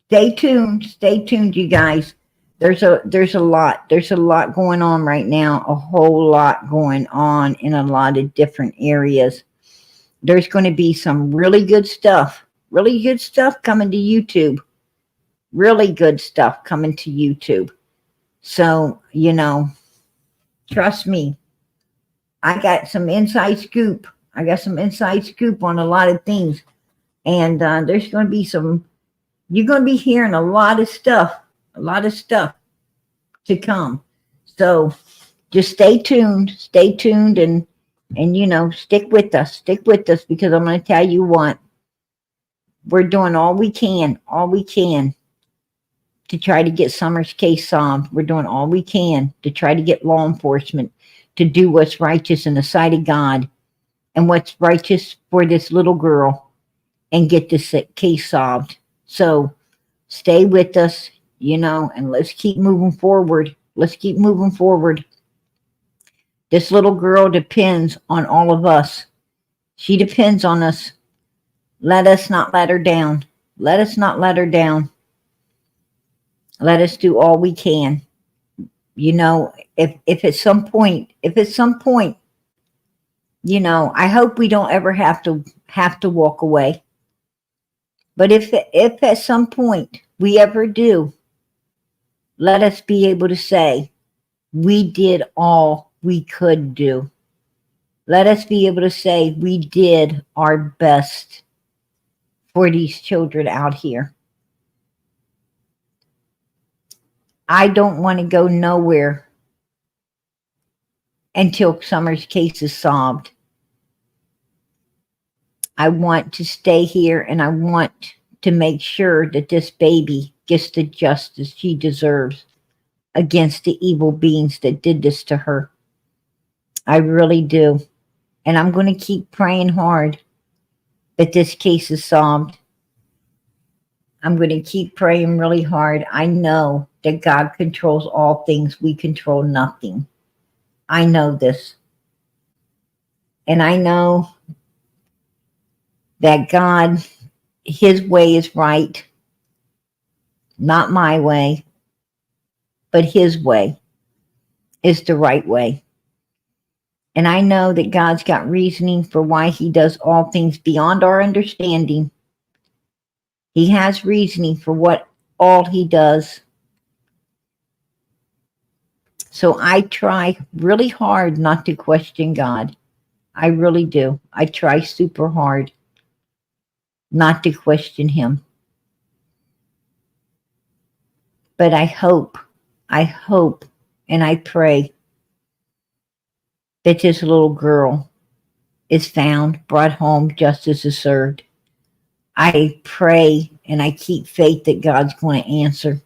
S1: stay tuned, you guys. There's a lot going on right now, a whole lot going on in a lot of different areas. There's going to be some really good stuff coming to YouTube, really good stuff coming to YouTube. So, you know, trust me, I got some inside scoop. I got some inside scoop on a lot of things. And there's going to be you're going to be hearing a lot of stuff to come. So just stay tuned, and you know, stick with us, because I'm going to tell you what, we're doing all we can to try to get Summer's case solved. We're doing all we can to try to get law enforcement to do what's righteous in the sight of God and what's righteous for this little girl and get this case solved. So stay with us, you know, and let's keep moving forward. Let's keep moving forward. This little girl depends on all of us. She depends on us. Let us not let her down. Let us not let her down. Let us do all we can. You know, if at some point, you know, I hope we don't ever have to walk away. But if at some point we ever do, let us be able to say, we did all we could do. Let us be able to say we did our best for these children out here. I don't want to go nowhere until Summer's case is solved. I want to stay here, and I want to make sure that this baby gets the justice she deserves against the evil beings that did this to her. I really do. And I'm going to keep praying hard that this case is solved. I'm going to keep praying really hard. I know that God controls all things. We control nothing. I know this. And I know that God, his way is right. Not my way, but his way. is the right way. And I know that God's got reasoning for why he does all things beyond our understanding. He has reasoning for what all he does. So I try really hard not to question God. I really do. I try super hard not to question him. But I hope, and I pray that this little girl is found, brought home, justice is served. I pray and I keep faith that God's going to answer.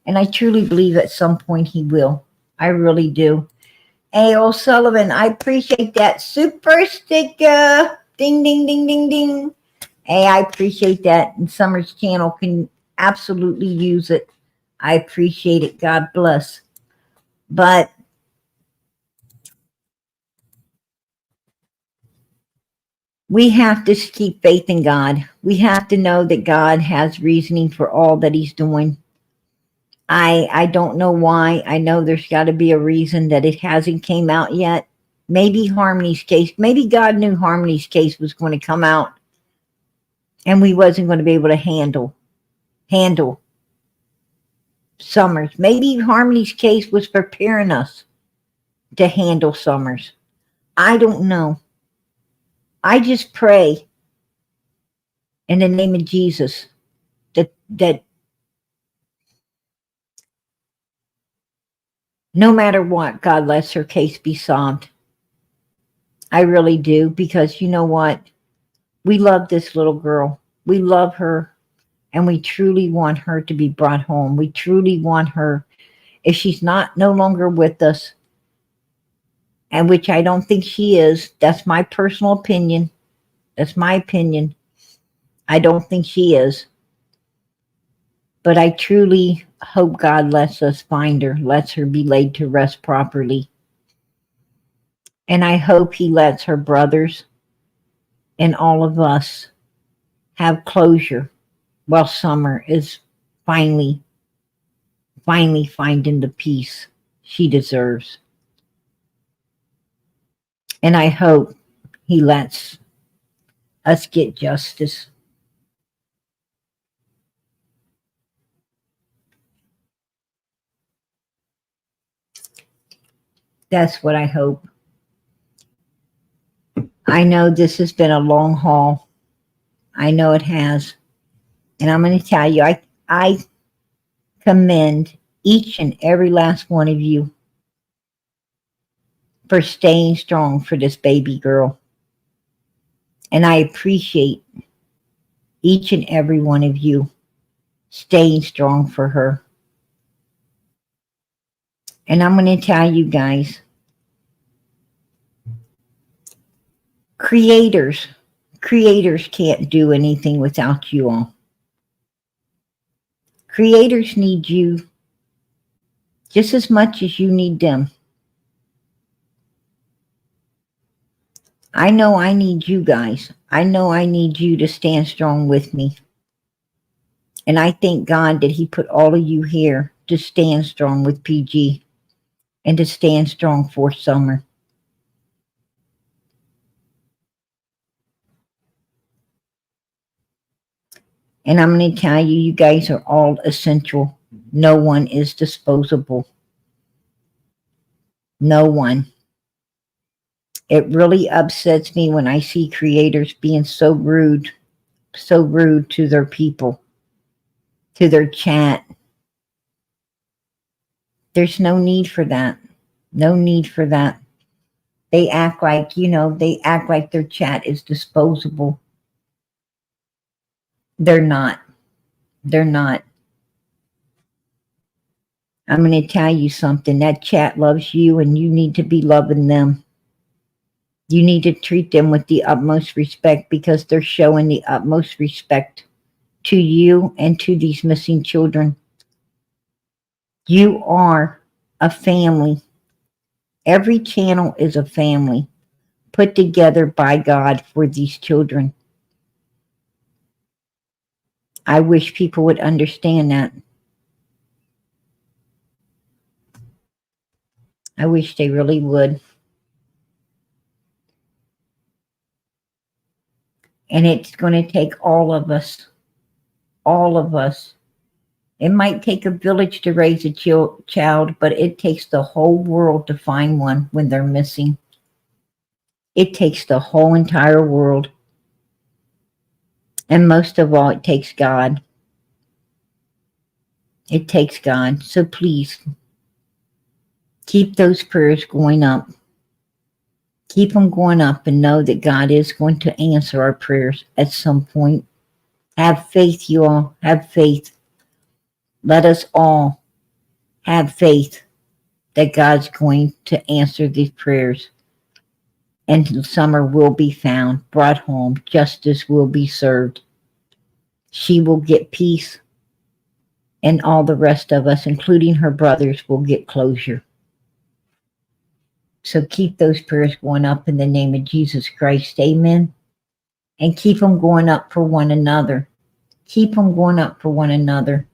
S1: And I truly believe at some point he will. I really do. Hey, O'Sullivan, I appreciate that super sticker. Ding, ding, ding, ding, ding. Hey, I appreciate that. And Summer's channel can absolutely use it. I appreciate it. God bless. But we have to keep faith in God. We have to know that God has reasoning for all that he's doing. I don't know why. I know there's got to be a reason that it hasn't came out yet. Maybe Harmony's case, maybe God knew Harmony's case was going to come out and we wasn't going to be able to handle Summers. Maybe Harmony's case was preparing us to handle Summers. I don't know. I just pray in the name of Jesus that no matter what, God lets her case be solved. I really do, because you know what? We love this little girl. We love her, and we truly want her to be brought home. We truly want her, if she's no longer with us, and which I don't think she is. That's my personal opinion. That's my opinion. I don't think she is. But I truly hope God lets us find her, lets her be laid to rest properly. And I hope he lets her brothers and all of us have closure while Summer is finally finding the peace she deserves. And I hope he lets us get justice. That's what I hope. I know this has been a long haul. I know it has. And I'm going to tell you, I commend each and every last one of you for staying strong for this baby girl. And I appreciate each and every one of you staying strong for her. And I'm going to tell you guys, creators can't do anything without you all. Creators need you just as much as you need them. I know I need you guys. I know I need you to stand strong with me. And I thank God that he put all of you here to stand strong with PG and to stand strong for Summer. And I'm going to tell you, you guys are all essential. No one is disposable. No one. It really upsets me when I see creators being so rude to their people, to their chat. There's no need for that. No need for that. They act like, they act like their chat is disposable. They're not. They're not. I'm going to tell you something. That chat loves you, and you need to be loving them. You need to treat them with the utmost respect, because they're showing the utmost respect to you and to these missing children. You are a family. Every channel is a family put together by God for these children. I wish people would understand that. I wish they really would. And it's going to take all of us. All of us. It might take a village to raise a child, but it takes the whole world to find one when they're missing. It takes the whole entire world. And most of all, it takes God. It takes God. So please, keep those prayers going up. Keep them going up and know that God is going to answer our prayers at some point. Have faith, you all. Have faith. Let us all have faith that God's going to answer these prayers. And Summer will be found, brought home. Justice will be served. She will get peace. And all the rest of us, including her brothers, will get closure. So keep those prayers going up in the name of Jesus Christ. Amen. And keep them going up for one another. Keep them going up for one another.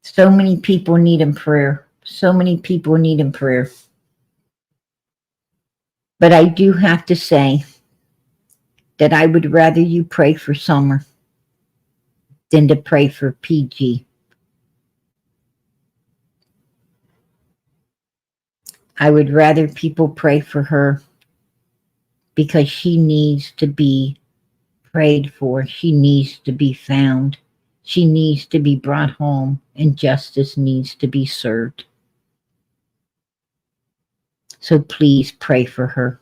S1: So many people need in prayer. So many people need in prayer. But I do have to say that I would rather you pray for Summer than to pray for PG. I would rather people pray for her because she needs to be prayed for. She needs to be found. She needs to be brought home, and justice needs to be served. So please pray for her.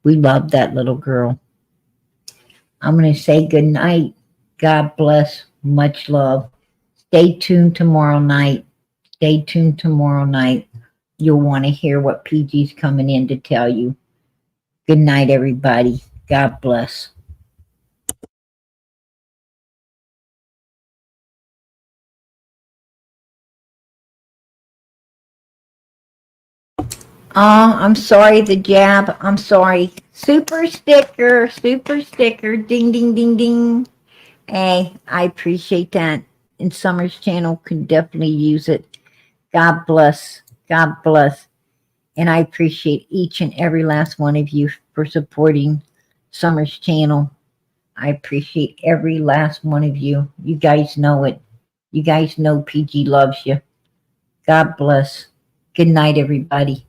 S1: We love that little girl. I'm going to say good night. God bless. Much love. Stay tuned tomorrow night. Stay tuned tomorrow night. You'll want to hear what PG's coming in to tell you. Good night, everybody. God bless. I'm sorry, the jab. I'm sorry. Super sticker. Super sticker. Ding, ding, ding, ding. Hey, I appreciate that. And Summer's channel can definitely use it. God bless. God bless. And I appreciate each and every last one of you for supporting Summer's channel. I appreciate every last one of you. You guys know it. You guys know PG loves you. God bless. Good night, everybody.